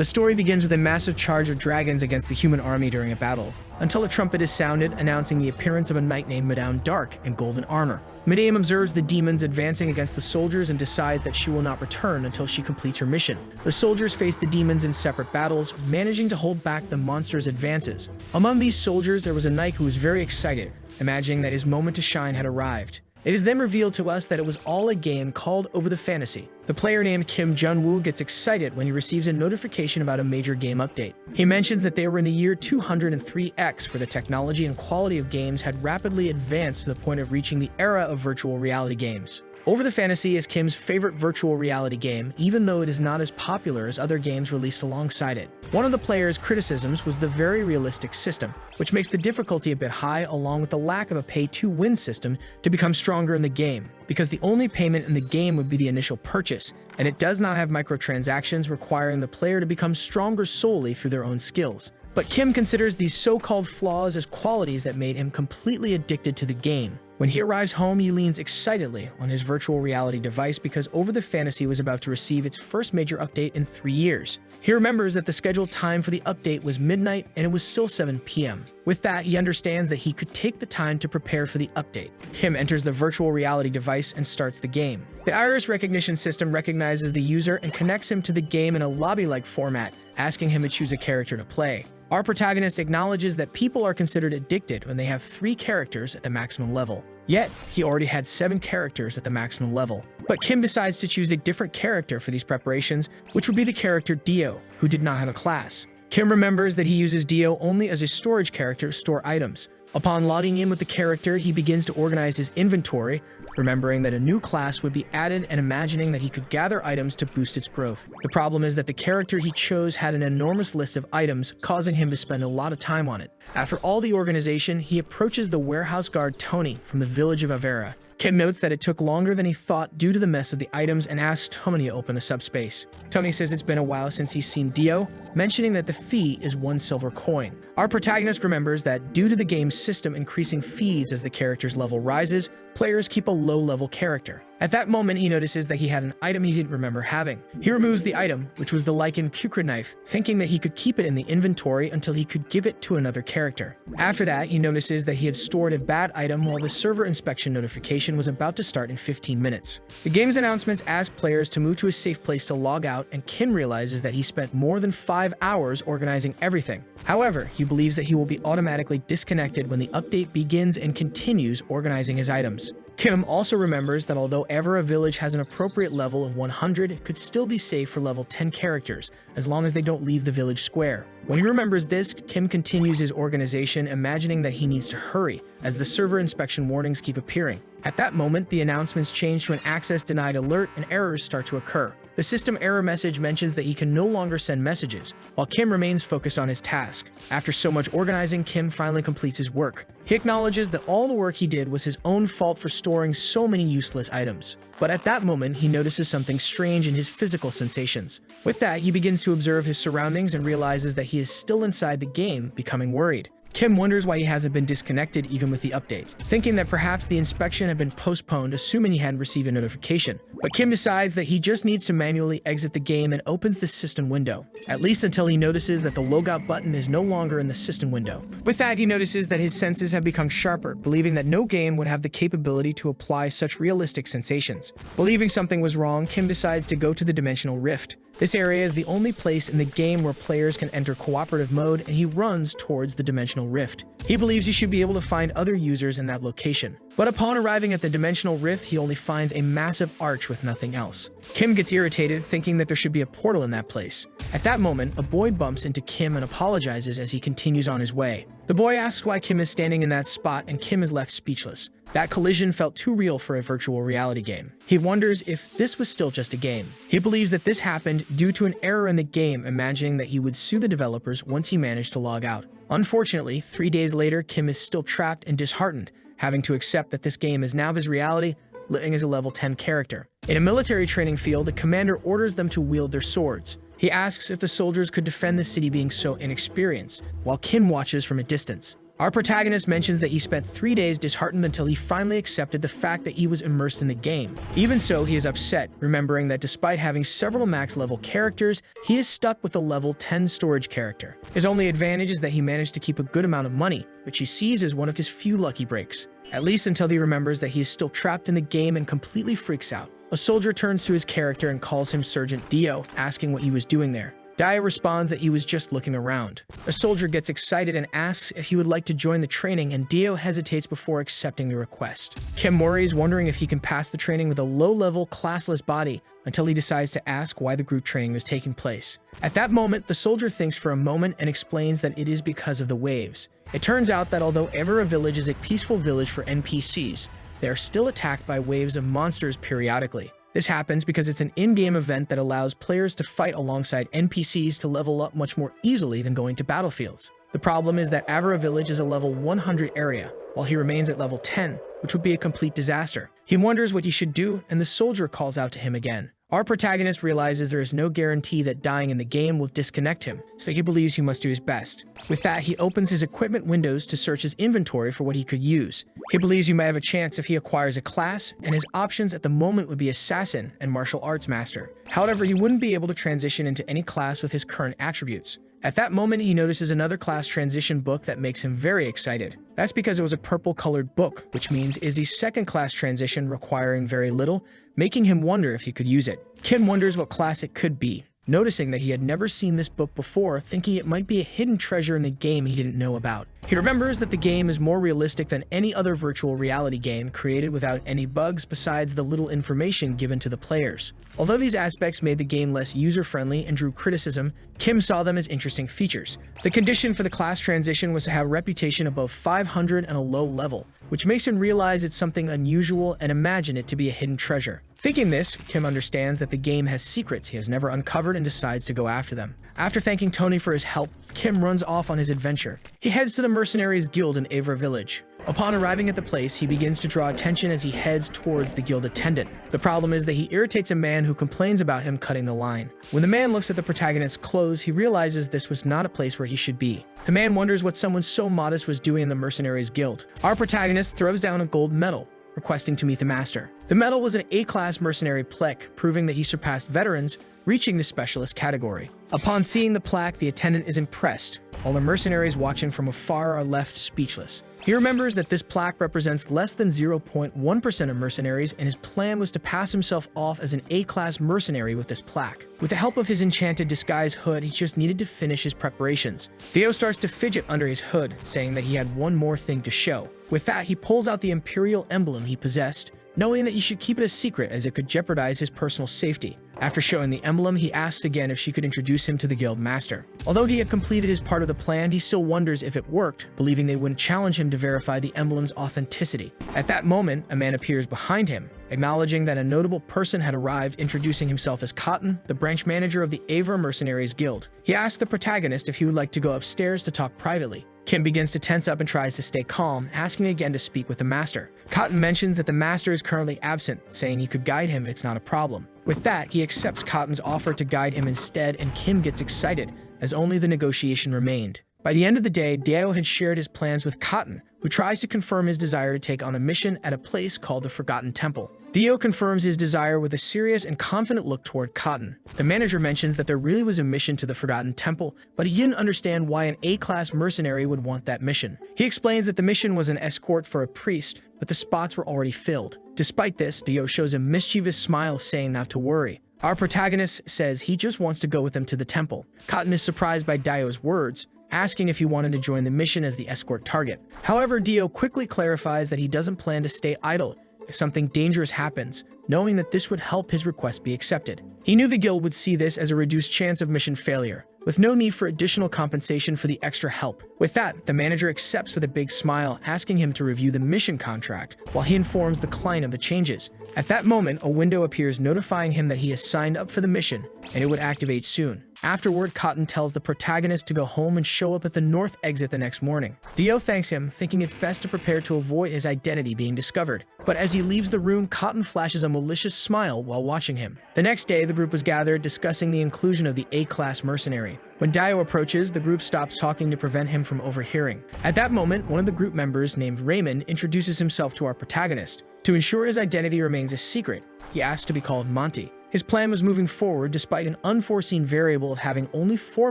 The story begins with a massive charge of dragons against the human army during a battle, until a trumpet is sounded announcing the appearance of a knight named Madame Dark in golden armor. Madame observes the demons advancing against the soldiers and decides that she will not return until she completes her mission. The soldiers face the demons in separate battles, managing to hold back the monsters' advances. Among these soldiers, there was a knight who was very excited, imagining that his moment to shine had arrived. It is then revealed to us that it was all a game called Over the Fantasy. The player named Kim Jun-woo gets excited when he receives a notification about a major game update. He mentions that they were in the year 203X, where the technology and quality of games had rapidly advanced to the point of reaching the era of virtual reality games. Over the Fantasy is Kim's favorite virtual reality game, even though it is not as popular as other games released alongside it. One of the player's criticisms was the very realistic system, which makes the difficulty a bit high, along with the lack of a pay-to-win system to become stronger in the game, because the only payment in the game would be the initial purchase, and it does not have microtransactions requiring the player to become stronger solely through their own skills. But Kim considers these so-called flaws as qualities that made him completely addicted to the game. When he arrives home, he leans excitedly on his virtual reality device because Over the Fantasy was about to receive its first major update in 3 years. He remembers that the scheduled time for the update was midnight and it was still 7 p.m. With that, he understands that he could take the time to prepare for the update. Kim enters the virtual reality device and starts the game. The iris recognition system recognizes the user and connects him to the game in a lobby-like format, asking him to choose a character to play. Our protagonist acknowledges that people are considered addicted when they have 3 characters at the maximum level. Yet, he already had 7 characters at the maximum level. But Kim decides to choose a different character for these preparations, which would be the character Dio, who did not have a class. Kim remembers that he uses Dio only as a storage character to store items. Upon logging in with the character, he begins to organize his inventory, remembering that a new class would be added and imagining that he could gather items to boost its growth. The problem is that the character he chose had an enormous list of items, causing him to spend a lot of time on it. After all the organization, he approaches the warehouse guard Tony from the village of Avera. Kim notes that it took longer than he thought due to the mess of the items and asks Tony to open the subspace. Tony says it's been a while since he's seen Dio, mentioning that the fee is 1 silver coin. Our protagonist remembers that due to the game's system increasing fees as the character's level rises, players keep a low-level character. At that moment, he notices that he had an item he didn't remember having. He removes the item, which was the lichen kukri knife, thinking that he could keep it in the inventory until he could give it to another character. After that, he notices that he had stored a bad item while the server inspection notification was about to start in 15 minutes. The game's announcements ask players to move to a safe place to log out, and Kim realizes that he spent more than 5 hours organizing everything. However, he believes that he will be automatically disconnected when the update begins and continues organizing his items. Kim also remembers that although Avera Village has an appropriate level of 100, it could still be safe for level 10 characters, as long as they don't leave the village square. When he remembers this, Kim continues his organization, imagining that he needs to hurry, as the server inspection warnings keep appearing. At that moment, the announcements change to an access denied alert and errors start to occur. The system error message mentions that he can no longer send messages, while Kim remains focused on his task. After so much organizing, Kim finally completes his work. He acknowledges that all the work he did was his own fault for storing so many useless items. But at that moment, he notices something strange in his physical sensations. With that, he begins to observe his surroundings and realizes that he is still inside the game, becoming worried. Kim wonders why he hasn't been disconnected even with the update, thinking that perhaps the inspection had been postponed, assuming he hadn't received a notification. But Kim decides that he just needs to manually exit the game and opens the system window, at least until he notices that the logout button is no longer in the system window. With that, he notices that his senses have become sharper, believing that no game would have the capability to apply such realistic sensations. Believing something was wrong, Kim decides to go to the Dimensional Rift. This area is the only place in the game where players can enter cooperative mode, and he runs towards the Dimensional Rift. He believes he should be able to find other users in that location. But upon arriving at the Dimensional Rift, he only finds a massive arch with nothing else. Kim gets irritated, thinking that there should be a portal in that place. At that moment, a boy bumps into Kim and apologizes as he continues on his way. The boy asks why Kim is standing in that spot, and Kim is left speechless. That collision felt too real for a virtual reality game. He wonders if this was still just a game. He believes that this happened due to an error in the game, imagining that he would sue the developers once he managed to log out. Unfortunately, 3 days later, Kim is still trapped and disheartened, having to accept that this game is now his reality, living as a level 10 character. In a military training field, the commander orders them to wield their swords. He asks if the soldiers could defend the city being so inexperienced, while Kim watches from a distance. Our protagonist mentions that he spent 3 days disheartened until he finally accepted the fact that he was immersed in the game. Even so, he is upset, remembering that despite having several max-level characters, he is stuck with a level 10 storage character. His only advantage is that he managed to keep a good amount of money, which he sees as one of his few lucky breaks. At least until he remembers that he is still trapped in the game and completely freaks out. A soldier turns to his character and calls him Sergeant Dio, asking what he was doing there. Dio responds that he was just looking around. A soldier gets excited and asks if he would like to join the training, and Dio hesitates before accepting the request. Kim worries, wondering if he can pass the training with a low-level, classless body, until he decides to ask why the group training was taking place. At that moment, the soldier thinks for a moment and explains that it is because of the waves. It turns out that although Evera Village is a peaceful village for NPCs, they are still attacked by waves of monsters periodically. This happens because it's an in-game event that allows players to fight alongside NPCs to level up much more easily than going to battlefields. The problem is that Evera Village is a level 100 area, while he remains at level 10, which would be a complete disaster. He wonders what he should do, and the soldier calls out to him again. Our protagonist realizes there is no guarantee that dying in the game will disconnect him, so he believes he must do his best. With that, he opens his equipment windows to search his inventory for what he could use. He believes he might have a chance if he acquires a class, and his options at the moment would be Assassin and Martial Arts Master. However, he wouldn't be able to transition into any class with his current attributes. At that moment, he notices another class transition book that makes him very excited. That's because it was a purple-colored book, which means it is the second class transition requiring very little, making him wonder if he could use it. Kim wonders what class it could be, noticing that he had never seen this book before, thinking it might be a hidden treasure in the game he didn't know about. He remembers that the game is more realistic than any other virtual reality game created without any bugs besides the little information given to the players. Although these aspects made the game less user-friendly and drew criticism, Kim saw them as interesting features. The condition for the class transition was to have a reputation above 500 and a low level, which makes him realize it's something unusual and imagine it to be a hidden treasure. Thinking this, Kim understands that the game has secrets he has never uncovered and decides to go after them. After thanking Tony for his help, Kim runs off on his adventure. He heads to the Mercenaries Guild in Evera Village. Upon arriving at the place, he begins to draw attention as he heads towards the guild attendant. The problem is that he irritates a man who complains about him cutting the line. When the man looks at the protagonist's clothes, he realizes this was not a place where he should be. The man wonders what someone so modest was doing in the Mercenaries Guild. Our protagonist throws down a gold medal, requesting to meet the master. The medal was an A-class mercenary plaque, proving that he surpassed veterans, reaching the specialist category. Upon seeing the plaque, the attendant is impressed, while the mercenaries watching from afar are left speechless. He remembers that this plaque represents less than 0.1% of mercenaries, and his plan was to pass himself off as an A-class mercenary with this plaque. With the help of his enchanted disguise hood, he just needed to finish his preparations. Theo starts to fidget under his hood, saying that he had one more thing to show. With that, he pulls out the Imperial emblem he possessed, knowing that he should keep it a secret as it could jeopardize his personal safety. After showing the emblem, he asks again if she could introduce him to the guild master. Although he had completed his part of the plan, he still wonders if it worked, believing they wouldn't challenge him to verify the emblem's authenticity. At that moment, a man appears behind him, acknowledging that a notable person had arrived, introducing himself as Cotton, the branch manager of the Evera Mercenaries Guild. He asks the protagonist if he would like to go upstairs to talk privately. Kim begins to tense up and tries to stay calm, asking again to speak with the master. Cotton mentions that the master is currently absent, saying he could guide him if it's not a problem. With that, he accepts Cotton's offer to guide him instead, and Kim gets excited, as only the negotiation remained. By the end of the day, Dio had shared his plans with Cotton, who tries to confirm his desire to take on a mission at a place called the Forgotten Temple. Dio confirms his desire with a serious and confident look toward Cotton. The manager mentions that there really was a mission to the Forgotten Temple, but he didn't understand why an A-class mercenary would want that mission. He explains that the mission was an escort for a priest, but the spots were already filled. Despite this, Dio shows a mischievous smile, saying not to worry. Our protagonist says he just wants to go with them to the temple. Cotton is surprised by Dio's words, asking if he wanted to join the mission as the escort target. However, Dio quickly clarifies that he doesn't plan to stay idle if something dangerous happens, knowing that this would help his request be accepted. He knew the guild would see this as a reduced chance of mission failure, with no need for additional compensation for the extra help. With that, the manager accepts with a big smile, asking him to review the mission contract, while he informs the client of the changes. At that moment, a window appears notifying him that he has signed up for the mission, and it would activate soon. Afterward, Cotton tells the protagonist to go home and show up at the north exit the next morning. Dio thanks him, thinking it's best to prepare to avoid his identity being discovered. But as he leaves the room, Cotton flashes a malicious smile while watching him. The next day, the group was gathered, discussing the inclusion of the A-class mercenary. When Dio approaches, the group stops talking to prevent him from overhearing. At that moment, one of the group members, named Raymond, introduces himself to our protagonist. To ensure his identity remains a secret, he asks to be called Monty. His plan was moving forward despite an unforeseen variable of having only 4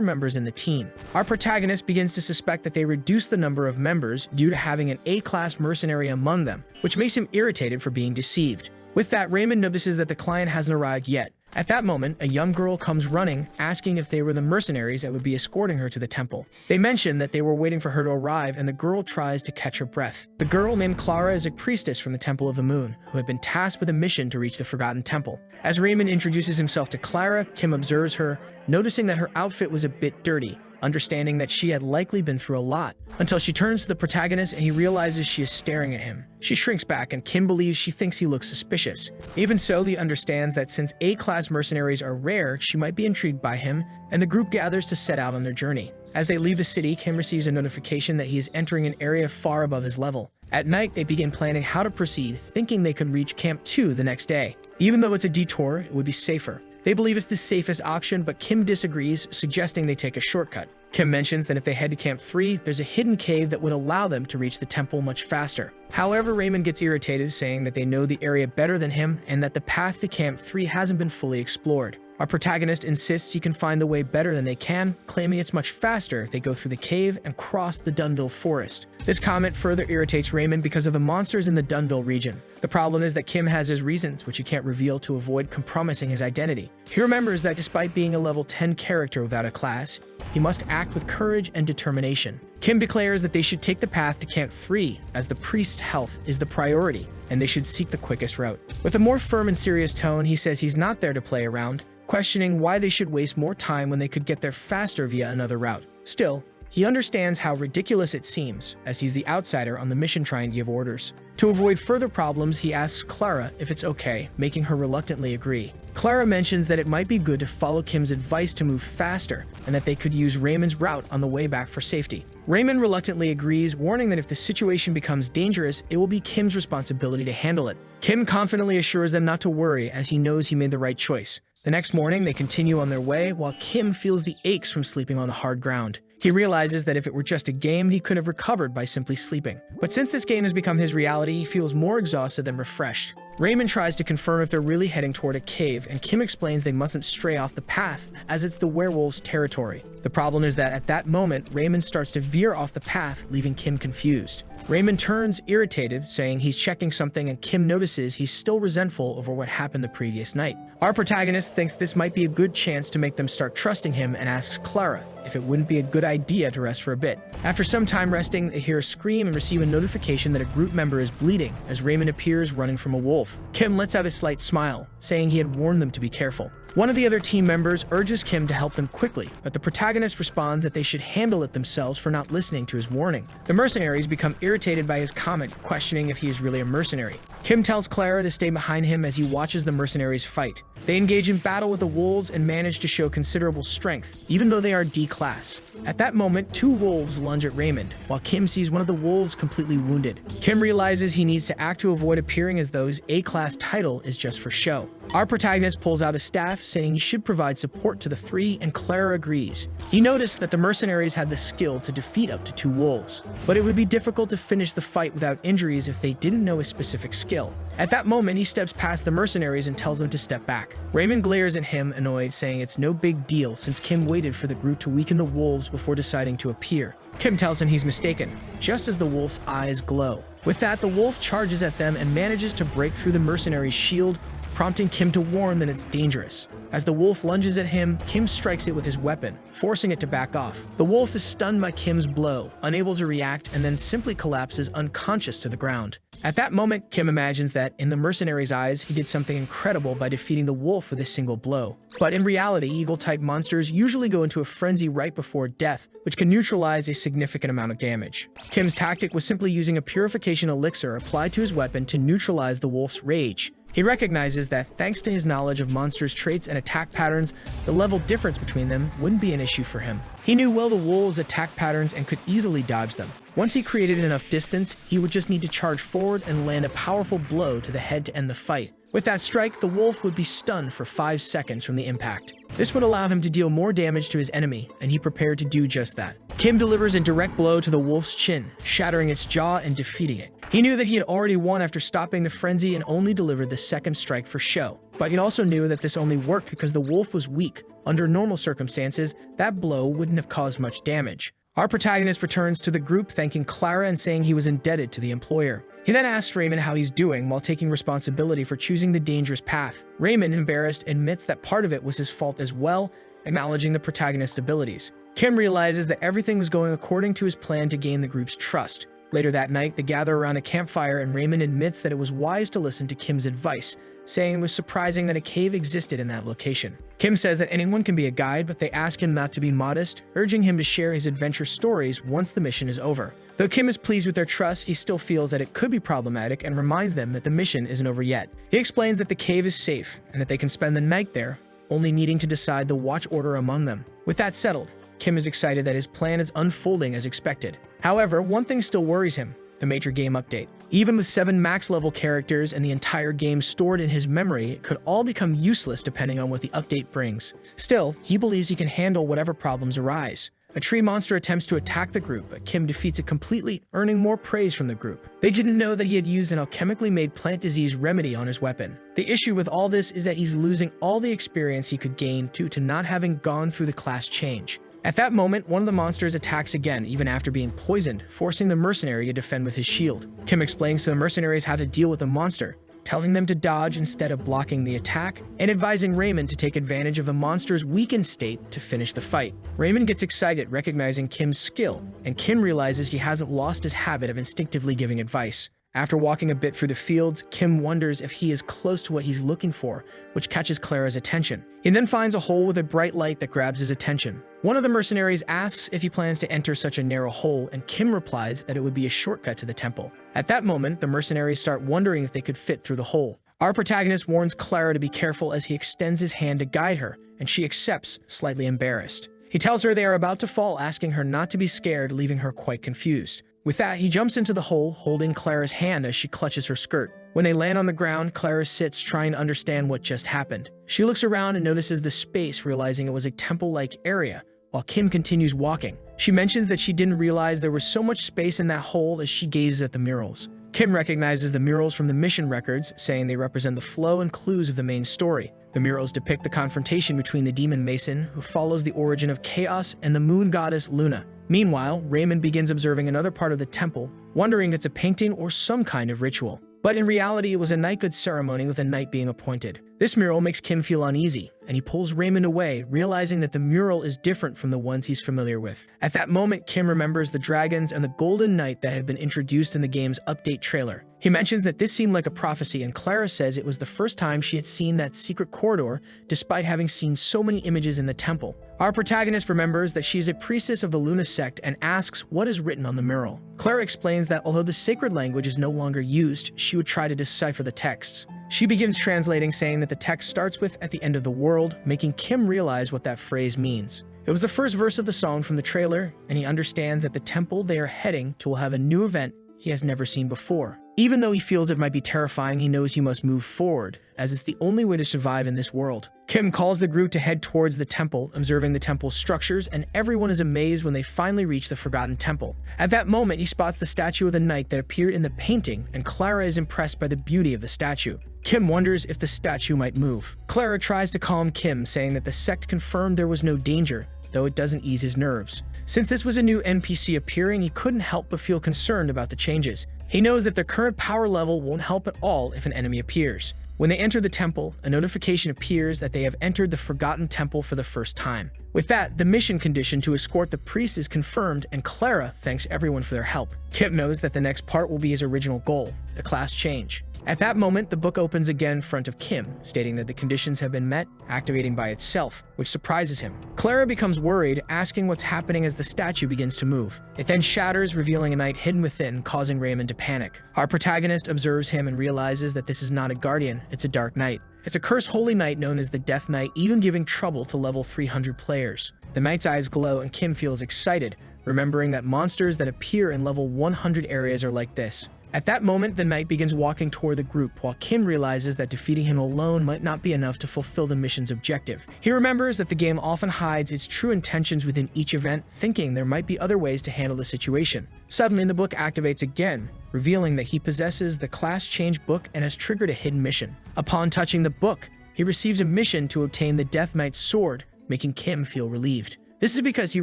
members in the team. Our protagonist begins to suspect that they reduced the number of members due to having an A-class mercenary among them, which makes him irritated for being deceived. With that, Raymond notices that the client hasn't arrived yet. At that moment, a young girl comes running, asking if they were the mercenaries that would be escorting her to the temple. They mention that they were waiting for her to arrive, and the girl tries to catch her breath. The girl, named Clara, is a priestess from the Temple of the Moon, who had been tasked with a mission to reach the Forgotten Temple. As Raymond introduces himself to Clara, Kim observes her, noticing that her outfit was a bit dirty, understanding that she had likely been through a lot, until she turns to the protagonist and he realizes she is staring at him. She shrinks back and Kim believes she thinks he looks suspicious. Even so, he understands that since A-class mercenaries are rare, she might be intrigued by him, and the group gathers to set out on their journey. As they leave the city, Kim receives a notification that he is entering an area far above his level. At night, they begin planning how to proceed, thinking they could reach Camp 2 the next day. Even though it's a detour, it would be safer. They believe it's the safest option, but Kim disagrees, suggesting they take a shortcut. Kim mentions that if they head to Camp 3, there's a hidden cave that would allow them to reach the temple much faster. However, Raymond gets irritated, saying that they know the area better than him and that the path to Camp 3 hasn't been fully explored. Our protagonist insists he can find the way better than they can, claiming it's much faster if they go through the cave and cross the Dunville forest. This comment further irritates Raymond because of the monsters in the Dunville region. The problem is that Kim has his reasons, which he can't reveal to avoid compromising his identity. He remembers that despite being a level 10 character without a class, he must act with courage and determination. Kim declares that they should take the path to Camp 3, as the priest's health is the priority, and they should seek the quickest route. With a more firm and serious tone, he says he's not there to play around, questioning why they should waste more time when they could get there faster via another route. Still, he understands how ridiculous it seems, as he's the outsider on the mission trying to give orders. To avoid further problems, he asks Clara if it's okay, making her reluctantly agree. Clara mentions that it might be good to follow Kim's advice to move faster, and that they could use Raymond's route on the way back for safety. Raymond reluctantly agrees, warning that if the situation becomes dangerous, it will be Kim's responsibility to handle it. Kim confidently assures them not to worry, as he knows he made the right choice. The next morning, they continue on their way, while Kim feels the aches from sleeping on the hard ground. He realizes that if it were just a game, he could have recovered by simply sleeping. But since this game has become his reality, he feels more exhausted than refreshed. Raymond tries to confirm if they're really heading toward a cave, and Kim explains they mustn't stray off the path, as it's the werewolves' territory. The problem is that at that moment, Raymond starts to veer off the path, leaving Kim confused. Raymond turns irritated, saying he's checking something, and Kim notices he's still resentful over what happened the previous night. Our protagonist thinks this might be a good chance to make them start trusting him and asks Clara if it wouldn't be a good idea to rest for a bit. After some time resting, they hear a scream and receive a notification that a group member is bleeding as Raymond appears running from a wolf. Kim lets out a slight smile, saying he had warned them to be careful. One of the other team members urges Kim to help them quickly, but the protagonist responds that they should handle it themselves for not listening to his warning. The mercenaries become irritated by his comment, questioning if he is really a mercenary. Kim tells Clara to stay behind him as he watches the mercenaries fight. They engage in battle with the wolves and manage to show considerable strength, even though they are D-class. At that moment, 2 wolves lunge at Raymond, while Kim sees one of the wolves completely wounded. Kim realizes he needs to act to avoid appearing as though his A-class title is just for show. Our protagonist pulls out a staff, saying he should provide support to the 3, and Clara agrees. He noticed that the mercenaries had the skill to defeat up to 2 wolves, but it would be difficult to finish the fight without injuries if they didn't know a specific skill. At that moment, he steps past the mercenaries and tells them to step back. Raymond glares at him, annoyed, saying it's no big deal since Kim waited for the group to weaken the wolves before deciding to appear. Kim tells him he's mistaken, just as the wolf's eyes glow. With that, the wolf charges at them and manages to break through the mercenary's shield, prompting Kim to warn that it's dangerous. As the wolf lunges at him, Kim strikes it with his weapon, forcing it to back off. The wolf is stunned by Kim's blow, unable to react, and then simply collapses unconscious to the ground. At that moment, Kim imagines that, in the mercenary's eyes, he did something incredible by defeating the wolf with a single blow. But in reality, eagle-type monsters usually go into a frenzy right before death, which can neutralize a significant amount of damage. Kim's tactic was simply using a purification elixir applied to his weapon to neutralize the wolf's rage. He recognizes that, thanks to his knowledge of monsters' traits and attack patterns, the level difference between them wouldn't be an issue for him. He knew well the wolves' attack patterns and could easily dodge them. Once he created enough distance, he would just need to charge forward and land a powerful blow to the head to end the fight. With that strike, the wolf would be stunned for 5 seconds from the impact. This would allow him to deal more damage to his enemy, and he prepared to do just that. Kim delivers a direct blow to the wolf's chin, shattering its jaw and defeating it. He knew that he had already won after stopping the frenzy and only delivered the second strike for show. But he also knew that this only worked because the wolf was weak. Under normal circumstances, that blow wouldn't have caused much damage. Our protagonist returns to the group thanking Clara and saying he was indebted to the employer. He then asks Raymond how he's doing while taking responsibility for choosing the dangerous path. Raymond, embarrassed, admits that part of it was his fault as well, acknowledging the protagonist's abilities. Kim realizes that everything was going according to his plan to gain the group's trust. Later that night, they gather around a campfire and Raymond admits that it was wise to listen to Kim's advice, saying it was surprising that a cave existed in that location. Kim says that anyone can be a guide, but they ask him not to be modest, urging him to share his adventure stories once the mission is over. Though Kim is pleased with their trust, he still feels that it could be problematic and reminds them that the mission isn't over yet. He explains that the cave is safe and that they can spend the night there, only needing to decide the watch order among them. With that settled, Kim is excited that his plan is unfolding as expected. However, one thing still worries him: the major game update. Even with 7 max-level characters and the entire game stored in his memory, it could all become useless depending on what the update brings. Still, he believes he can handle whatever problems arise. A tree monster attempts to attack the group, but Kim defeats it completely, earning more praise from the group. They didn't know that he had used an alchemically made plant disease remedy on his weapon. The issue with all this is that he's losing all the experience he could gain due to not having gone through the class change. At that moment, one of the monsters attacks again, even after being poisoned, forcing the mercenary to defend with his shield. Kim explains to the mercenaries how to deal with the monster, telling them to dodge instead of blocking the attack, and advising Raymond to take advantage of the monster's weakened state to finish the fight. Raymond gets excited, recognizing Kim's skill, and Kim realizes he hasn't lost his habit of instinctively giving advice. After walking a bit through the fields, Kim wonders if he is close to what he's looking for, which catches Clara's attention. He then finds a hole with a bright light that grabs his attention. One of the mercenaries asks if he plans to enter such a narrow hole, and Kim replies that it would be a shortcut to the temple. At that moment, the mercenaries start wondering if they could fit through the hole. Our protagonist warns Clara to be careful as he extends his hand to guide her, and she accepts, slightly embarrassed. He tells her they are about to fall, asking her not to be scared, leaving her quite confused. With that, he jumps into the hole, holding Clara's hand as she clutches her skirt. When they land on the ground, Clara sits, trying to understand what just happened. She looks around and notices the space, realizing it was a temple-like area, while Kim continues walking. She mentions that she didn't realize there was so much space in that hole as she gazes at the murals. Kim recognizes the murals from the mission records, saying they represent the flow and clues of the main story. The murals depict the confrontation between the demon mason, who follows the origin of chaos, and the moon goddess Luna. Meanwhile, Raymond begins observing another part of the temple, wondering if it's a painting or some kind of ritual. But in reality, it was a knighthood ceremony with a knight being appointed. This mural makes Kim feel uneasy, and he pulls Raymond away, realizing that the mural is different from the ones he's familiar with. At that moment, Kim remembers the dragons and the golden knight that had been introduced in the game's update trailer. He mentions that this seemed like a prophecy, and Clara says it was the first time she had seen that secret corridor, despite having seen so many images in the temple. Our protagonist remembers that she is a priestess of the Luna sect and asks what is written on the mural. Clara explains that although the sacred language is no longer used, she would try to decipher the texts. She begins translating, saying that the text starts with "at the end of the world," making Kim realize what that phrase means. It was the first verse of the song from the trailer, and he understands that the temple they are heading to will have a new event he has never seen before. Even though he feels it might be terrifying, he knows he must move forward, as it's the only way to survive in this world. Kim calls the group to head towards the temple, observing the temple's structures, and everyone is amazed when they finally reach the Forgotten Temple. At that moment, he spots the statue of the knight that appeared in the painting, and Clara is impressed by the beauty of the statue. Kim wonders if the statue might move. Clara tries to calm Kim, saying that the sect confirmed there was no danger, though it doesn't ease his nerves. Since this was a new NPC appearing, he couldn't help but feel concerned about the changes. He knows that their current power level won't help at all if an enemy appears. When they enter the temple, a notification appears that they have entered the Forgotten Temple for the first time. With that, the mission condition to escort the priest is confirmed, and Clara thanks everyone for their help. Kim knows that the next part will be his original goal, the class change. At that moment, the book opens again in front of Kim, stating that the conditions have been met, activating by itself, which surprises him. Clara becomes worried, asking what's happening as the statue begins to move. It then shatters, revealing a knight hidden within, causing Raymond to panic. Our protagonist observes him and realizes that this is not a guardian, it's a dark knight. It's a cursed holy knight known as the Death Knight, even giving trouble to level 300 players. The knight's eyes glow and Kim feels excited, remembering that monsters that appear in level 100 areas are like this. At that moment, the knight begins walking toward the group, while Kim realizes that defeating him alone might not be enough to fulfill the mission's objective. He remembers that the game often hides its true intentions within each event, thinking there might be other ways to handle the situation. Suddenly, the book activates again, revealing that he possesses the class change book and has triggered a hidden mission. Upon touching the book, he receives a mission to obtain the Death Knight's sword, making Kim feel relieved. This is because he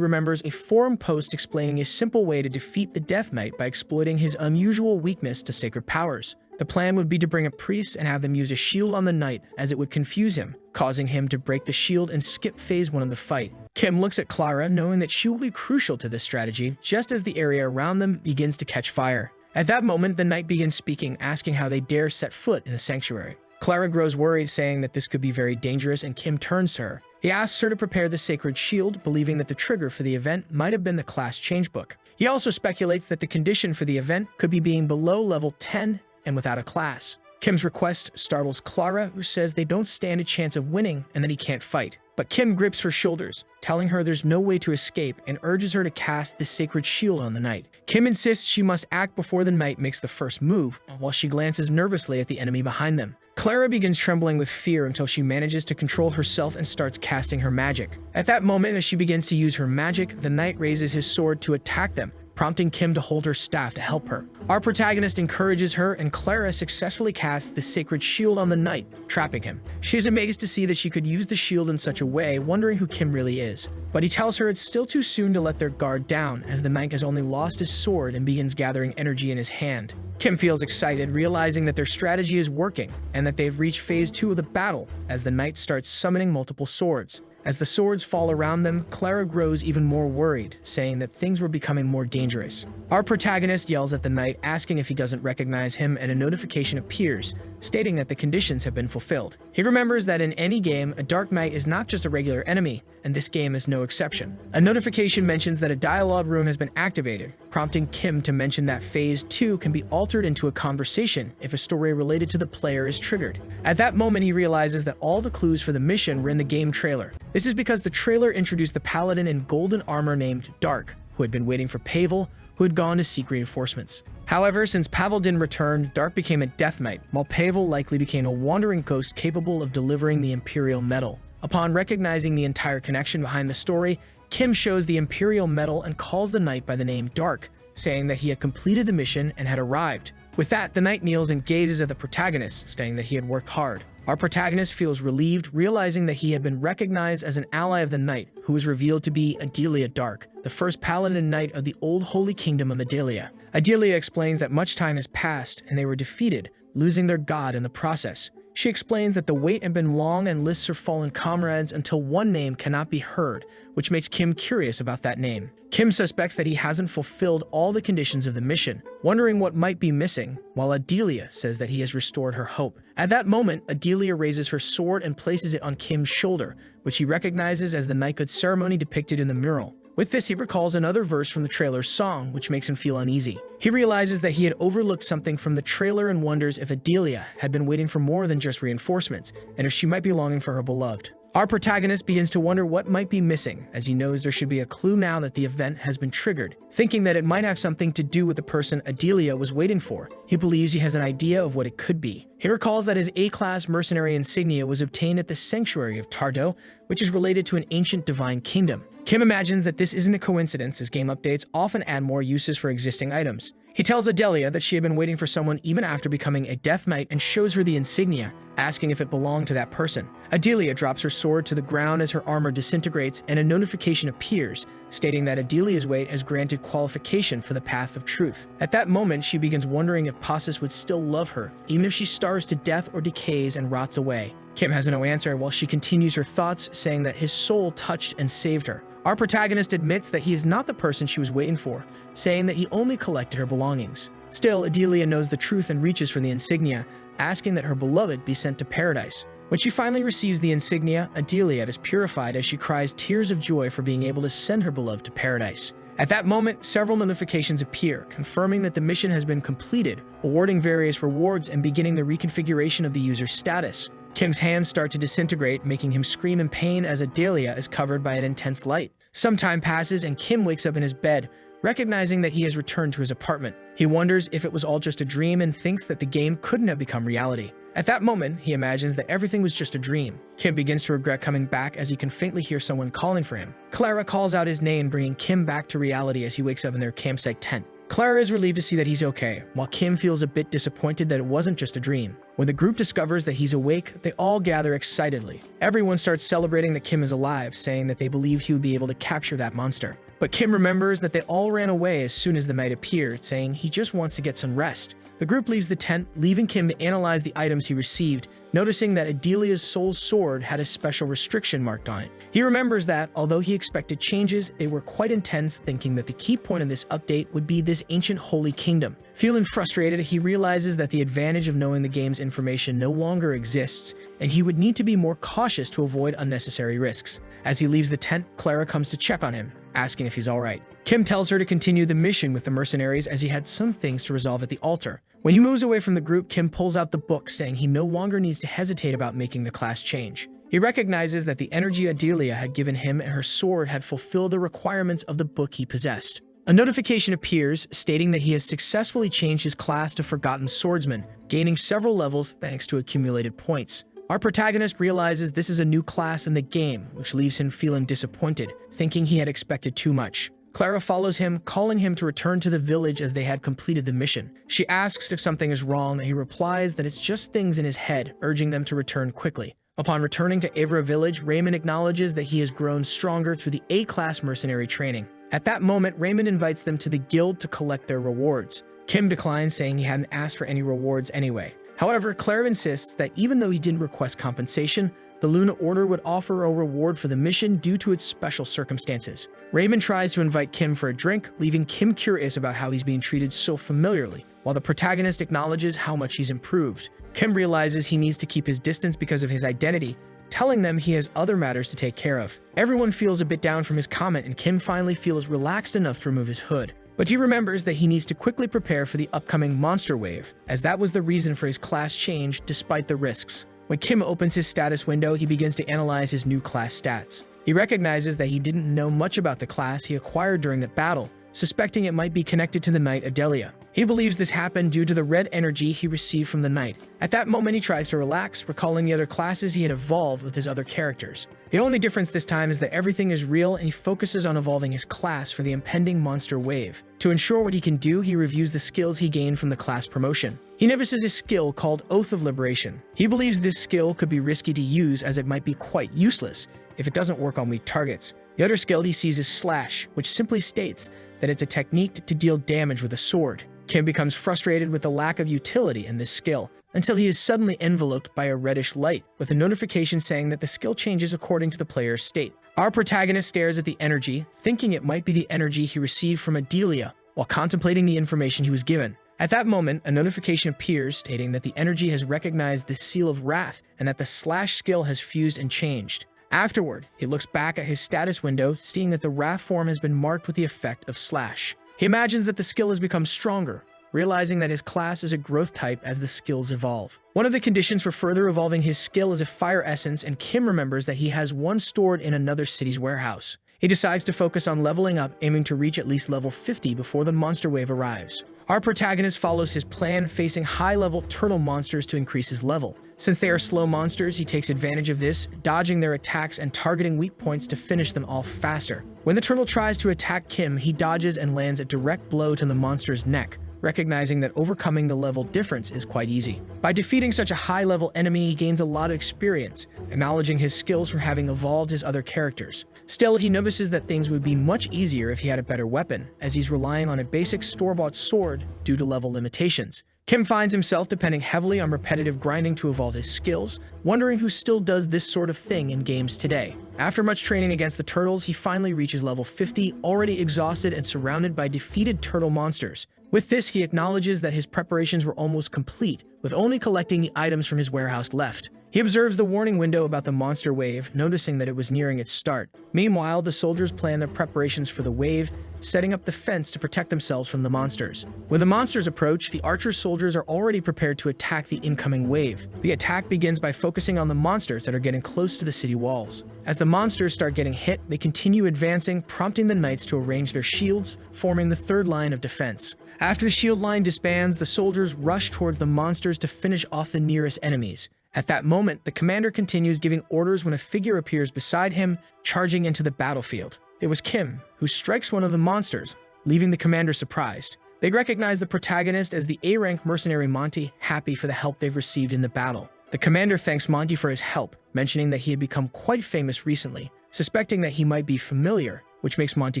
remembers a forum post explaining a simple way to defeat the Death Knight by exploiting his unusual weakness to sacred powers. The plan would be to bring a priest and have them use a shield on the knight, as it would confuse him, causing him to break the shield and skip phase 1 of the fight. Kim looks at Clara, knowing that she will be crucial to this strategy, just as the area around them begins to catch fire. At that moment, the knight begins speaking, asking how they dare set foot in the sanctuary. Clara grows worried, saying that this could be very dangerous, and Kim turns to her. He asks her to prepare the sacred shield, believing that the trigger for the event might have been the class change book. He also speculates that the condition for the event could be being below level 10 and without a class. Kim's request startles Clara, who says they don't stand a chance of winning and that he can't fight. But Kim grips her shoulders, telling her there's no way to escape, and urges her to cast the sacred shield on the knight. Kim insists she must act before the knight makes the first move, while she glances nervously at the enemy behind them. Clara begins trembling with fear until she manages to control herself and starts casting her magic. At that moment, as she begins to use her magic, the knight raises his sword to attack them, prompting Kim to hold her staff to help her. Our protagonist encourages her, and Clara successfully casts the sacred shield on the knight, trapping him. She is amazed to see that she could use the shield in such a way, wondering who Kim really is. But he tells her it's still too soon to let their guard down, as the knight has only lost his sword and begins gathering energy in his hand. Kim feels excited, realizing that their strategy is working, and that they've reached phase 2 of the battle, as the knight starts summoning multiple swords. As the swords fall around them, Clara grows even more worried, saying that things were becoming more dangerous. Our protagonist yells at the knight, asking if he doesn't recognize him, and a notification appears, stating that the conditions have been fulfilled. He remembers that in any game, a Dark Knight is not just a regular enemy, and this game is no exception. A notification mentions that a dialogue room has been activated, prompting Kim to mention that Phase 2 can be altered into a conversation if a story related to the player is triggered. At that moment, he realizes that all the clues for the mission were in the game trailer. This is because the trailer introduced the paladin in golden armor named Dark, who had been waiting for Pavel, who had gone to seek reinforcements. However, since Pavel didn't return, Dark became a Death Knight, while Pavel likely became a wandering ghost capable of delivering the Imperial Medal. Upon recognizing the entire connection behind the story, Kim shows the Imperial Medal and calls the knight by the name Dark, saying that he had completed the mission and had arrived. With that, the knight kneels and gazes at the protagonist, saying that he had worked hard. Our protagonist feels relieved, realizing that he had been recognized as an ally of the knight, who was revealed to be Adelia Dark, the first paladin knight of the old Holy Kingdom of Adelia. Adelia explains that much time has passed and they were defeated, losing their god in the process. She explains that the wait had been long and lists her fallen comrades until one name cannot be heard, which makes Kim curious about that name. Kim suspects that he hasn't fulfilled all the conditions of the mission, wondering what might be missing, while Adelia says that he has restored her hope. At that moment, Adelia raises her sword and places it on Kim's shoulder, which he recognizes as the knighthood ceremony depicted in the mural. With this, he recalls another verse from the trailer's song, which makes him feel uneasy. He realizes that he had overlooked something from the trailer and wonders if Adelia had been waiting for more than just reinforcements, and if she might be longing for her beloved. Our protagonist begins to wonder what might be missing, as he knows there should be a clue now that the event has been triggered. Thinking that it might have something to do with the person Adelia was waiting for, he believes he has an idea of what it could be. He recalls that his A-class mercenary insignia was obtained at the Sanctuary of Tardo, which is related to an ancient divine kingdom. Kim imagines that this isn't a coincidence, as game updates often add more uses for existing items. He tells Adelia that she had been waiting for someone even after becoming a Death Knight and shows her the insignia, asking if it belonged to that person. Adelia drops her sword to the ground as her armor disintegrates, and a notification appears, stating that Adelia's weight has granted qualification for the path of truth. At that moment, she begins wondering if Passus would still love her, even if she starves to death or decays and rots away. Kim has no answer while she continues her thoughts, saying that his soul touched and saved her. Our protagonist admits that he is not the person she was waiting for, saying that he only collected her belongings. Still, Adelia knows the truth and reaches for the insignia, asking that her beloved be sent to paradise. When she finally receives the insignia, Adelia is purified as she cries tears of joy for being able to send her beloved to paradise. At that moment, several notifications appear, confirming that the mission has been completed, awarding various rewards and beginning the reconfiguration of the user's status. Kim's hands start to disintegrate, making him scream in pain as Adelia is covered by an intense light. Some time passes and Kim wakes up in his bed, recognizing that he has returned to his apartment. He wonders if it was all just a dream and thinks that the game couldn't have become reality. At that moment, he imagines that everything was just a dream. Kim begins to regret coming back as he can faintly hear someone calling for him. Clara calls out his name, bringing Kim back to reality as he wakes up in their campsite tent. Clara is relieved to see that he's okay, while Kim feels a bit disappointed that it wasn't just a dream. When the group discovers that he's awake, they all gather excitedly. Everyone starts celebrating that Kim is alive, saying that they believe he would be able to capture that monster. But Kim remembers that they all ran away as soon as the night appeared, saying he just wants to get some rest. The group leaves the tent, leaving Kim to analyze the items he received, noticing that Adelia's soul sword had a special restriction marked on it. He remembers that, although he expected changes, they were quite intense, thinking that the key point in this update would be this ancient holy kingdom. Feeling frustrated, he realizes that the advantage of knowing the game's information no longer exists, and he would need to be more cautious to avoid unnecessary risks. As he leaves the tent, Clara comes to check on him, asking if he's alright. Kim tells her to continue the mission with the mercenaries as he had some things to resolve at the altar. When he moves away from the group, Kim pulls out the book, saying he no longer needs to hesitate about making the class change. He recognizes that the energy Adelia had given him and her sword had fulfilled the requirements of the book he possessed. A notification appears, stating that he has successfully changed his class to Forgotten Swordsman, gaining several levels thanks to accumulated points. Our protagonist realizes this is a new class in the game, which leaves him feeling disappointed, thinking he had expected too much. Clara follows him, calling him to return to the village as they had completed the mission. She asks if something is wrong, and he replies that it's just things in his head, urging them to return quickly. Upon returning to Avra village, Raymond acknowledges that he has grown stronger through the A-class mercenary training. At that moment, Raymond invites them to the guild to collect their rewards. Kim declines, saying he hadn't asked for any rewards anyway. However, Clara insists that even though he didn't request compensation, the Luna Order would offer a reward for the mission due to its special circumstances. Raymond tries to invite Kim for a drink, leaving Kim curious about how he's being treated so familiarly, while the protagonist acknowledges how much he's improved. Kim realizes he needs to keep his distance because of his identity, telling them he has other matters to take care of. Everyone feels a bit down from his comment, and Kim finally feels relaxed enough to remove his hood. But he remembers that he needs to quickly prepare for the upcoming monster wave, as that was the reason for his class change despite the risks. When Kim opens his status window, he begins to analyze his new class stats. He recognizes that he didn't know much about the class he acquired during the battle, suspecting it might be connected to the knight Adelia. He believes this happened due to the red energy he received from the knight. At that moment, he tries to relax, recalling the other classes he had evolved with his other characters. The only difference this time is that everything is real, and he focuses on evolving his class for the impending monster wave. To ensure what he can do, he reviews the skills he gained from the class promotion. He notices a skill called Oath of Liberation. He believes this skill could be risky to use, as it might be quite useless if it doesn't work on weak targets. The other skill he sees is Slash, which simply states that it's a technique to deal damage with a sword. Kim becomes frustrated with the lack of utility in this skill, until he is suddenly enveloped by a reddish light, with a notification saying that the skill changes according to the player's state. Our protagonist stares at the energy, thinking it might be the energy he received from Adelia, while contemplating the information he was given. At that moment, a notification appears stating that the energy has recognized the Seal of Wrath, and that the Slash skill has fused and changed. Afterward, he looks back at his status window, seeing that the Wrath form has been marked with the effect of Slash. He imagines that the skill has become stronger, realizing that his class is a growth type as the skills evolve. One of the conditions for further evolving his skill is a fire essence, and Kim remembers that he has one stored in another city's warehouse. He decides to focus on leveling up, aiming to reach at least level 50 before the monster wave arrives. Our protagonist follows his plan, facing high-level turtle monsters to increase his level. Since they are slow monsters, he takes advantage of this, dodging their attacks and targeting weak points to finish them off faster. When the turtle tries to attack Kim, he dodges and lands a direct blow to the monster's neck, recognizing that overcoming the level difference is quite easy. By defeating such a high-level enemy, he gains a lot of experience, acknowledging his skills from having evolved his other characters. Still, he notices that things would be much easier if he had a better weapon, as he's relying on a basic store-bought sword due to level limitations. Kim finds himself depending heavily on repetitive grinding to evolve his skills, wondering who still does this sort of thing in games today. After much training against the turtles, he finally reaches level 50, already exhausted and surrounded by defeated turtle monsters. With this, he acknowledges that his preparations were almost complete, with only collecting the items from his warehouse left. He He observes the warning window about the monster wave, noticing that it was nearing its start. Meanwhile, the soldiers plan their preparations for the wave, setting up the fence to protect themselves from the monsters. When the monsters approach, the archer soldiers are already prepared to attack the incoming wave. The attack begins by focusing on the monsters that are getting close to the city walls. As the monsters start getting hit, they continue advancing, prompting the knights to arrange their shields, forming the third line of defense. After the shield line disbands, the soldiers rush towards the monsters to finish off the nearest enemies. At that moment, the commander continues giving orders when a figure appears beside him, charging into the battlefield. It was Kim, who strikes one of the monsters, leaving the commander surprised. They recognize the protagonist as the A-rank mercenary Monty, happy for the help they've received in the battle. The commander thanks Monty for his help, mentioning that he had become quite famous recently, suspecting that he might be familiar, which makes Monty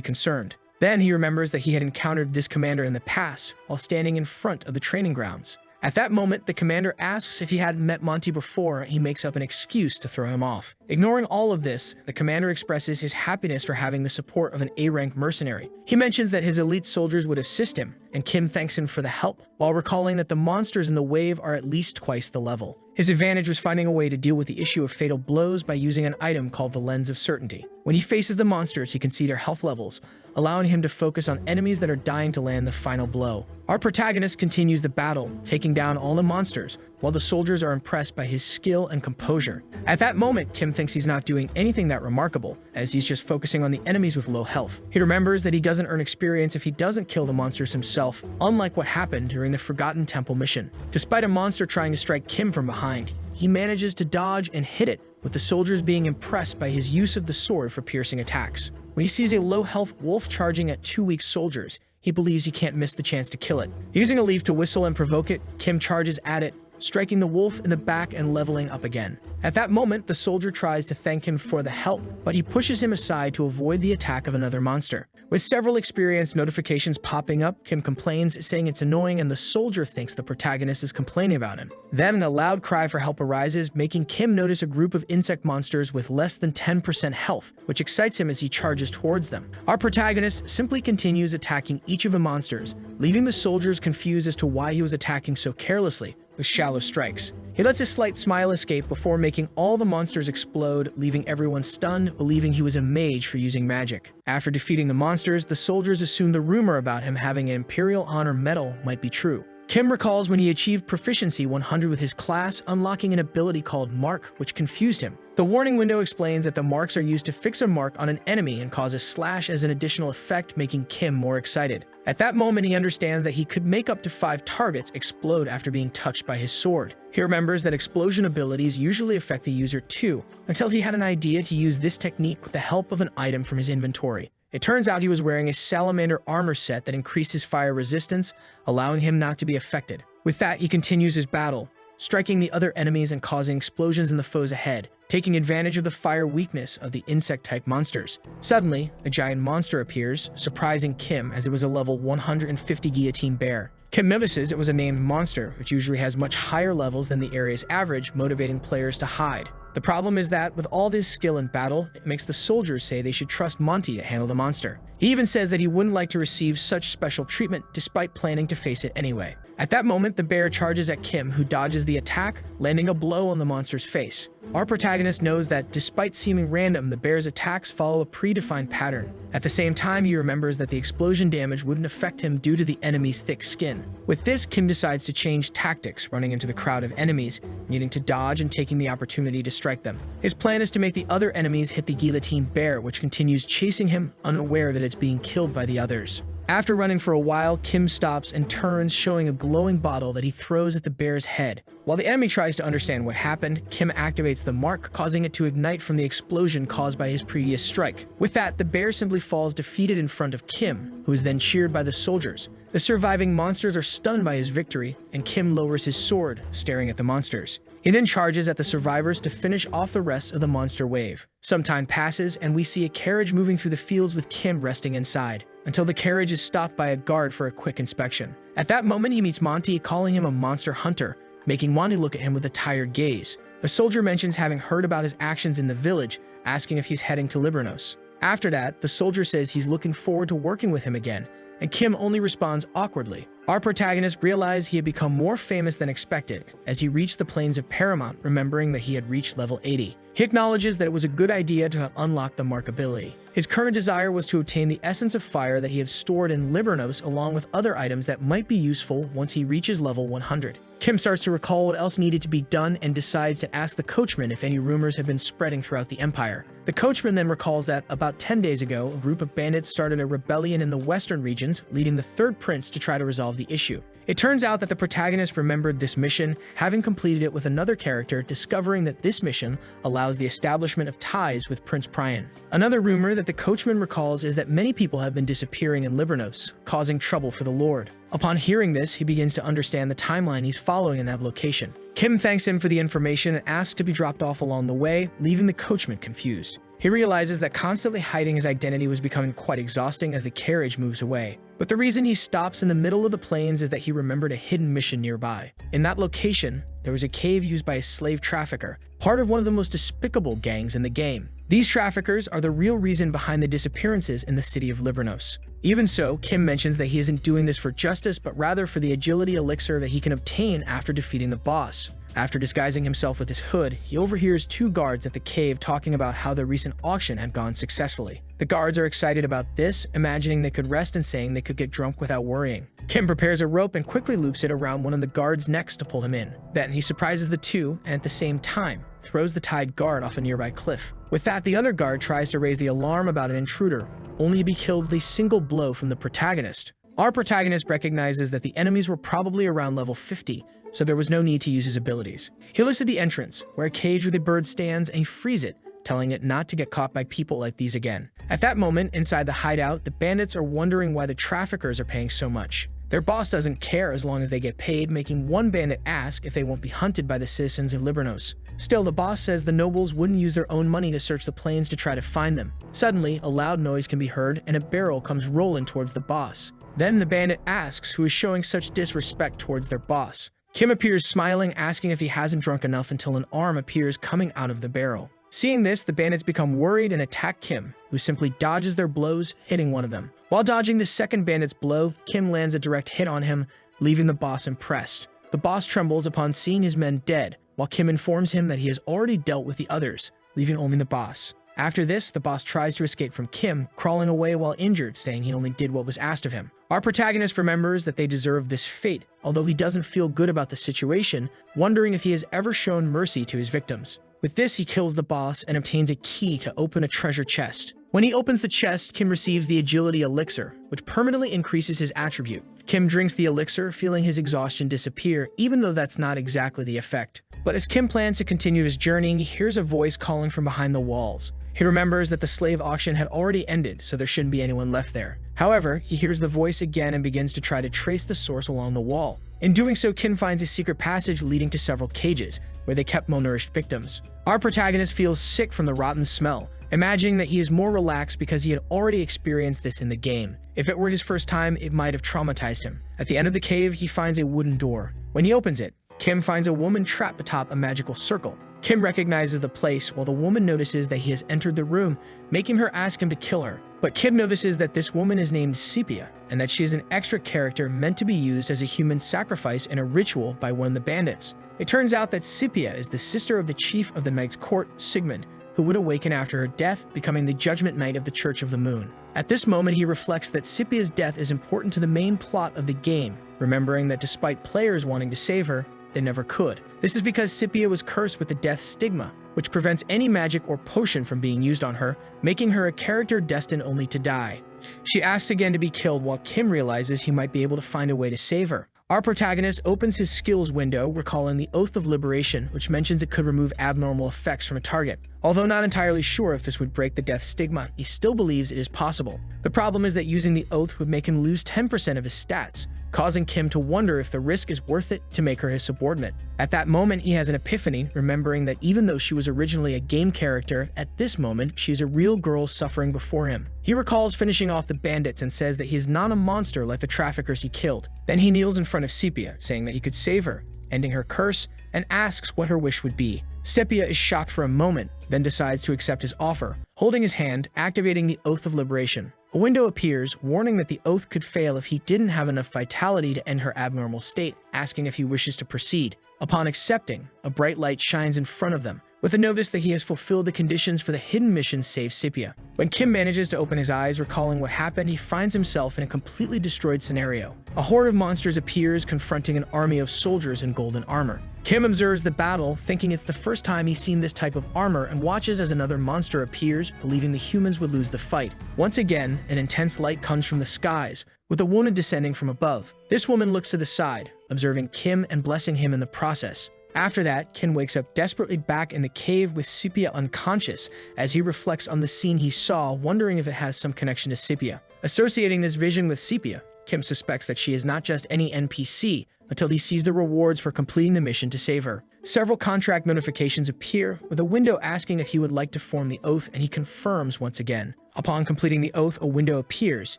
concerned. Then he remembers that he had encountered this commander in the past while standing in front of the training grounds. At that moment, the commander asks if he hadn't met Monty before, and he makes up an excuse to throw him off. Ignoring all of this, the commander expresses his happiness for having the support of an A-rank mercenary. He mentions that his elite soldiers would assist him, and Kim thanks him for the help, while recalling that the monsters in the wave are at least twice the level. His advantage was finding a way to deal with the issue of fatal blows by using an item called the Lens of Certainty. When he faces the monsters, he can see their health levels, allowing him to focus on enemies that are dying to land the final blow. Our protagonist continues the battle, taking down all the monsters, while the soldiers are impressed by his skill and composure. At that moment, Kim thinks he's not doing anything that remarkable, as he's just focusing on the enemies with low health. He remembers that he doesn't earn experience if he doesn't kill the monsters himself, unlike what happened during the Forgotten Temple mission. Despite a monster trying to strike Kim from behind, he manages to dodge and hit it, with the soldiers being impressed by his use of the sword for piercing attacks. When he sees a low-health wolf charging at 2 weak soldiers, he believes he can't miss the chance to kill it. Using a leaf to whistle and provoke it, Kim charges at it, striking the wolf in the back and leveling up again. At that moment, the soldier tries to thank him for the help, but he pushes him aside to avoid the attack of another monster. With several experience notifications popping up, Kim complains, saying it's annoying, and the soldier thinks the protagonist is complaining about him. Then a loud cry for help arises, making Kim notice a group of insect monsters with less than 10% health, which excites him as he charges towards them. Our protagonist simply continues attacking each of the monsters, leaving the soldiers confused as to why he was attacking so carelessly, with shallow strikes. He lets a slight smile escape before making all the monsters explode, leaving everyone stunned, believing he was a mage for using magic. After defeating the monsters, the soldiers assume the rumor about him having an Imperial Honor medal might be true. Kim recalls when he achieved Proficiency 100 with his class, unlocking an ability called Mark, which confused him. The warning window explains that the marks are used to fix a mark on an enemy and cause a slash as an additional effect, making Kim more excited. At that moment, he understands that he could make up to 5 targets explode after being touched by his sword. He remembers that explosion abilities usually affect the user too, until he had an idea to use this technique with the help of an item from his inventory. It turns out he was wearing a salamander armor set that increased his fire resistance, allowing him not to be affected. With that, he continues his battle, striking the other enemies and causing explosions in the foes ahead, taking advantage of the fire weakness of the insect-type monsters. Suddenly, a giant monster appears, surprising Kim as it was a level 150 guillotine bear. Kim notices it was a named monster, which usually has much higher levels than the area's average, motivating players to hide. The problem is that with all this skill in battle, it makes the soldiers say they should trust Monty to handle the monster. He even says that he wouldn't like to receive such special treatment despite planning to face it anyway. At that moment, the bear charges at Kim, who dodges the attack, landing a blow on the monster's face. Our protagonist knows that despite seeming random, the bear's attacks follow a predefined pattern. At the same time, he remembers that the explosion damage wouldn't affect him due to the enemy's thick skin. With this, Kim decides to change tactics, running into the crowd of enemies, needing to dodge and taking the opportunity to strike them. His plan is to make the other enemies hit the guillotine bear, which continues chasing him, unaware that it's being killed by the others. After running for a while, Kim stops and turns, showing a glowing bottle that he throws at the bear's head. While the enemy tries to understand what happened, Kim activates the mark, causing it to ignite from the explosion caused by his previous strike. With that, the bear simply falls defeated in front of Kim, who is then cheered by the soldiers. The surviving monsters are stunned by his victory, and Kim lowers his sword, staring at the monsters. He then charges at the survivors to finish off the rest of the monster wave. Some time passes, and we see a carriage moving through the fields with Kim resting inside, until the carriage is stopped by a guard for a quick inspection. At that moment, he meets Monty, calling him a monster hunter, making Monty look at him with a tired gaze. The soldier mentions having heard about his actions in the village, asking if he's heading to Libranos. After that, the soldier says he's looking forward to working with him again, and Kim only responds awkwardly. Our protagonist realized he had become more famous than expected as he reached the plains of Paramount, remembering that he had reached level 80. He acknowledges that it was a good idea to have unlocked the mark ability. His current desire was to obtain the essence of fire that he had stored in Libranos along with other items that might be useful once he reaches level 100. Kim starts to recall what else needed to be done and decides to ask the coachman if any rumors have been spreading throughout the Empire. The coachman then recalls that about 10 days ago, a group of bandits started a rebellion in the western regions, leading the third prince to try to resolve the issue. It turns out that the protagonist remembered this mission, having completed it with another character, discovering that this mission allows the establishment of ties with Prince Prion. Another rumor that the coachman recalls is that many people have been disappearing in Libranos, causing trouble for the Lord. Upon hearing this, he begins to understand the timeline he's following in that location. Kim thanks him for the information and asks to be dropped off along the way, leaving the coachman confused. He realizes that constantly hiding his identity was becoming quite exhausting as the carriage moves away. But the reason he stops in the middle of the plains is that he remembered a hidden mission nearby. In that location, there was a cave used by a slave trafficker, part of one of the most despicable gangs in the game. These traffickers are the real reason behind the disappearances in the city of Libranos. Even so, Kim mentions that he isn't doing this for justice, but rather for the agility elixir that he can obtain after defeating the boss. After disguising himself with his hood, he overhears two guards at the cave talking about how the recent auction had gone successfully. The guards are excited about this, imagining they could rest and saying they could get drunk without worrying. Kim prepares a rope and quickly loops it around one of the guards' necks to pull him in. Then he surprises the two and at the same time throws the tied guard off a nearby cliff. With that, the other guard tries to raise the alarm about an intruder, only to be killed with a single blow from the protagonist. Our protagonist recognizes that the enemies were probably around level 50, so there was no need to use his abilities. He looks at the entrance, where a cage with a bird stands, and he frees it, telling it not to get caught by people like these again. At that moment, inside the hideout, the bandits are wondering why the traffickers are paying so much. Their boss doesn't care as long as they get paid, making one bandit ask if they won't be hunted by the citizens of Libranos. Still, the boss says the nobles wouldn't use their own money to search the plains to try to find them. Suddenly, a loud noise can be heard, and a barrel comes rolling towards the boss. Then the bandit asks who is showing such disrespect towards their boss. Kim appears smiling, asking if he hasn't drunk enough until an arm appears coming out of the barrel. Seeing this, the bandits become worried and attack Kim, who simply dodges their blows, hitting one of them. While dodging the second bandit's blow, Kim lands a direct hit on him, leaving the boss impressed. The boss trembles upon seeing his men dead, while Kim informs him that he has already dealt with the others, leaving only the boss. After this, the boss tries to escape from Kim, crawling away while injured, saying he only did what was asked of him. Our protagonist remembers that they deserve this fate, although he doesn't feel good about the situation, wondering if he has ever shown mercy to his victims. With this, he kills the boss and obtains a key to open a treasure chest. When he opens the chest, Kim receives the agility elixir, which permanently increases his attribute. Kim drinks the elixir, feeling his exhaustion disappear, even though that's not exactly the effect. But as Kim plans to continue his journey, he hears a voice calling from behind the walls. He remembers that the slave auction had already ended, so there shouldn't be anyone left there. However, he hears the voice again and begins to try to trace the source along the wall. In doing so, Kim finds a secret passage leading to several cages, where they kept malnourished victims. Our protagonist feels sick from the rotten smell, imagining that he is more relaxed because he had already experienced this in the game. If it were his first time, it might have traumatized him. At the end of the cave, he finds a wooden door. When he opens it, Kim finds a woman trapped atop a magical circle. Kim recognizes the place, while the woman notices that he has entered the room, making her ask him to kill her. But Kim notices that this woman is named Sepia, and that she is an extra character meant to be used as a human sacrifice in a ritual by one of the bandits. It turns out that Sepia is the sister of the chief of the Knight's Court, Sigmund, who would awaken after her death, becoming the Judgment Knight of the Church of the Moon. At this moment, he reflects that Sepia's death is important to the main plot of the game, remembering that despite players wanting to save her, they never could. This is because Sepia was cursed with the death stigma, which prevents any magic or potion from being used on her, making her a character destined only to die. She asks again to be killed, while Kim realizes he might be able to find a way to save her. Our protagonist opens his skills window, recalling the Oath of Liberation, which mentions it could remove abnormal effects from a target. Although not entirely sure if this would break the death stigma, he still believes it is possible. The problem is that using the oath would make him lose 10% of his stats, causing Kim to wonder if the risk is worth it to make her his subordinate. At that moment, he has an epiphany, remembering that even though she was originally a game character, at this moment, she is a real girl suffering before him. He recalls finishing off the bandits and says that he is not a monster like the traffickers he killed. Then he kneels in front of Sepia, saying that he could save her, ending her curse, and asks what her wish would be. Sepia is shocked for a moment, then decides to accept his offer, holding his hand, activating the Oath of Liberation. A window appears, warning that the oath could fail if he didn't have enough vitality to end her abnormal state, asking if he wishes to proceed. Upon accepting, a bright light shines in front of them, with a notice that he has fulfilled the conditions for the hidden mission Save Sepia. When Kim manages to open his eyes, recalling what happened, he finds himself in a completely destroyed scenario. A horde of monsters appears, confronting an army of soldiers in golden armor. Kim observes the battle, thinking it's the first time he's seen this type of armor, and watches as another monster appears, believing the humans would lose the fight. Once again, an intense light comes from the skies, with a woman descending from above. This woman looks to the side, observing Kim and blessing him in the process. After that, Kim wakes up desperately back in the cave with Sepia unconscious as he reflects on the scene he saw, wondering if it has some connection to Sepia. Associating this vision with Sepia, Kim suspects that she is not just any NPC until he sees the rewards for completing the mission to save her. Several contract notifications appear, with a window asking if he would like to form the oath, and he confirms once again. Upon completing the oath, a window appears,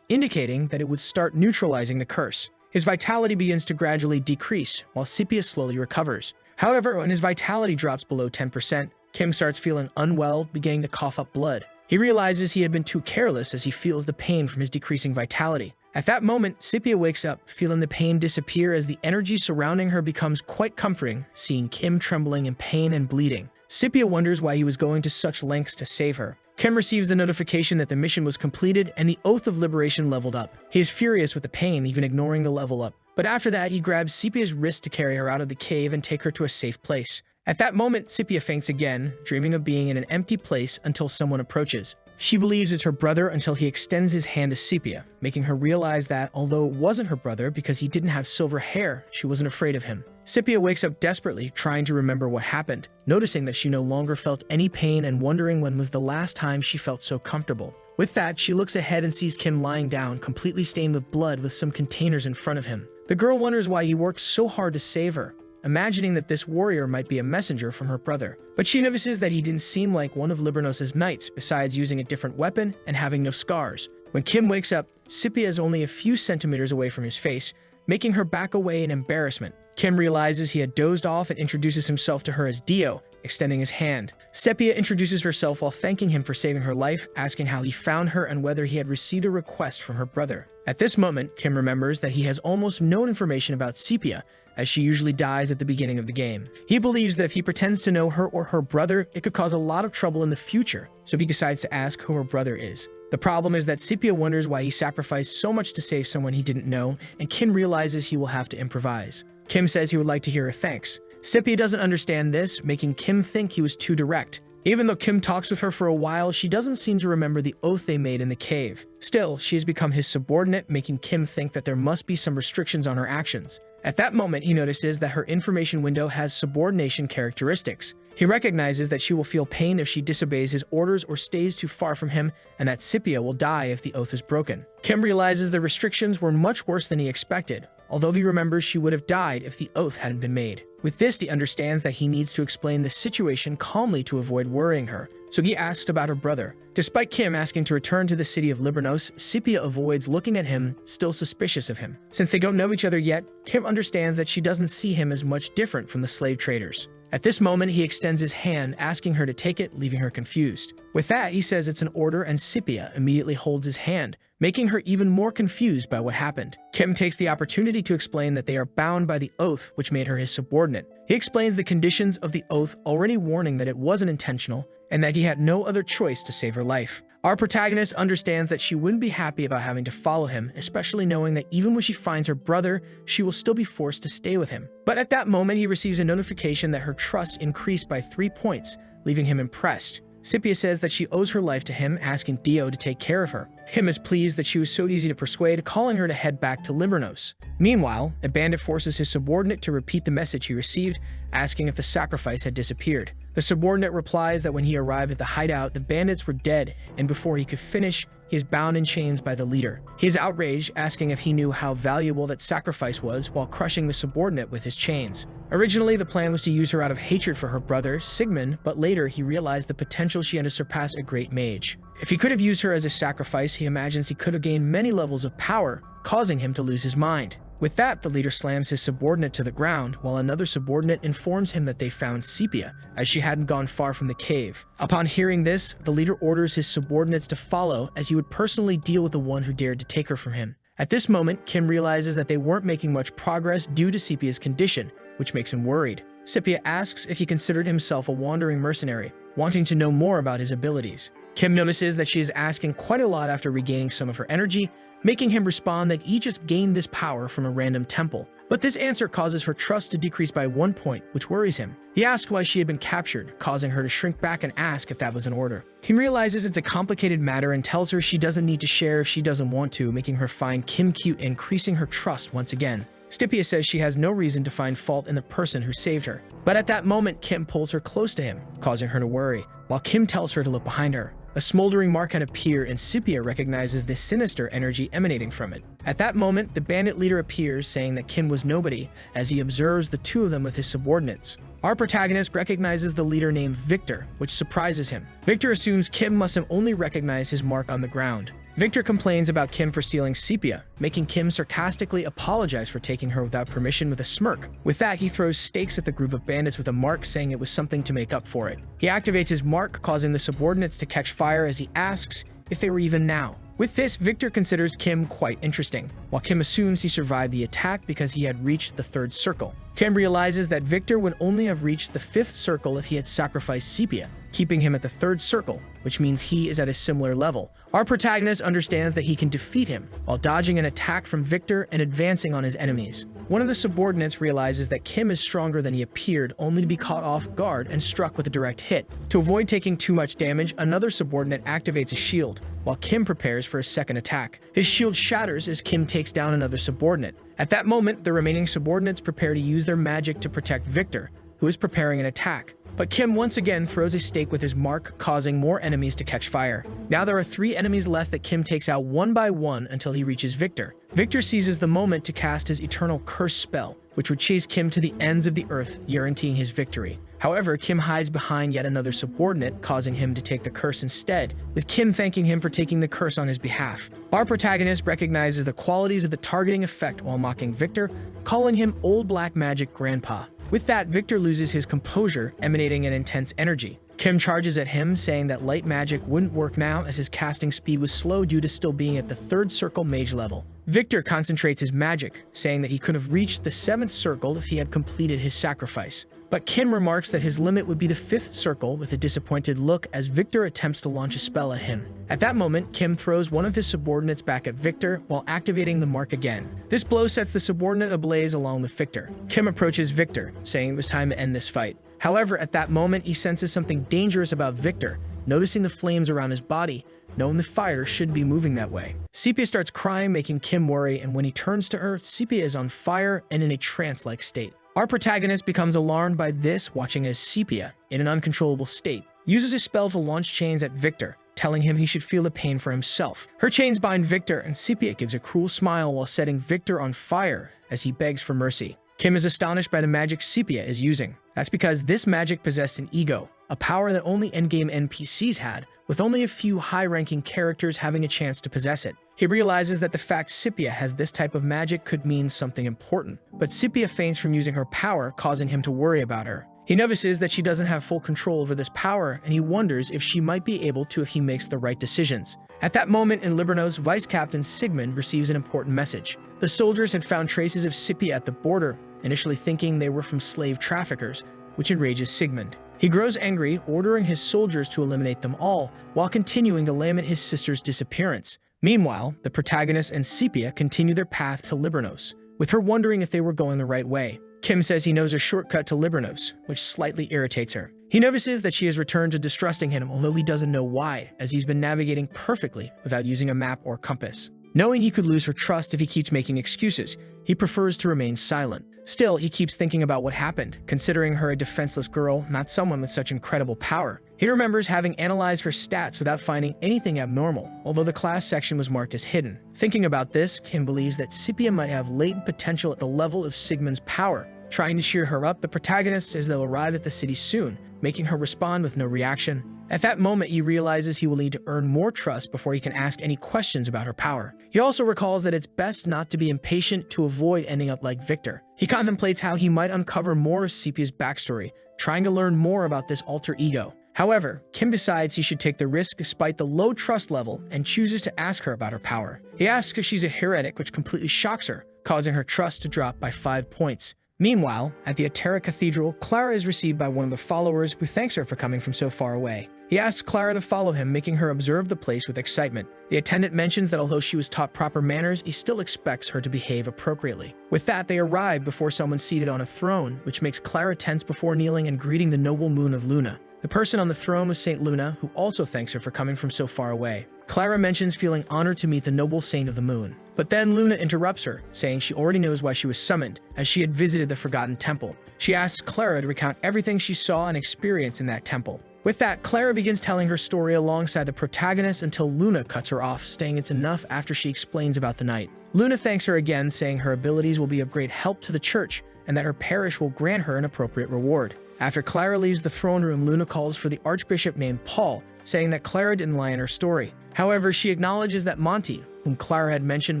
indicating that it would start neutralizing the curse. His vitality begins to gradually decrease, while Sepia slowly recovers. However, when his vitality drops below 10%, Kim starts feeling unwell, beginning to cough up blood. He realizes he had been too careless as he feels the pain from his decreasing vitality. At that moment, Sepia wakes up, feeling the pain disappear as the energy surrounding her becomes quite comforting, seeing Kim trembling in pain and bleeding. Sepia wonders why he was going to such lengths to save her. Kim receives the notification that the mission was completed and the Oath of Liberation leveled up. He is furious with the pain, even ignoring the level up. But after that, he grabs Sepia's wrist to carry her out of the cave and take her to a safe place. At that moment, Sepia faints again, dreaming of being in an empty place until someone approaches. She believes it's her brother until he extends his hand to Sepia, making her realize that, although it wasn't her brother because he didn't have silver hair, she wasn't afraid of him. Sepia wakes up desperately, trying to remember what happened, noticing that she no longer felt any pain and wondering when was the last time she felt so comfortable. With that, she looks ahead and sees Kim lying down, completely stained with blood with some containers in front of him. The girl wonders why he worked so hard to save her, imagining that this warrior might be a messenger from her brother. But she notices that he didn't seem like one of Libranos' knights, besides using a different weapon and having no scars. When Kim wakes up, Sepia is only a few centimeters away from his face, making her back away in embarrassment. Kim realizes he had dozed off and introduces himself to her as Dio, extending his hand. Sepia introduces herself while thanking him for saving her life, asking how he found her and whether he had received a request from her brother. At this moment, Kim remembers that he has almost no information about Sepia, as she usually dies at the beginning of the game. He believes that if he pretends to know her or her brother, it could cause a lot of trouble in the future, so he decides to ask who her brother is. The problem is that Sepia wonders why he sacrificed so much to save someone he didn't know, and Kim realizes he will have to improvise. Kim says he would like to hear her thanks. Sepia doesn't understand this, making Kim think he was too direct. Even though Kim talks with her for a while, she doesn't seem to remember the oath they made in the cave. Still, she has become his subordinate, making Kim think that there must be some restrictions on her actions. At that moment, he notices that her information window has subordination characteristics. He recognizes that she will feel pain if she disobeys his orders or stays too far from him, and that Sepia will die if the oath is broken. Kim realizes the restrictions were much worse than he expected, although he remembers she would have died if the oath hadn't been made. With this, he understands that he needs to explain the situation calmly to avoid worrying her, so he asks about her brother. Despite Kim asking to return to the city of Libranos, Sepia avoids looking at him, still suspicious of him. Since they don't know each other yet, Kim understands that she doesn't see him as much different from the slave traders. At this moment, he extends his hand, asking her to take it, leaving her confused. With that, he says it's an order, and Sepia immediately holds his hand, making her even more confused by what happened. Kim takes the opportunity to explain that they are bound by the oath which made her his subordinate. He explains the conditions of the oath, already warning that it wasn't intentional, and that he had no other choice to save her life. Our protagonist understands that she wouldn't be happy about having to follow him, especially knowing that even when she finds her brother, she will still be forced to stay with him. But at that moment, he receives a notification that her trust increased by 3 points, leaving him impressed. Sepia says that she owes her life to him, asking Dio to take care of her. Kim is pleased that she was so easy to persuade, calling her to head back to Libranos. Meanwhile, a bandit forces his subordinate to repeat the message he received, asking if the sacrifice had disappeared. The subordinate replies that when he arrived at the hideout, the bandits were dead, and before he could finish, he is bound in chains by the leader. He is outraged, asking if he knew how valuable that sacrifice was while crushing the subordinate with his chains. Originally, the plan was to use her out of hatred for her brother, Sigmund, but later he realized the potential she had to surpass a great mage. If he could have used her as a sacrifice, he imagines he could have gained many levels of power, causing him to lose his mind. With that, the leader slams his subordinate to the ground, while another subordinate informs him that they found Sepia, as she hadn't gone far from the cave. Upon hearing this, the leader orders his subordinates to follow, as he would personally deal with the one who dared to take her from him. At this moment, Kim realizes that they weren't making much progress due to Sepia's condition, which makes him worried. Sepia asks if he considered himself a wandering mercenary, wanting to know more about his abilities. Kim notices that she is asking quite a lot after regaining some of her energy, making him respond that he just gained this power from a random temple. But this answer causes her trust to decrease by 1 point, which worries him. He asks why she had been captured, causing her to shrink back and ask if that was an order. Kim realizes it's a complicated matter and tells her she doesn't need to share if she doesn't want to, making her find Kim cute and increasing her trust once again. Sepia says she has no reason to find fault in the person who saved her. But at that moment, Kim pulls her close to him, causing her to worry, while Kim tells her to look behind her. A smoldering mark had appeared, and Sepia recognizes the sinister energy emanating from it. At that moment, the bandit leader appears, saying that Kim was nobody, as he observes the two of them with his subordinates. Our protagonist recognizes the leader named Victor, which surprises him. Victor assumes Kim must have only recognized his mark on the ground. Victor complains about Kim for stealing Sepia, making Kim sarcastically apologize for taking her without permission with a smirk. With that, he throws stakes at the group of bandits with a mark, saying it was something to make up for it. He activates his mark, causing the subordinates to catch fire as he asks if they were even now. With this, Victor considers Kim quite interesting, while Kim assumes he survived the attack because he had reached the 3rd circle. Kim realizes that Victor would only have reached the 5th circle if he had sacrificed Sepia, keeping him at the 3rd circle, which means he is at a similar level. Our protagonist understands that he can defeat him, while dodging an attack from Victor and advancing on his enemies. One of the subordinates realizes that Kim is stronger than he appeared, only to be caught off guard and struck with a direct hit. To avoid taking too much damage, another subordinate activates a shield, while Kim prepares for a second attack. His shield shatters as Kim takes down another subordinate. At that moment, the remaining subordinates prepare to use their magic to protect Victor, who is preparing an attack. But Kim once again throws a stake with his mark, causing more enemies to catch fire. Now there are 3 enemies left that Kim takes out one by one until he reaches Victor. Victor seizes the moment to cast his Eternal Curse spell, which would chase Kim to the ends of the earth, guaranteeing his victory. However, Kim hides behind yet another subordinate, causing him to take the curse instead, with Kim thanking him for taking the curse on his behalf. Our protagonist recognizes the qualities of the targeting effect while mocking Victor, calling him Old Black Magic Grandpa. With that, Victor loses his composure, emanating an intense energy. Kim charges at him, saying that light magic wouldn't work now as his casting speed was slow due to still being at the 3rd circle mage level. Victor concentrates his magic, saying that he could have reached the 7th circle if he had completed his sacrifice. But Kim remarks that his limit would be the 5th circle with a disappointed look as Victor attempts to launch a spell at him. At that moment, Kim throws one of his subordinates back at Victor while activating the mark again. This blow sets the subordinate ablaze along with Victor. Kim approaches Victor, saying it was time to end this fight. However, at that moment, he senses something dangerous about Victor, noticing the flames around his body, knowing the fire shouldn't be moving that way. Sepia starts crying, making Kim worry, and when he turns to her, Sepia is on fire and in a trance-like state. Our protagonist becomes alarmed by this, watching as Sepia, in an uncontrollable state, uses a spell to launch chains at Victor, telling him he should feel the pain for himself. Her chains bind Victor, and Sepia gives a cruel smile while setting Victor on fire as he begs for mercy. Kim is astonished by the magic Sepia is using. That's because this magic possessed an ego, a power that only endgame NPCs had, with only a few high-ranking characters having a chance to possess it. He realizes that the fact Sepia has this type of magic could mean something important, but Sepia faints from using her power, causing him to worry about her. He notices that she doesn't have full control over this power, and he wonders if she might be able to if he makes the right decisions. At that moment in Libranos, Vice Captain Sigmund receives an important message. The soldiers had found traces of Sepia at the border, initially thinking they were from slave traffickers, which enrages Sigmund. He grows angry, ordering his soldiers to eliminate them all, while continuing to lament his sister's disappearance. Meanwhile, the protagonist and Sepia continue their path to Libranos, with her wondering if they were going the right way. Kim says he knows a shortcut to Libranos, which slightly irritates her. He notices that she has returned to distrusting him, although he doesn't know why, as he's been navigating perfectly without using a map or compass. Knowing he could lose her trust if he keeps making excuses, he prefers to remain silent. Still, he keeps thinking about what happened, considering her a defenseless girl, not someone with such incredible power. He remembers having analyzed her stats without finding anything abnormal, although the class section was marked as hidden. Thinking about this, Kim believes that Sepia might have latent potential at the level of Sigmund's power. Trying to cheer her up, the protagonist says they'll arrive at the city soon, making her respond with no reaction. At that moment, he realizes he will need to earn more trust before he can ask any questions about her power. He also recalls that it's best not to be impatient to avoid ending up like Victor. He contemplates how he might uncover more of Sepia's backstory, trying to learn more about this alter ego. However, Kim decides he should take the risk despite the low trust level and chooses to ask her about her power. He asks if she's a heretic, which completely shocks her, causing her trust to drop by 5 points. Meanwhile, at the Atera Cathedral, Clara is received by one of the followers who thanks her for coming from so far away. He asks Clara to follow him, making her observe the place with excitement. The attendant mentions that although she was taught proper manners, he still expects her to behave appropriately. With that, they arrive before someone seated on a throne, which makes Clara tense before kneeling and greeting the noble moon of Luna. The person on the throne was Saint Luna, who also thanks her for coming from so far away. Clara mentions feeling honored to meet the noble saint of the moon. But then Luna interrupts her, saying she already knows why she was summoned, as she had visited the Forgotten Temple. She asks Clara to recount everything she saw and experienced in that temple. With that, Clara begins telling her story alongside the protagonist until Luna cuts her off, saying it's enough after she explains about the night. Luna thanks her again, saying her abilities will be of great help to the church, and that her parish will grant her an appropriate reward. After Clara leaves the throne room, Luna calls for the archbishop named Paul, saying that Clara didn't lie in her story. However, she acknowledges that Monty, whom Clara had mentioned,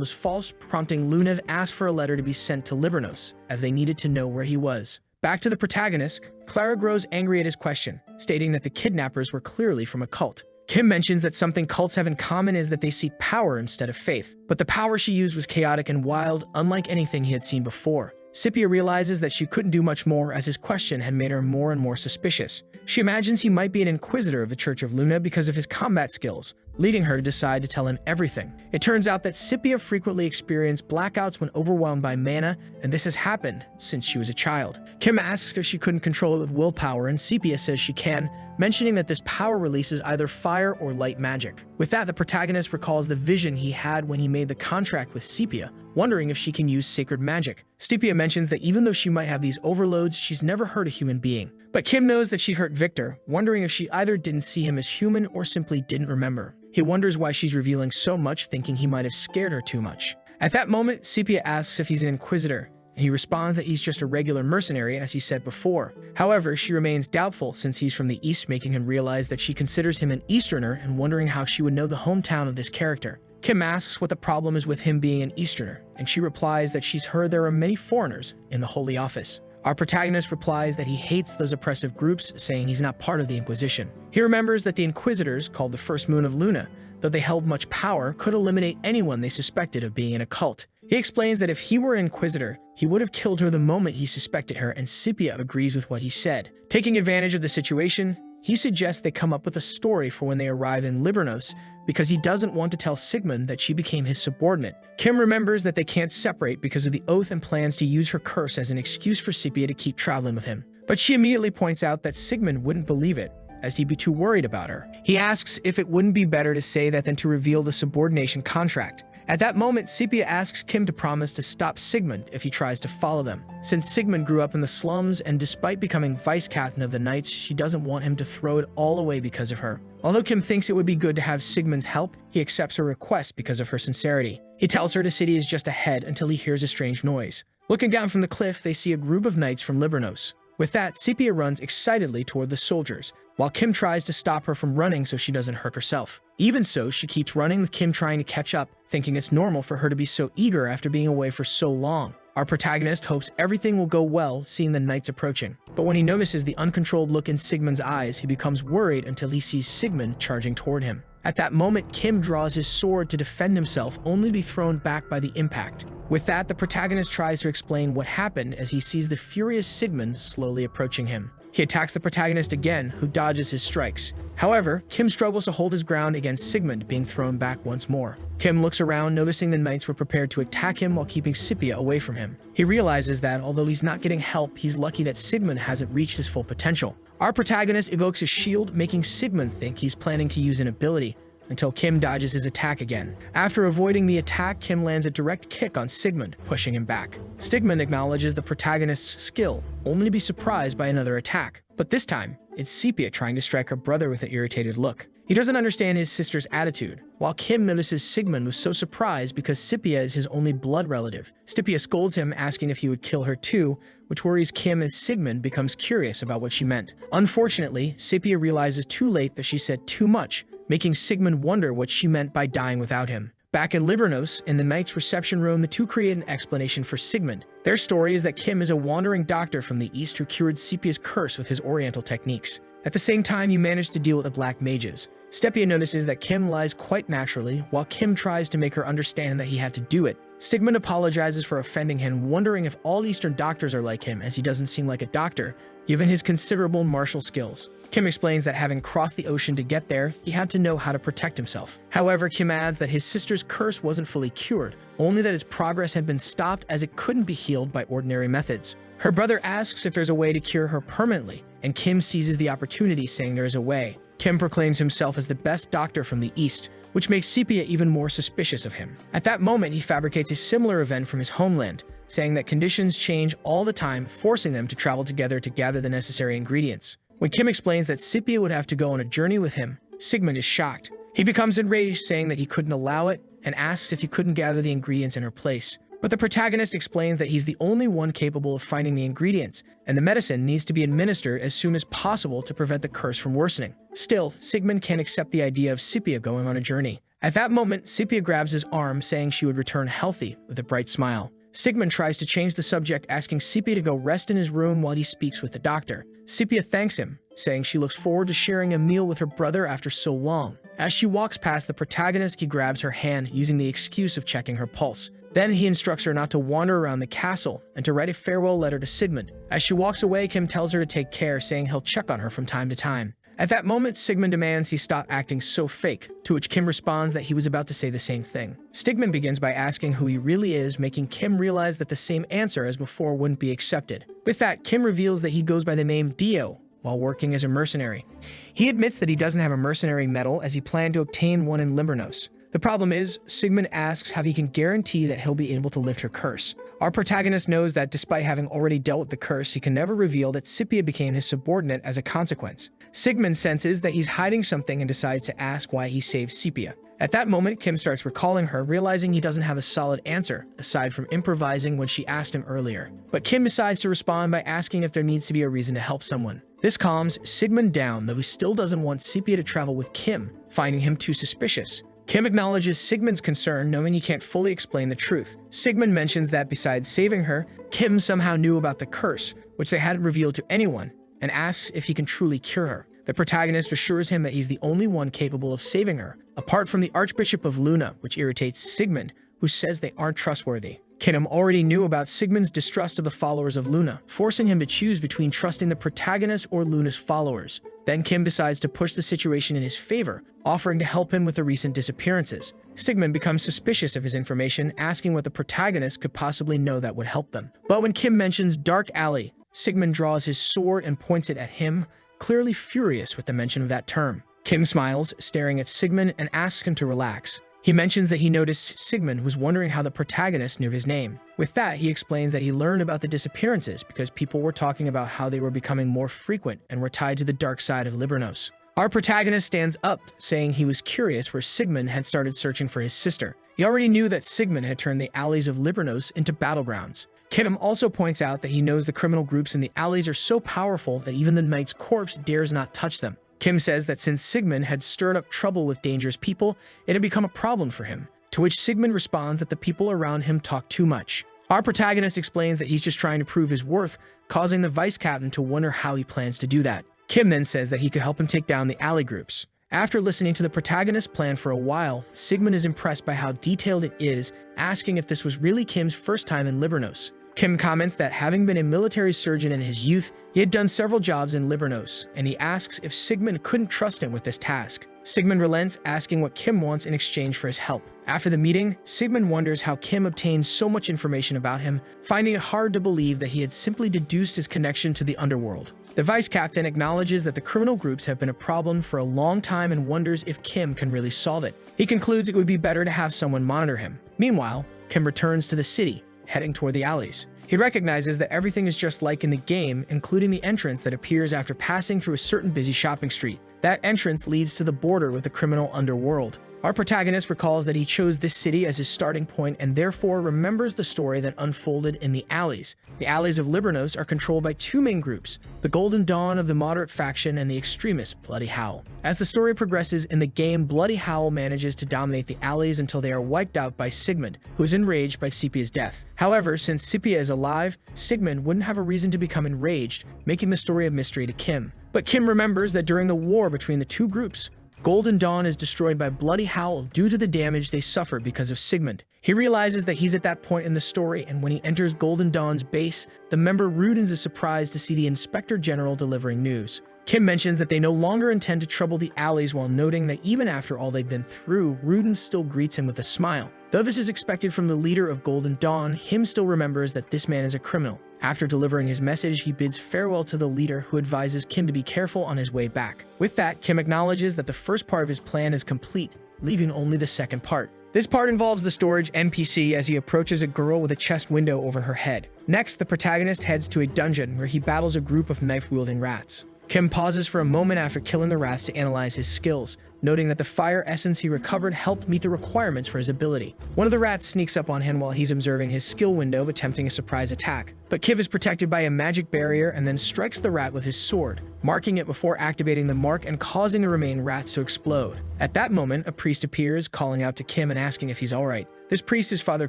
was false, prompting Luna to ask for a letter to be sent to Libranos, as they needed to know where he was. Back to the protagonist, Clara grows angry at his question, stating that the kidnappers were clearly from a cult. Kim mentions that something cults have in common is that they seek power instead of faith, but the power she used was chaotic and wild, unlike anything he had seen before. Sepia realizes that she couldn't do much more, as his question had made her more and more suspicious. She imagines he might be an inquisitor of the Church of Luna because of his combat skills, leading her to decide to tell him everything. It turns out that Sepia frequently experienced blackouts when overwhelmed by mana, and this has happened since she was a child. Kim asks if she couldn't control it with willpower, and Sepia says she can, mentioning that this power releases either fire or light magic. With that, the protagonist recalls the vision he had when he made the contract with Sepia, wondering if she can use sacred magic. Sepia mentions that even though she might have these overloads, she's never hurt a human being. But Kim knows that she hurt Victor, wondering if she either didn't see him as human or simply didn't remember. He wonders why she's revealing so much, thinking he might have scared her too much. At that moment, Sepia asks if he's an inquisitor, and he responds that he's just a regular mercenary, as he said before. However, she remains doubtful since he's from the East, making him realize that she considers him an Easterner and wondering how she would know the hometown of this character. Kim asks what the problem is with him being an Easterner, and she replies that she's heard there are many foreigners in the Holy Office. Our protagonist replies that he hates those oppressive groups, saying he's not part of the Inquisition. He remembers that the Inquisitors, called the First Moon of Luna, though they held much power, could eliminate anyone they suspected of being in a cult. He explains that if he were an Inquisitor, he would have killed her the moment he suspected her, and Sepia agrees with what he said. Taking advantage of the situation, he suggests they come up with a story for when they arrive in Libranos, because he doesn't want to tell Sigmund that she became his subordinate. Kim remembers that they can't separate because of the oath and plans to use her curse as an excuse for Sepia to keep traveling with him. But she immediately points out that Sigmund wouldn't believe it, as he'd be too worried about her. He asks if it wouldn't be better to say that than to reveal the subordination contract. At that moment, Sepia asks Kim to promise to stop Sigmund if he tries to follow them. Since Sigmund grew up in the slums, and despite becoming vice captain of the Knights, she doesn't want him to throw it all away because of her. Although Kim thinks it would be good to have Sigmund's help, he accepts her request because of her sincerity. He tells her the city is just ahead until he hears a strange noise. Looking down from the cliff, they see a group of knights from Libranos. With that, Sepia runs excitedly toward the soldiers, while Kim tries to stop her from running so she doesn't hurt herself. Even so, she keeps running, with Kim trying to catch up, thinking it's normal for her to be so eager after being away for so long. Our protagonist hopes everything will go well, seeing the knights approaching. But when he notices the uncontrolled look in Sigmund's eyes, he becomes worried until he sees Sigmund charging toward him. At that moment, Kim draws his sword to defend himself, only to be thrown back by the impact. With that, the protagonist tries to explain what happened as he sees the furious Sigmund slowly approaching him. He attacks the protagonist again, who dodges his strikes. However, Kim struggles to hold his ground against Sigmund being thrown back once more. Kim looks around, noticing the knights were prepared to attack him while keeping Sepia away from him. He realizes that, although he's not getting help, he's lucky that Sigmund hasn't reached his full potential. Our protagonist evokes a shield, making Sigmund think he's planning to use an ability, until Kim dodges his attack again. After avoiding the attack, Kim lands a direct kick on Sigmund, pushing him back. Sigmund acknowledges the protagonist's skill, only to be surprised by another attack. But this time, it's Sepia trying to strike her brother with an irritated look. He doesn't understand his sister's attitude, while Kim notices Sigmund was so surprised because Scipia is his only blood relative. Scipia scolds him, asking if he would kill her too, which worries Kim as Sigmund becomes curious about what she meant. Unfortunately, Scipia realizes too late that she said too much, making Sigmund wonder what she meant by dying without him. Back in Libranos, in the knight's reception room, the two create an explanation for Sigmund. Their story is that Kim is a wandering doctor from the east who cured Scipia's curse with his oriental techniques. At the same time, he managed to deal with the black mages. Scipia notices that Kim lies quite naturally, while Kim tries to make her understand that he had to do it. Sigmund apologizes for offending him, wondering if all Eastern doctors are like him, as he doesn't seem like a doctor, given his considerable martial skills. Kim explains that having crossed the ocean to get there, he had to know how to protect himself. However, Kim adds that his sister's curse wasn't fully cured, only that its progress had been stopped as it couldn't be healed by ordinary methods. Her brother asks if there's a way to cure her permanently, and Kim seizes the opportunity, saying there is a way. Kim proclaims himself as the best doctor from the East, which makes Scipia even more suspicious of him. At that moment, he fabricates a similar event from his homeland, saying that conditions change all the time, forcing them to travel together to gather the necessary ingredients. When Kim explains that Scipia would have to go on a journey with him, Sigmund is shocked. He becomes enraged, saying that he couldn't allow it, and asks if he couldn't gather the ingredients in her place. But the protagonist explains that he's the only one capable of finding the ingredients, and the medicine needs to be administered as soon as possible to prevent the curse from worsening. Still, Sigmund can't accept the idea of Scipia going on a journey. At that moment, Scipia grabs his arm, saying she would return healthy, with a bright smile. Sigmund tries to change the subject, asking Scipia to go rest in his room while he speaks with the doctor. Scipia thanks him, saying she looks forward to sharing a meal with her brother after so long. As she walks past the protagonist, he grabs her hand, using the excuse of checking her pulse. Then he instructs her not to wander around the castle and to write a farewell letter to Sigmund. As she walks away, Kim tells her to take care, saying he'll check on her from time to time. At that moment, Sigmund demands he stop acting so fake, to which Kim responds that he was about to say the same thing. Sigmund begins by asking who he really is, making Kim realize that the same answer as before wouldn't be accepted. With that, Kim reveals that he goes by the name Dio while working as a mercenary. He admits that he doesn't have a mercenary medal, as he planned to obtain one in Libranos. The problem is, Sigmund asks how he can guarantee that he'll be able to lift her curse. Our protagonist knows that despite having already dealt with the curse, he can never reveal that Scipia became his subordinate as a consequence. Sigmund senses that he's hiding something and decides to ask why he saved Scipia. At that moment, Kim starts recalling her, realizing he doesn't have a solid answer, aside from improvising when she asked him earlier. But Kim decides to respond by asking if there needs to be a reason to help someone. This calms Sigmund down, though he still doesn't want Scipia to travel with Kim, finding him too suspicious. Kim acknowledges Sigmund's concern, knowing he can't fully explain the truth. Sigmund mentions that besides saving her, Kim somehow knew about the curse, which they hadn't revealed to anyone, and asks if he can truly cure her. The protagonist assures him that he's the only one capable of saving her, apart from the Archbishop of Luna, which irritates Sigmund, who says they aren't trustworthy. Kim already knew about Sigmund's distrust of the followers of Luna, forcing him to choose between trusting the protagonist or Luna's followers. Then Kim decides to push the situation in his favor, offering to help him with the recent disappearances. Sigmund becomes suspicious of his information, asking what the protagonist could possibly know that would help them. But when Kim mentions Dark Alley, Sigmund draws his sword and points it at him, clearly furious with the mention of that term. Kim smiles, staring at Sigmund, and asks him to relax. He mentions that he noticed Sigmund was wondering how the protagonist knew his name. With that, he explains that he learned about the disappearances because people were talking about how they were becoming more frequent and were tied to the dark side of Libranos. Our protagonist stands up, saying he was curious where Sigmund had started searching for his sister. He already knew that Sigmund had turned the alleys of Libranos into battlegrounds. Kim also points out that he knows the criminal groups in the alleys are so powerful that even the knight's corpse dares not touch them. Kim says that since Sigmund had stirred up trouble with dangerous people, it had become a problem for him, to which Sigmund responds that the people around him talk too much. Our protagonist explains that he's just trying to prove his worth, causing the vice captain to wonder how he plans to do that. Kim then says that he could help him take down the alley groups. After listening to the protagonist's plan for a while, Sigmund is impressed by how detailed it is, asking if this was really Kim's first time in Libranos. Kim comments that having been a military surgeon in his youth, he had done several jobs in Libranos, and he asks if Sigmund couldn't trust him with this task. Sigmund relents, asking what Kim wants in exchange for his help. After the meeting, Sigmund wonders how Kim obtained so much information about him, finding it hard to believe that he had simply deduced his connection to the underworld. The vice captain acknowledges that the criminal groups have been a problem for a long time and wonders if Kim can really solve it. He concludes it would be better to have someone monitor him. Meanwhile, Kim returns to the city, heading toward the alleys. He recognizes that everything is just like in the game, including the entrance that appears after passing through a certain busy shopping street. That entrance leads to the border with the criminal underworld. Our protagonist recalls that he chose this city as his starting point and therefore remembers the story that unfolded in the alleys. The alleys of Libranos are controlled by two main groups, the Golden Dawn of the moderate faction and the extremist Bloody Howl. As the story progresses in the game, Bloody Howl manages to dominate the alleys until they are wiped out by Sigmund, who is enraged by Sepia's death. However, since Sepia is alive, Sigmund wouldn't have a reason to become enraged, making the story a mystery to Kim. But Kim remembers that during the war between the two groups, Golden Dawn is destroyed by Bloody Howl due to the damage they suffered because of Sigmund. He realizes that he's at that point in the story, and when he enters Golden Dawn's base, the member Rudens is surprised to see the Inspector General delivering news. Kim mentions that they no longer intend to trouble the alleys while noting that even after all they've been through, Rudens still greets him with a smile. Though this is expected from the leader of Golden Dawn, Him still remembers that this man is a criminal. After delivering his message, he bids farewell to the leader, who advises Kim to be careful on his way back. With that, Kim acknowledges that the first part of his plan is complete, leaving only the second part. This part involves the storage NPC as he approaches a girl with a chest window over her head. Next, the protagonist heads to a dungeon where he battles a group of knife-wielding rats. Kim pauses for a moment after killing the rats to analyze his skills, noting that the fire essence he recovered helped meet the requirements for his ability. One of the rats sneaks up on him while he's observing his skill window, attempting a surprise attack. But Kim is protected by a magic barrier and then strikes the rat with his sword, marking it before activating the mark and causing the remaining rats to explode. At that moment, a priest appears, calling out to Kim and asking if he's alright. This priest is Father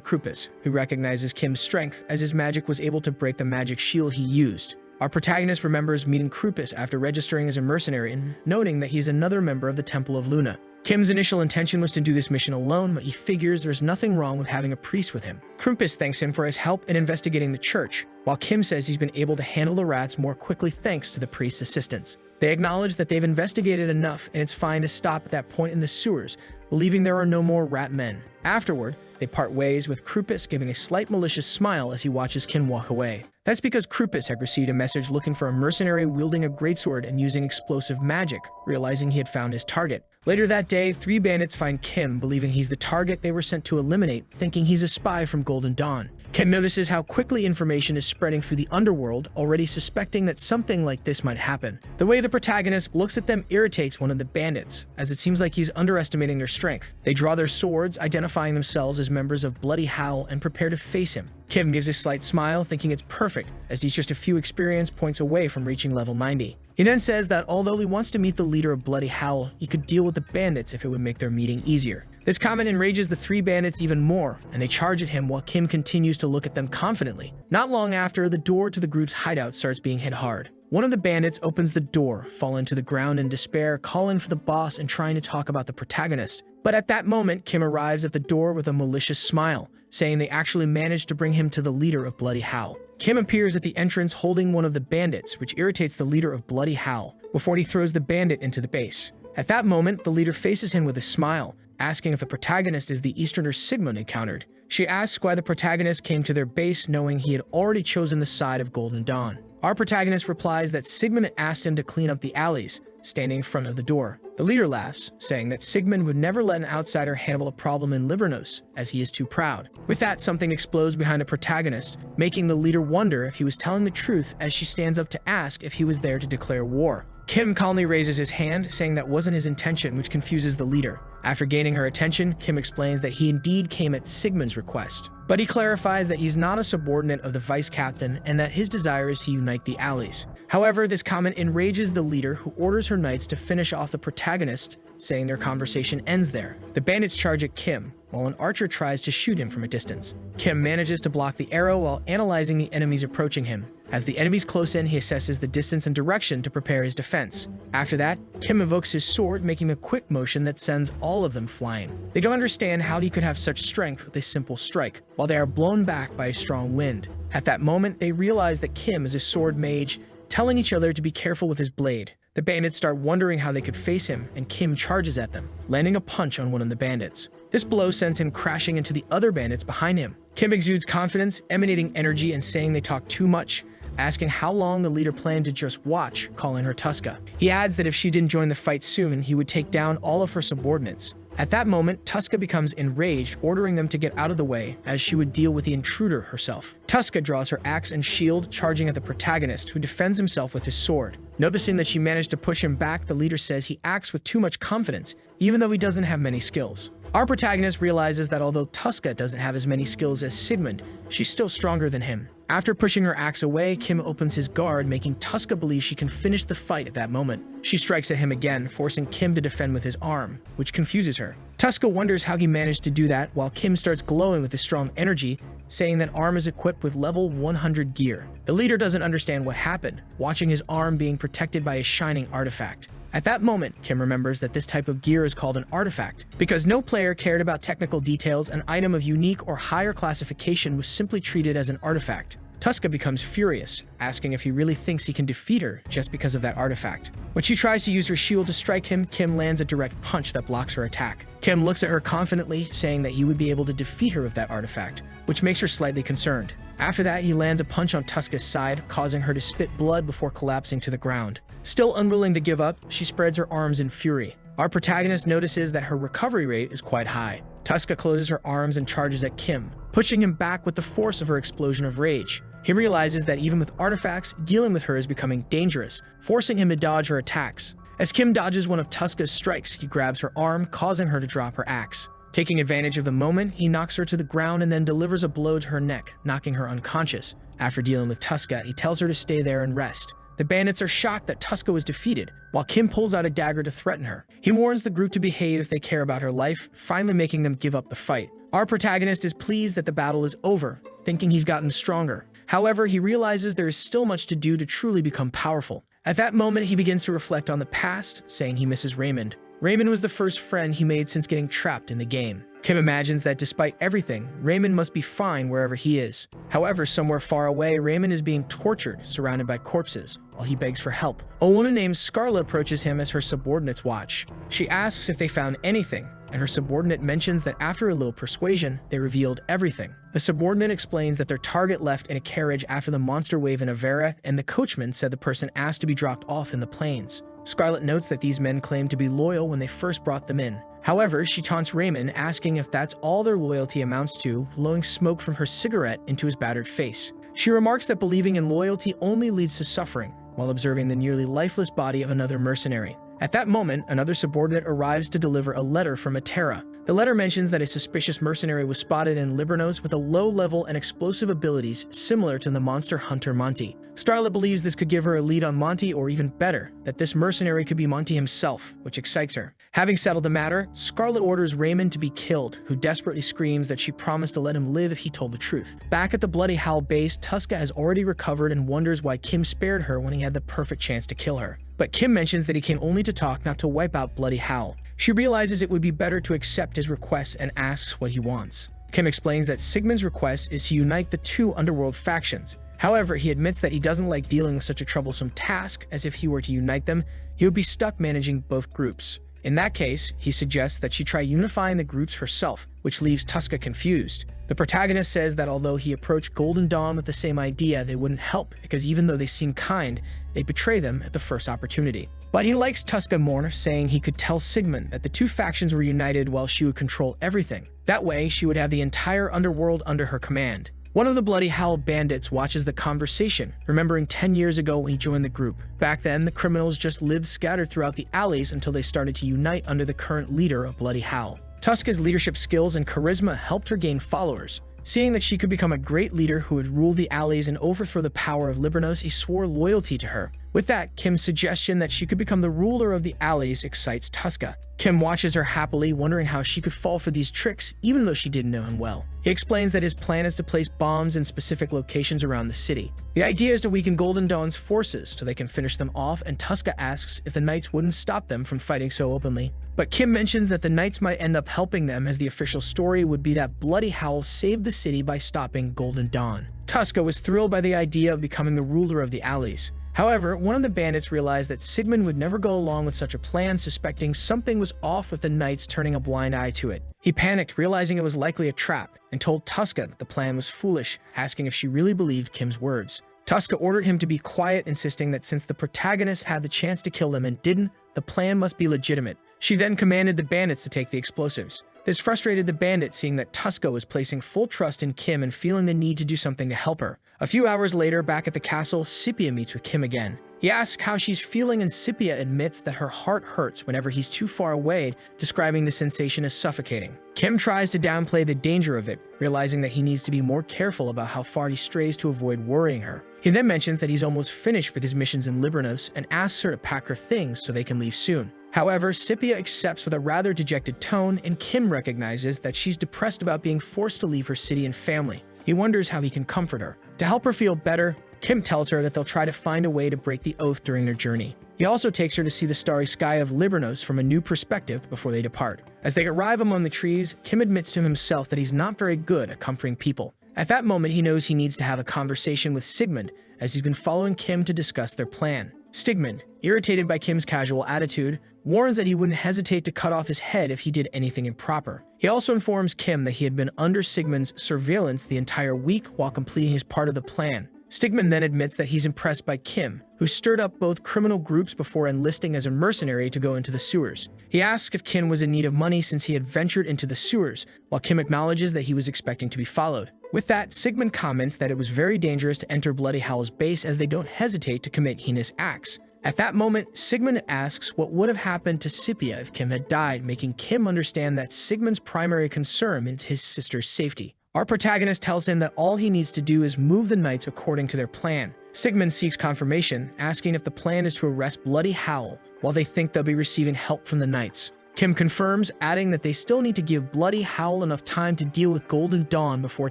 Krupus, who recognizes Kim's strength as his magic was able to break the magic shield he used. Our protagonist remembers meeting Krupus after registering as a mercenary and noting that he's another member of the Temple of Luna. Kim's initial intention was to do this mission alone, but he figures there's nothing wrong with having a priest with him. Krupus thanks him for his help in investigating the church, while Kim says he's been able to handle the rats more quickly thanks to the priest's assistance. They acknowledge that they've investigated enough and it's fine to stop at that point in the sewers, believing there are no more rat men. Afterward, they part ways, with Krupus giving a slight malicious smile as he watches Kim walk away. That's because Krupus had received a message looking for a mercenary wielding a greatsword and using explosive magic, realizing he had found his target. Later that day, 3 bandits find Kim, believing he's the target they were sent to eliminate, thinking he's a spy from Golden Dawn. Kim notices how quickly information is spreading through the underworld, already suspecting that something like this might happen. The way the protagonist looks at them irritates one of the bandits, as it seems like he's underestimating their strength. They draw their swords, identifying themselves as members of Bloody Howl, and prepare to face him. Kim gives a slight smile, thinking it's perfect, as he's just a few experience points away from reaching level 90. He then says that although he wants to meet the leader of Bloody Howl, he could deal with the bandits if it would make their meeting easier. This comment enrages the 3 bandits even more, and they charge at him while Kim continues to look at them confidently. Not long after, the door to the group's hideout starts being hit hard. One of the bandits opens the door, falling to the ground in despair, calling for the boss and trying to talk about the protagonist. But at that moment, Kim arrives at the door with a malicious smile, saying they actually managed to bring him to the leader of Bloody Howl. Kim appears at the entrance holding one of the bandits, which irritates the leader of Bloody Howl, before he throws the bandit into the base. At that moment, the leader faces him with a smile, asking if the protagonist is the Easterner Sigmund encountered. She asks why the protagonist came to their base, knowing he had already chosen the side of Golden Dawn. Our protagonist replies that Sigmund asked him to clean up the alleys, standing in front of the door. The leader laughs, saying that Sigmund would never let an outsider handle a problem in Libranos, as he is too proud. With that, something explodes behind the protagonist, making the leader wonder if he was telling the truth as she stands up to ask if he was there to declare war. Kim calmly raises his hand, saying that wasn't his intention, which confuses the leader. After gaining her attention, Kim explains that he indeed came at Sigmund's request. But he clarifies that he's not a subordinate of the vice captain and that his desire is to unite the alleys. However, this comment enrages the leader, who orders her knights to finish off the protagonist, saying their conversation ends there. The bandits charge at Kim, while an archer tries to shoot him from a distance. Kim manages to block the arrow while analyzing the enemies approaching him. As the enemies close in, he assesses the distance and direction to prepare his defense. After that, Kim evokes his sword, making a quick motion that sends all of them flying. They don't understand how he could have such strength with a simple strike, while they are blown back by a strong wind. At that moment, they realize that Kim is a sword mage, telling each other to be careful with his blade. The bandits start wondering how they could face him, and Kim charges at them, landing a punch on one of the bandits. This blow sends him crashing into the other bandits behind him. Kim exudes confidence, emanating energy and saying they talk too much, asking how long the leader planned to just watch, calling her Tuska. He adds that if she didn't join the fight soon, he would take down all of her subordinates. At that moment, Tuska becomes enraged, ordering them to get out of the way, as she would deal with the intruder herself. Tuska draws her axe and shield, charging at the protagonist, who defends himself with his sword. Noticing that she managed to push him back, the leader says he acts with too much confidence, even though he doesn't have many skills. Our protagonist realizes that although Tuska doesn't have as many skills as Sigmund, she's still stronger than him. After pushing her axe away, Kim opens his guard, making Tuska believe she can finish the fight at that moment. She strikes at him again, forcing Kim to defend with his arm, which confuses her. Tuska wonders how he managed to do that, while Kim starts glowing with his strong energy, saying that arm is equipped with level 100 gear. The leader doesn't understand what happened, watching his arm being protected by a shining artifact. At that moment, Kim remembers that this type of gear is called an artifact. Because no player cared about technical details, an item of unique or higher classification was simply treated as an artifact. Tuska becomes furious, asking if he really thinks he can defeat her just because of that artifact. When she tries to use her shield to strike him, Kim lands a direct punch that blocks her attack. Kim looks at her confidently, saying that he would be able to defeat her with that artifact, which makes her slightly concerned. After that, he lands a punch on Tuska's side, causing her to spit blood before collapsing to the ground. Still unwilling to give up, she spreads her arms in fury. Our protagonist notices that her recovery rate is quite high. Tuska closes her arms and charges at Kim, pushing him back with the force of her explosion of rage. He realizes that even with artifacts, dealing with her is becoming dangerous, forcing him to dodge her attacks. As Kim dodges one of Tuska's strikes, he grabs her arm, causing her to drop her axe. Taking advantage of the moment, he knocks her to the ground and then delivers a blow to her neck, knocking her unconscious. After dealing with Tuska, he tells her to stay there and rest. The bandits are shocked that Tuska was defeated, while Kim pulls out a dagger to threaten her. He warns the group to behave if they care about her life, finally making them give up the fight. Our protagonist is pleased that the battle is over, thinking he's gotten stronger. However, he realizes there is still much to do to truly become powerful. At that moment, he begins to reflect on the past, saying he misses Raymond. Raymond was the first friend he made since getting trapped in the game. Kim imagines that despite everything, Raymond must be fine wherever he is. However, somewhere far away, Raymond is being tortured, surrounded by corpses, while he begs for help. A woman named Scarlet approaches him as her subordinates watch. She asks if they found anything, and her subordinate mentions that after a little persuasion, they revealed everything. The subordinate explains that their target left in a carriage after the monster wave in Avera, and the coachman said the person asked to be dropped off in the plains. Scarlet notes that these men claimed to be loyal when they first brought them in. However, she taunts Raymond, asking if that's all their loyalty amounts to, blowing smoke from her cigarette into his battered face. She remarks that believing in loyalty only leads to suffering, while observing the nearly lifeless body of another mercenary. At that moment, another subordinate arrives to deliver a letter from Atera. The letter mentions that a suspicious mercenary was spotted in Libranos with a low level and explosive abilities similar to the monster hunter Monty. Scarlet believes this could give her a lead on Monty, or even better, that this mercenary could be Monty himself, which excites her. Having settled the matter, Scarlet orders Raymond to be killed, who desperately screams that she promised to let him live if he told the truth. Back at the Bloody Howl base, Tuska has already recovered and wonders why Kim spared her when he had the perfect chance to kill her. But Kim mentions that he came only to talk, not to wipe out Bloody Howl. She realizes it would be better to accept his request and asks what he wants. Kim explains that Sigmund's request is to unite the two underworld factions. However, he admits that he doesn't like dealing with such a troublesome task, as if he were to unite them, he would be stuck managing both groups. In that case, he suggests that she try unifying the groups herself, which leaves Tuska confused. The protagonist says that although he approached Golden Dawn with the same idea, they wouldn't help, because even though they seem kind, they'd betray them at the first opportunity. But he likes Tuska more, saying he could tell Sigmund that the two factions were united while she would control everything. That way, she would have the entire underworld under her command. One of the Bloody Howl bandits watches the conversation, remembering 10 years ago when he joined the group. Back then, the criminals just lived scattered throughout the alleys until they started to unite under the current leader of Bloody Howl. Tuska's leadership skills and charisma helped her gain followers. Seeing that she could become a great leader who would rule the alleys and overthrow the power of Libranos, he swore loyalty to her. With that, Kim's suggestion that she could become the ruler of the alleys excites Tuska. Kim watches her happily, wondering how she could fall for these tricks, even though she didn't know him well. He explains that his plan is to place bombs in specific locations around the city. The idea is to weaken Golden Dawn's forces so they can finish them off, and Tuska asks if the Knights wouldn't stop them from fighting so openly. But Kim mentions that the Knights might end up helping them, as the official story would be that Bloody Howl saved the city by stopping Golden Dawn. Tuska was thrilled by the idea of becoming the ruler of the alleys. However, one of the bandits realized that Sigmund would never go along with such a plan, suspecting something was off with the Knights turning a blind eye to it. He panicked, realizing it was likely a trap, and told Tuska that the plan was foolish, asking if she really believed Kim's words. Tuska ordered him to be quiet, insisting that since the protagonist had the chance to kill them and didn't, the plan must be legitimate. She then commanded the bandits to take the explosives. This frustrated the bandit, seeing that Tuska was placing full trust in Kim and feeling the need to do something to help her. A few hours later, back at the castle, Sepia meets with Kim again. He He asks how she's feeling, and Scipia admits that her heart hurts whenever he's too far away, describing the sensation as suffocating. Kim tries to downplay the danger of it, realizing that he needs to be more careful about how far he strays to avoid worrying her. He then mentions that he's almost finished with his missions in Libranos and asks her to pack her things so they can leave soon. However, Scipia accepts with a rather dejected tone, and Kim recognizes that she's depressed about being forced to leave her city and family. He wonders how he can comfort her. To help her feel better, Kim tells her that they'll try to find a way to break the oath during their journey. He also takes her to see the starry sky of Libranos from a new perspective before they depart. As they arrive among the trees, Kim admits to himself that he's not very good at comforting people. At that moment, he knows he needs to have a conversation with Sigmund, as he's been following Kim to discuss their plan. Sigmund, irritated by Kim's casual attitude, warns that he wouldn't hesitate to cut off his head if he did anything improper. He also informs Kim that he had been under Sigmund's surveillance the entire week while completing his part of the plan. Sigmund then admits that he's impressed by Kim, who stirred up both criminal groups before enlisting as a mercenary to go into the sewers. He asks if Kim was in need of money since he had ventured into the sewers, while Kim acknowledges that he was expecting to be followed. With that, Sigmund comments that it was very dangerous to enter Bloody Howl's base as they don't hesitate to commit heinous acts. At that moment, Sigmund asks what would have happened to Scipia if Kim had died, making Kim understand that Sigmund's primary concern is his sister's safety. Our protagonist tells him that all he needs to do is move the knights according to their plan. Sigmund seeks confirmation, asking if the plan is to arrest Bloody Howl, while they think they'll be receiving help from the knights. Kim confirms, adding that they still need to give Bloody Howl enough time to deal with Golden Dawn before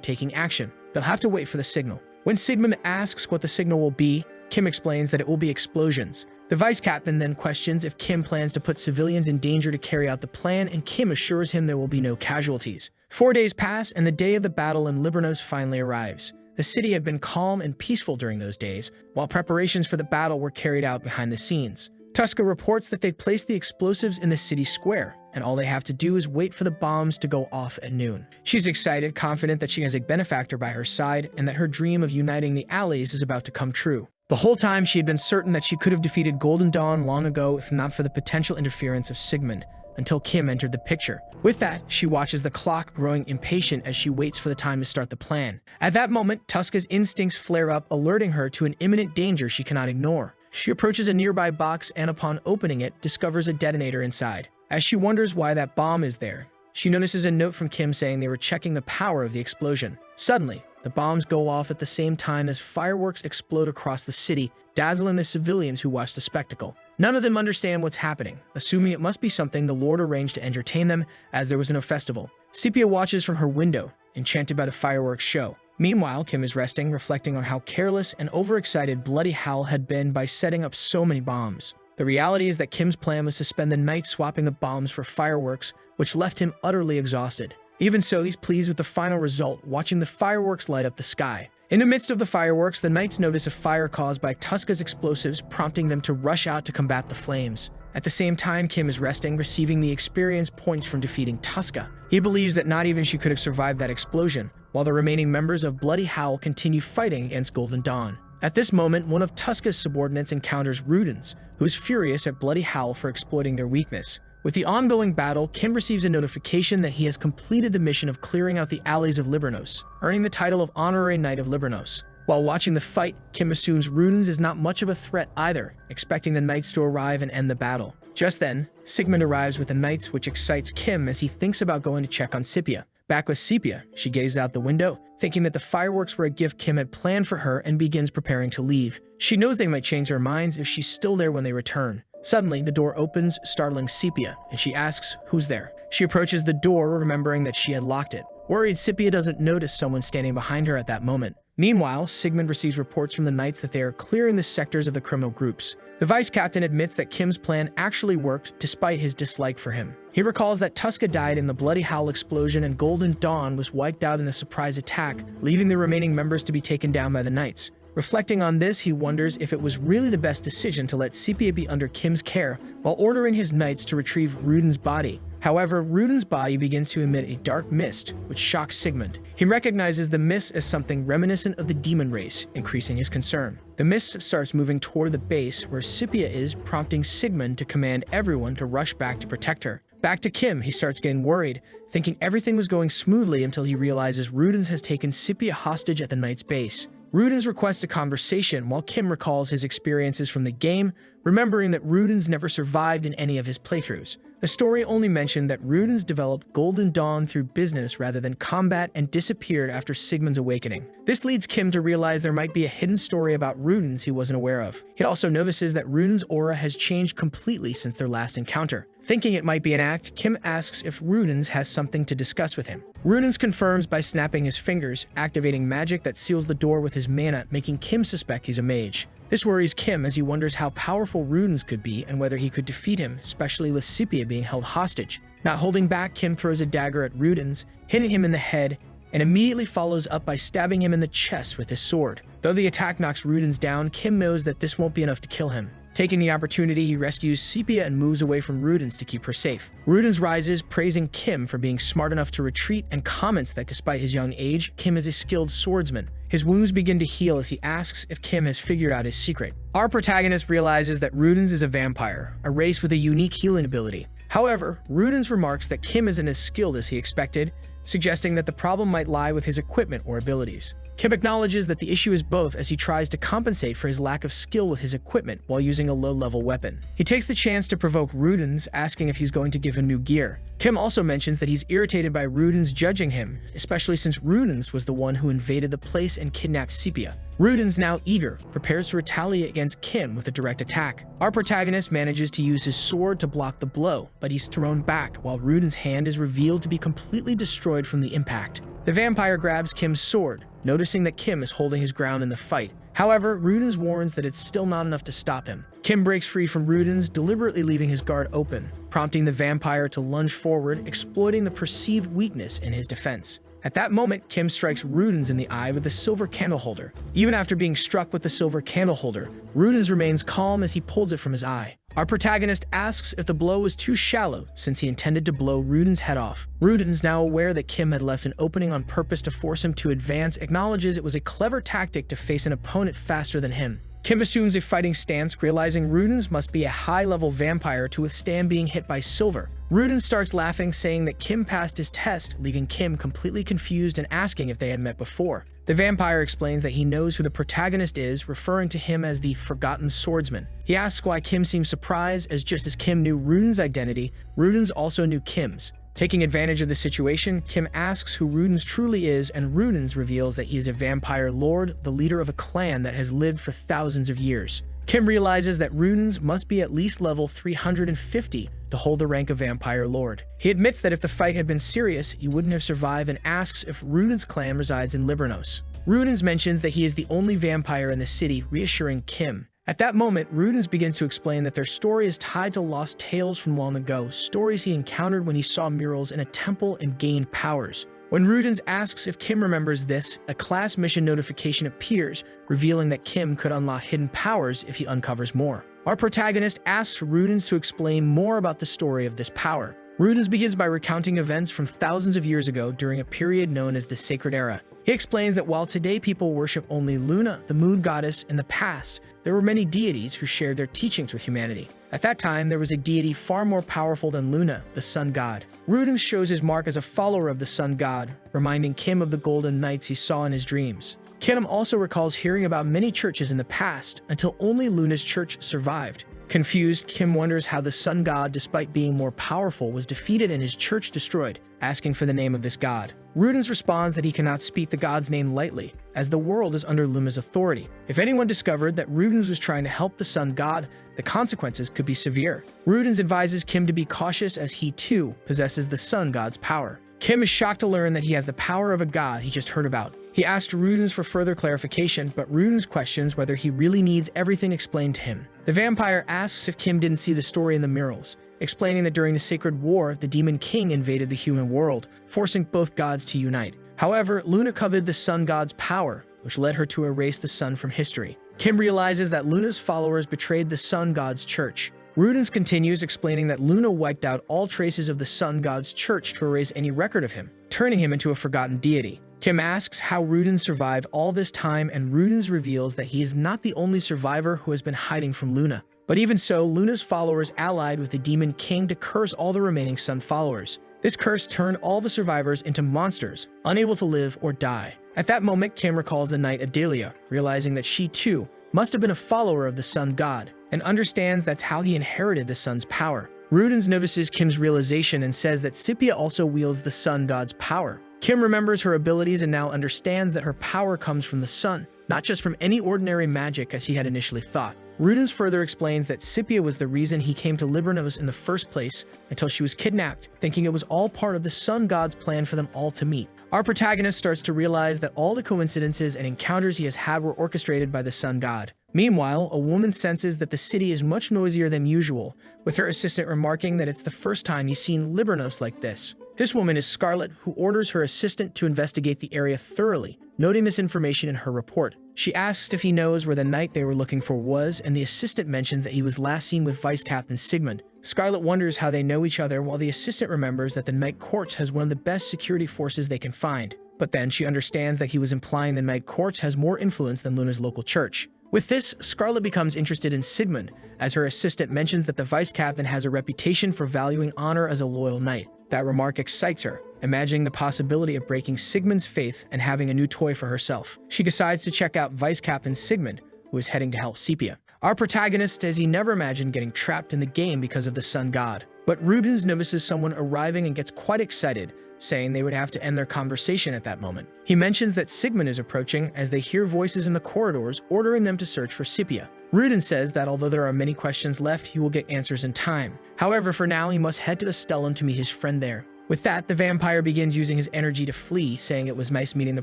taking action. They'll have to wait for the signal. When Sigmund asks what the signal will be, Kim explains that it will be explosions. The vice captain then questions if Kim plans to put civilians in danger to carry out the plan, and Kim assures him there will be no casualties. 4 days pass, and the day of the battle in Libranos finally arrives. The city had been calm and peaceful during those days, while preparations for the battle were carried out behind the scenes. Tuska reports that they've placed the explosives in the city square, and all they have to do is wait for the bombs to go off at noon. She's excited, confident that she has a benefactor by her side, and that her dream of uniting the allies is about to come true. The whole time, she had been certain that she could have defeated Golden Dawn long ago if not for the potential interference of Sigmund, until Kim entered the picture. With that, she watches the clock, growing impatient as she waits for the time to start the plan. At that moment, Tuska's instincts flare up, alerting her to an imminent danger she cannot ignore. She approaches a nearby box and, upon opening it, discovers a detonator inside. As she wonders why that bomb is there, she notices a note from Kim saying they were checking the power of the explosion. Suddenly, the bombs go off at the same time as fireworks explode across the city, dazzling the civilians who watch the spectacle. None of them understand what's happening, assuming it must be something the Lord arranged to entertain them, as there was no festival. Scipia watches from her window, enchanted by the fireworks show. Meanwhile, Kim is resting, reflecting on how careless and overexcited Bloody Howl had been by setting up so many bombs. The reality is that Kim's plan was to spend the night swapping the bombs for fireworks, which left him utterly exhausted. Even so, he's pleased with the final result, watching the fireworks light up the sky. In the midst of the fireworks, the knights notice a fire caused by Tuska's explosives, prompting them to rush out to combat the flames. At the same time, Kim is resting, receiving the experience points from defeating Tuska. He believes that not even she could have survived that explosion, while the remaining members of Bloody Howl continue fighting against Golden Dawn. At this moment, one of Tuska's subordinates encounters Rudens, who is furious at Bloody Howl for exploiting their weakness. With the ongoing battle, Kim receives a notification that he has completed the mission of clearing out the alleys of Libranos, earning the title of Honorary Knight of Libranos. While watching the fight, Kim assumes Rudens is not much of a threat either, expecting the knights to arrive and end the battle. Just then, Sigmund arrives with the knights, which excites Kim as he thinks about going to check on Scipia. Back with Scipia, she gazes out the window, thinking that the fireworks were a gift Kim had planned for her, and begins preparing to leave. She knows they might change their minds if she's still there when they return. Suddenly, the door opens, startling Scipia, and she asks who's there. She approaches the door, remembering that she had locked it. Worried, Scipia doesn't notice someone standing behind her at that moment. Meanwhile, Sigmund receives reports from the knights that they are clearing the sectors of the criminal groups. The vice captain admits that Kim's plan actually worked despite his dislike for him. He recalls that Tuska died in the Bloody Howl explosion and Golden Dawn was wiped out in the surprise attack, leaving the remaining members to be taken down by the knights. Reflecting on this, he wonders if it was really the best decision to let Scipia be under Kim's care while ordering his knights to retrieve Rudens' body. However, Rudens' body begins to emit a dark mist, which shocks Sigmund. He recognizes the mist as something reminiscent of the demon race, increasing his concern. The mist starts moving toward the base where Scipia is, prompting Sigmund to command everyone to rush back to protect her. Back to Kim, he starts getting worried, thinking everything was going smoothly until he realizes Rudens has taken Scipia hostage at the knight's base. Rudens requests a conversation while Kim recalls his experiences from the game, remembering that Rudens never survived in any of his playthroughs. The story only mentioned that Rudens developed Golden Dawn through business rather than combat and disappeared after Sigmund's awakening. This leads Kim to realize there might be a hidden story about Rudens he wasn't aware of. He also notices that Rudens' aura has changed completely since their last encounter. Thinking it might be an act, Kim asks if Rudens has something to discuss with him. Rudens confirms by snapping his fingers, activating magic that seals the door with his mana, making Kim suspect he's a mage. This worries Kim as he wonders how powerful Rudens could be and whether he could defeat him, especially with Sepia being held hostage. Not holding back, Kim throws a dagger at Rudens, hitting him in the head, and immediately follows up by stabbing him in the chest with his sword. Though the attack knocks Rudens down, Kim knows that this won't be enough to kill him. Taking the opportunity, he rescues Sepia and moves away from Rudens to keep her safe. Rudens rises, praising Kim for being smart enough to retreat, and comments that despite his young age, Kim is a skilled swordsman. His wounds begin to heal as he asks if Kim has figured out his secret. Our protagonist realizes that Rudens is a vampire, a race with a unique healing ability. However, Rudens remarks that Kim isn't as skilled as he expected, suggesting that the problem might lie with his equipment or abilities. Kim acknowledges that the issue is both as he tries to compensate for his lack of skill with his equipment while using a low-level weapon. He takes the chance to provoke Rudens, asking if he's going to give him new gear. Kim also mentions that he's irritated by Rudens judging him, especially since Rudens was the one who invaded the place and kidnapped Sepia. Rudens, now eager, prepares to retaliate against Kim with a direct attack. Our protagonist manages to use his sword to block the blow, but he's thrown back while Rudens' hand is revealed to be completely destroyed from the impact. The vampire grabs Kim's sword, noticing that Kim is holding his ground in the fight. However, Rudens warns that it's still not enough to stop him. Kim breaks free from Rudens, deliberately leaving his guard open, prompting the vampire to lunge forward, exploiting the perceived weakness in his defense. At that moment, Kim strikes Rudens in the eye with the silver candle holder. Even after being struck with the silver candle holder, Rudens remains calm as he pulls it from his eye. Our protagonist asks if the blow was too shallow since he intended to blow Rudens' head off. Rudens, now aware that Kim had left an opening on purpose to force him to advance, acknowledges it was a clever tactic to face an opponent faster than him. Kim assumes a fighting stance, realizing Rudens must be a high-level vampire to withstand being hit by silver. Rudens starts laughing, saying that Kim passed his test, leaving Kim completely confused and asking if they had met before. The vampire explains that he knows who the protagonist is, referring to him as the Forgotten Swordsman. He asks why Kim seems surprised, as just as Kim knew Rudens' identity, Rudens also knew Kim's. Taking advantage of the situation, Kim asks who Rudens truly is, and Rudens reveals that he is a vampire lord, the leader of a clan that has lived for thousands of years. Kim realizes that Rudens must be at least level 350 to hold the rank of Vampire Lord. He admits that if the fight had been serious, he wouldn't have survived and asks if Rudens' clan resides in Libranos. Rudens mentions that he is the only vampire in the city, reassuring Kim. At that moment, Rudens begins to explain that their story is tied to lost tales from long ago, stories he encountered when he saw murals in a temple and gained powers. When Rudens asks if Kim remembers this, a class mission notification appears, revealing that Kim could unlock hidden powers if he uncovers more. Our protagonist asks Rudens to explain more about the story of this power. Rudens begins by recounting events from thousands of years ago during a period known as the Sacred Era. He explains that while today people worship only Luna, the moon goddess, in the past, there were many deities who shared their teachings with humanity. At that time, there was a deity far more powerful than Luna, the sun god. Rudens shows his mark as a follower of the sun god, reminding Kim of the golden nights he saw in his dreams. Kim also recalls hearing about many churches in the past, until only Luna's church survived. Confused, Kim wonders how the sun god, despite being more powerful, was defeated and his church destroyed, asking for the name of this god. Rudens responds that he cannot speak the god's name lightly, as the world is under Luna's authority. If anyone discovered that Rudens was trying to help the sun god, the consequences could be severe. Rudens advises Kim to be cautious as he too possesses the sun god's power. Kim is shocked to learn that he has the power of a god he just heard about. He asks Rudens for further clarification, but Rudens questions whether he really needs everything explained to him. The vampire asks if Kim didn't see the story in the murals, explaining that during the Sacred War, the Demon King invaded the human world, forcing both gods to unite. However, Luna coveted the sun god's power, which led her to erase the sun from history. Kim realizes that Luna's followers betrayed the sun god's church. Rudens continues, explaining that Luna wiped out all traces of the sun god's church to erase any record of him, turning him into a forgotten deity. Kim asks how Rudens survived all this time, and Rudens reveals that he is not the only survivor who has been hiding from Luna. But even so, Luna's followers allied with the Demon King to curse all the remaining sun followers. This curse turned all the survivors into monsters, unable to live or die. At that moment, Kim recalls the night Adelia, realizing that she too must have been a follower of the sun god, and understands that's how he inherited the sun's power. Rudens notices Kim's realization and says that Scipia also wields the sun god's power. Kim remembers her abilities and now understands that her power comes from the sun, not just from any ordinary magic as he had initially thought. Rudens further explains that Scipia was the reason he came to Libranos in the first place until she was kidnapped, thinking it was all part of the sun god's plan for them all to meet. Our protagonist starts to realize that all the coincidences and encounters he has had were orchestrated by the sun god. Meanwhile, a woman senses that the city is much noisier than usual, with her assistant remarking that it's the first time he's seen Libranos like this. This woman is Scarlet, who orders her assistant to investigate the area thoroughly, noting this information in her report. She asks if he knows where the knight they were looking for was, and the assistant mentions that he was last seen with Vice Captain Sigmund. Scarlet wonders how they know each other, while the assistant remembers that the Night Court has one of the best security forces they can find. But then she understands that he was implying the Night Court has more influence than Luna's local church. With this, Scarlet becomes interested in Sigmund, as her assistant mentions that the Vice Captain has a reputation for valuing honor as a loyal knight. That remark excites her, imagining the possibility of breaking Sigmund's faith and having a new toy for herself. She decides to check out Vice Captain Sigmund, who is heading to help Scipia. Our protagonist says he never imagined getting trapped in the game because of the sun god. But Rudens notices someone arriving and gets quite excited, saying they would have to end their conversation at that moment. He mentions that Sigmund is approaching as they hear voices in the corridors ordering them to search for Scipia. Rudens says that although there are many questions left, he will get answers in time. However, for now, he must head to the Stellan to meet his friend there. With that, the vampire begins using his energy to flee, saying it was nice meeting the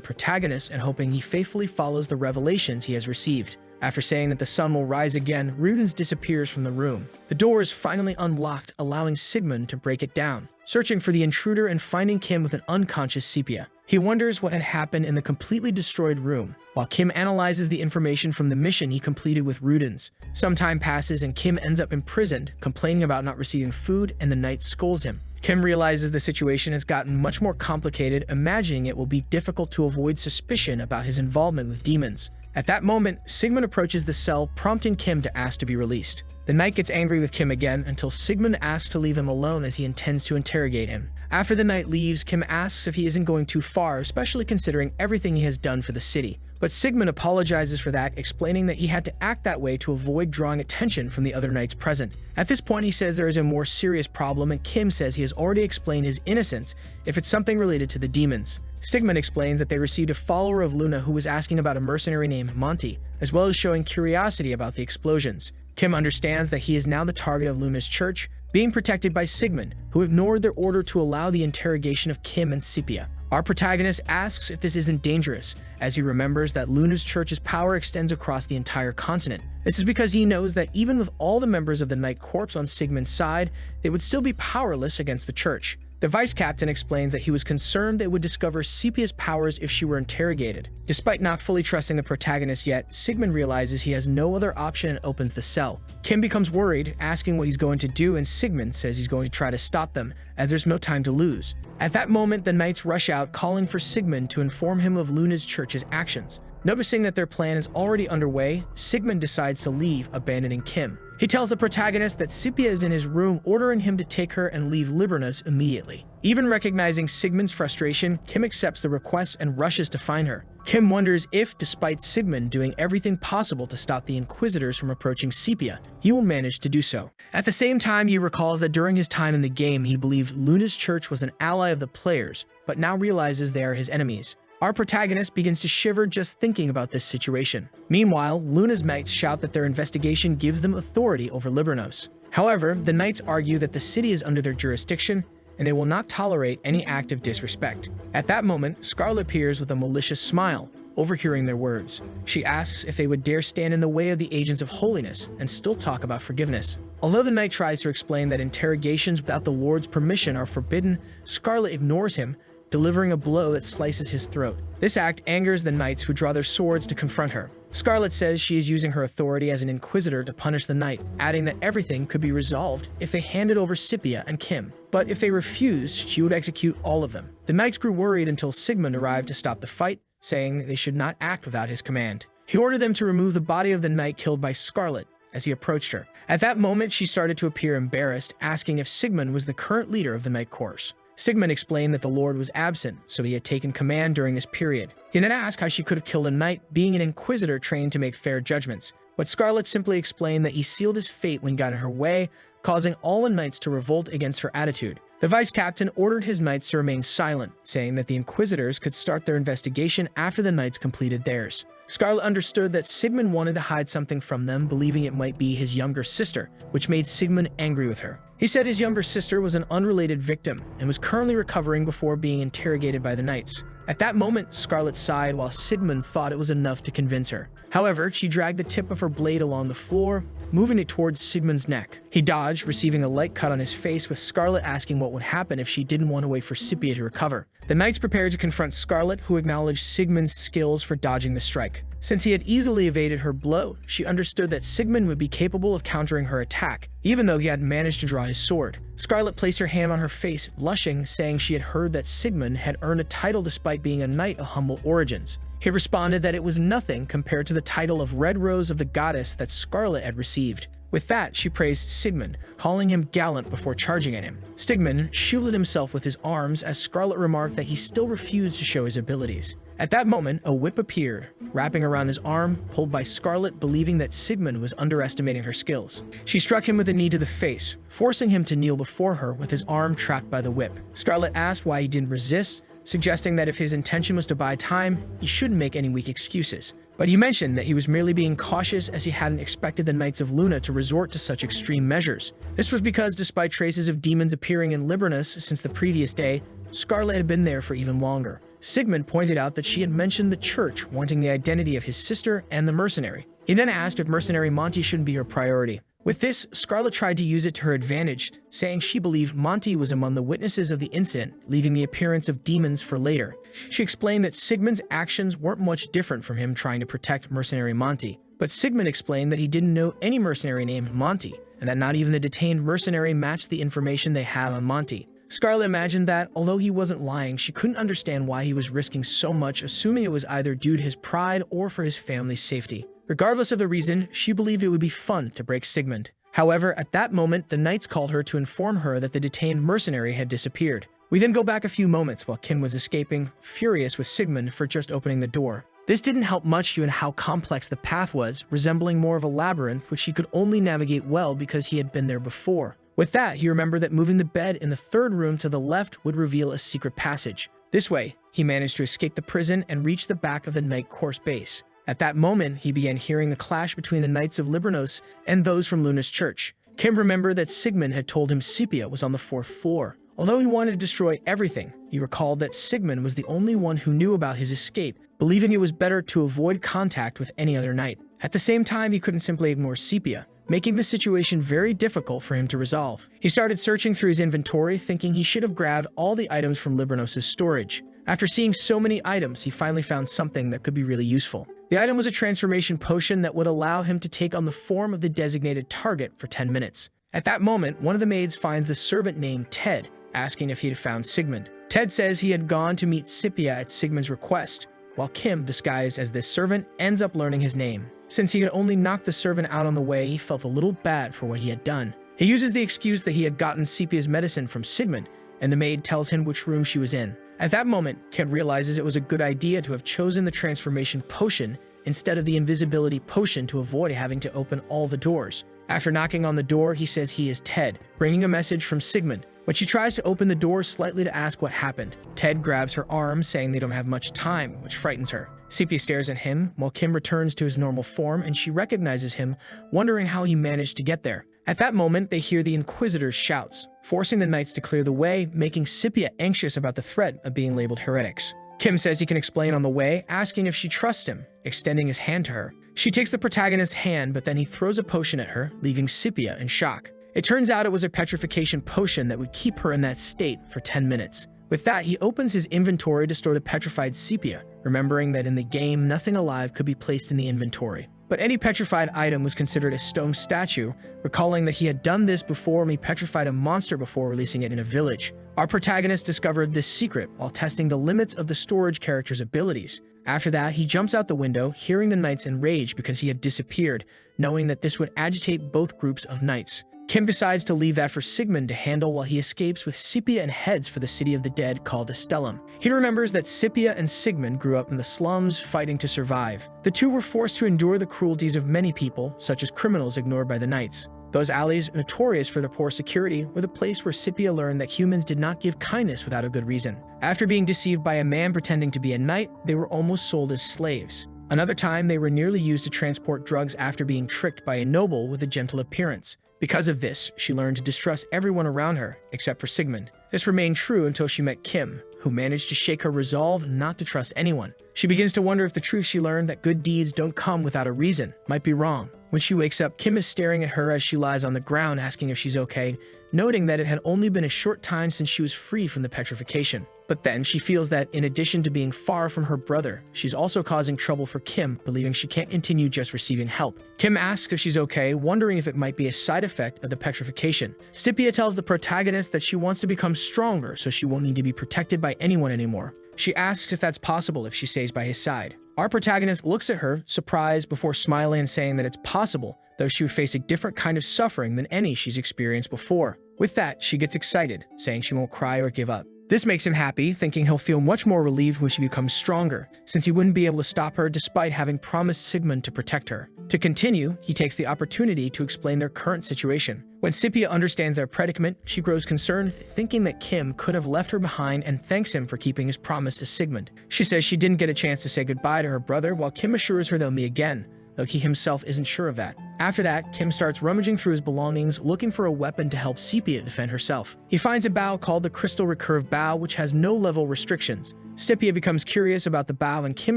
protagonist and hoping he faithfully follows the revelations he has received. After saying that the sun will rise again, Rudens disappears from the room. The door is finally unlocked, allowing Sigmund to break it down, searching for the intruder and finding Kim with an unconscious Scipia. He wonders what had happened in the completely destroyed room, while Kim analyzes the information from the mission he completed with Rudens. Some time passes and Kim ends up imprisoned, complaining about not receiving food, and the knight scolds him. Kim realizes the situation has gotten much more complicated, imagining it will be difficult to avoid suspicion about his involvement with demons. At that moment, Sigmund approaches the cell, prompting Kim to ask to be released. The knight gets angry with Kim again until Sigmund asks to leave him alone as he intends to interrogate him. After the knight leaves, Kim asks if he isn't going too far, especially considering everything he has done for the city. But Sigmund apologizes for that, explaining that he had to act that way to avoid drawing attention from the other knights present. At this point, he says there is a more serious problem, and Kim says he has already explained his innocence if it's something related to the demons. Sigmund explains that they received a follower of Luna who was asking about a mercenary named Monty, as well as showing curiosity about the explosions. Kim understands that he is now the target of Luna's church, being protected by Sigmund, who ignored their order to allow the interrogation of Kim and Scipia. Our protagonist asks if this isn't dangerous, as he remembers that Luna's church's power extends across the entire continent. This is because he knows that even with all the members of the Night Corps on Sigmund's side, they would still be powerless against the church. The vice captain explains that he was concerned they would discover Scipia's powers if she were interrogated. Despite not fully trusting the protagonist yet, Sigmund realizes he has no other option and opens the cell. Kim becomes worried, asking what he's going to do, and Sigmund says he's going to try to stop them, as there's no time to lose. At that moment, the knights rush out, calling for Sigmund to inform him of Luna's church's actions. Noticing that their plan is already underway, Sigmund decides to leave, abandoning Kim. He tells the protagonist that Scipia is in his room, ordering him to take her and leave Libranos immediately. Even recognizing Sigmund's frustration, Kim accepts the request and rushes to find her. Kim wonders if, despite Sigmund doing everything possible to stop the Inquisitors from approaching Scipia, he will manage to do so. At the same time, he recalls that during his time in the game, he believed Luna's church was an ally of the players, but now realizes they are his enemies. Our protagonist begins to shiver just thinking about this situation. Meanwhile, Luna's knights shout that their investigation gives them authority over Libranos. However, the knights argue that the city is under their jurisdiction, and they will not tolerate any act of disrespect. At that moment, Scarlet appears with a malicious smile, overhearing their words. She asks if they would dare stand in the way of the agents of holiness and still talk about forgiveness. Although the knight tries to explain that interrogations without the Lord's permission are forbidden, Scarlet ignores him, delivering a blow that slices his throat. This act angers the knights, who draw their swords to confront her. Scarlet says she is using her authority as an inquisitor to punish the knight, adding that everything could be resolved if they handed over Scipia and Kim. But if they refused, she would execute all of them. The knights grew worried until Sigmund arrived to stop the fight, saying they should not act without his command. He ordered them to remove the body of the knight killed by Scarlet as he approached her. At that moment, she started to appear embarrassed, asking if Sigmund was the current leader of the Night Corps. Sigmund explained that the Lord was absent, so he had taken command during this period. He then asked how she could have killed a knight, being an inquisitor trained to make fair judgments. But Scarlet simply explained that he sealed his fate when he got in her way, causing all the knights to revolt against her attitude. The vice captain ordered his knights to remain silent, saying that the inquisitors could start their investigation after the knights completed theirs. Scarlet understood that Sigmund wanted to hide something from them, believing it might be his younger sister, which made Sigmund angry with her. He said his younger sister was an unrelated victim and was currently recovering before being interrogated by the knights. At that moment, Scarlet sighed while Sigmund thought it was enough to convince her. However, she dragged the tip of her blade along the floor, moving it towards Sigmund's neck. He dodged, receiving a light cut on his face, with Scarlet asking what would happen if she didn't want to wait for Scipia to recover. The knights prepared to confront Scarlet, who acknowledged Sigmund's skills for dodging the strike. Since he had easily evaded her blow, she understood that Sigmund would be capable of countering her attack, even though he hadn't managed to draw his sword. Scarlet placed her hand on her face, blushing, saying she had heard that Sigmund had earned a title despite being a knight of humble origins. He responded that it was nothing compared to the title of Red Rose of the Goddess that Scarlet had received. With that, she praised Sigmund, calling him gallant before charging at him. Sigmund shielded himself with his arms as Scarlet remarked that he still refused to show his abilities. At that moment, a whip appeared, wrapping around his arm, pulled by Scarlet, believing that Sigmund was underestimating her skills. She struck him with a knee to the face, forcing him to kneel before her with his arm trapped by the whip. Scarlet asked why he didn't resist, suggesting that if his intention was to buy time, he shouldn't make any weak excuses. But he mentioned that he was merely being cautious as he hadn't expected the Knights of Luna to resort to such extreme measures. This was because despite traces of demons appearing in Libernus since the previous day, Scarlet had been there for even longer. Sigmund pointed out that she had mentioned the church wanting the identity of his sister and the mercenary. He then asked if mercenary Monty shouldn't be her priority. With this, Scarlet tried to use it to her advantage, saying she believed Monty was among the witnesses of the incident, leaving the appearance of demons for later. She explained that Sigmund's actions weren't much different from him trying to protect mercenary Monty. But Sigmund explained that he didn't know any mercenary named Monty, and that not even the detained mercenary matched the information they had on Monty. Scarlet imagined that, although he wasn't lying, she couldn't understand why he was risking so much, assuming it was either due to his pride or for his family's safety. Regardless of the reason, she believed it would be fun to break Sigmund. However, at that moment, the knights called her to inform her that the detained mercenary had disappeared. We then go back a few moments while Kim was escaping, furious with Sigmund for just opening the door. This didn't help much given how complex the path was, resembling more of a labyrinth which he could only navigate well because he had been there before. With that, he remembered that moving the bed in the third room to the left would reveal a secret passage. This way, he managed to escape the prison and reach the back of the Night Course base. At that moment, he began hearing the clash between the Knights of Libernus and those from Luna's church. Kim remembered that Sigmund had told him Scipia was on the 4th floor. Although he wanted to destroy everything, he recalled that Sigmund was the only one who knew about his escape, believing it was better to avoid contact with any other knight. At the same time, he couldn't simply ignore Scipia, making the situation very difficult for him to resolve. He started searching through his inventory, thinking he should have grabbed all the items from Libernus' storage. After seeing so many items, he finally found something that could be really useful. The item was a transformation potion that would allow him to take on the form of the designated target for 10 minutes. At that moment, one of the maids finds the servant named Ted, asking if he had found Sigmund. Ted says he had gone to meet Scipia at Sigmund's request, while Kim, disguised as this servant, ends up learning his name. Since he had only knocked the servant out on the way, he felt a little bad for what he had done. He uses the excuse that he had gotten Scipia's medicine from Sigmund, and the maid tells him which room she was in. At that moment, Ken realizes it was a good idea to have chosen the transformation potion instead of the invisibility potion to avoid having to open all the doors. After knocking on the door, he says he is Ted, bringing a message from Sigmund. When she tries to open the door slightly to ask what happened, Ted grabs her arm, saying they don't have much time, which frightens her. Scipia stares at him, while Kim returns to his normal form, and she recognizes him, wondering how he managed to get there. At that moment, they hear the Inquisitor's shouts, forcing the knights to clear the way, making Scipia anxious about the threat of being labeled heretics. Kim says he can explain on the way, asking if she trusts him, extending his hand to her. She takes the protagonist's hand, but then he throws a potion at her, leaving Scipia in shock. It turns out it was a petrification potion that would keep her in that state for 10 minutes. With that, he opens his inventory to store the petrified Scipia, remembering that in the game, nothing alive could be placed in the inventory. But any petrified item was considered a stone statue, recalling that he had done this before when he petrified a monster before releasing it in a village. Our protagonist discovered this secret while testing the limits of the storage character's abilities. After that, he jumps out the window, hearing the knights enraged because he had disappeared, knowing that this would agitate both groups of knights. Kim decides to leave that for Sigmund to handle while he escapes with Sepia and heads for the city of the dead called Astellum. He remembers that Sepia and Sigmund grew up in the slums fighting to survive. The two were forced to endure the cruelties of many people, such as criminals ignored by the knights. Those alleys, notorious for their poor security, were the place where Sepia learned that humans did not give kindness without a good reason. After being deceived by a man pretending to be a knight, they were almost sold as slaves. Another time, they were nearly used to transport drugs after being tricked by a noble with a gentle appearance. Because of this, she learned to distrust everyone around her, except for Sigmund. This remained true until she met Kim, who managed to shake her resolve not to trust anyone. She begins to wonder if the truth she learned that good deeds don't come without a reason might be wrong. When she wakes up, Kim is staring at her as she lies on the ground asking if she's okay, noting that it had only been a short time since she was freed from the petrification. But then she feels that in addition to being far from her brother, she's also causing trouble for Kim, believing she can't continue just receiving help. Kim asks if she's okay, wondering if it might be a side effect of the petrification. Sepia tells the protagonist that she wants to become stronger so she won't need to be protected by anyone anymore. She asks if that's possible if she stays by his side. Our protagonist looks at her, surprised, before smiling and saying that it's possible, though she would face a different kind of suffering than any she's experienced before. With that, she gets excited, saying she won't cry or give up. This makes him happy, thinking he'll feel much more relieved when she becomes stronger, since he wouldn't be able to stop her despite having promised Sigmund to protect her. To continue, he takes the opportunity to explain their current situation. When Sepia understands their predicament, she grows concerned, thinking that Kim could have left her behind and thanks him for keeping his promise to Sigmund. She says she didn't get a chance to say goodbye to her brother, while Kim assures her they'll meet again, though he himself isn't sure of that. After that, Kim starts rummaging through his belongings, looking for a weapon to help Sepia defend herself. He finds a bow called the Crystal Recurve Bow, which has no level restrictions. Sepia becomes curious about the bow, and Kim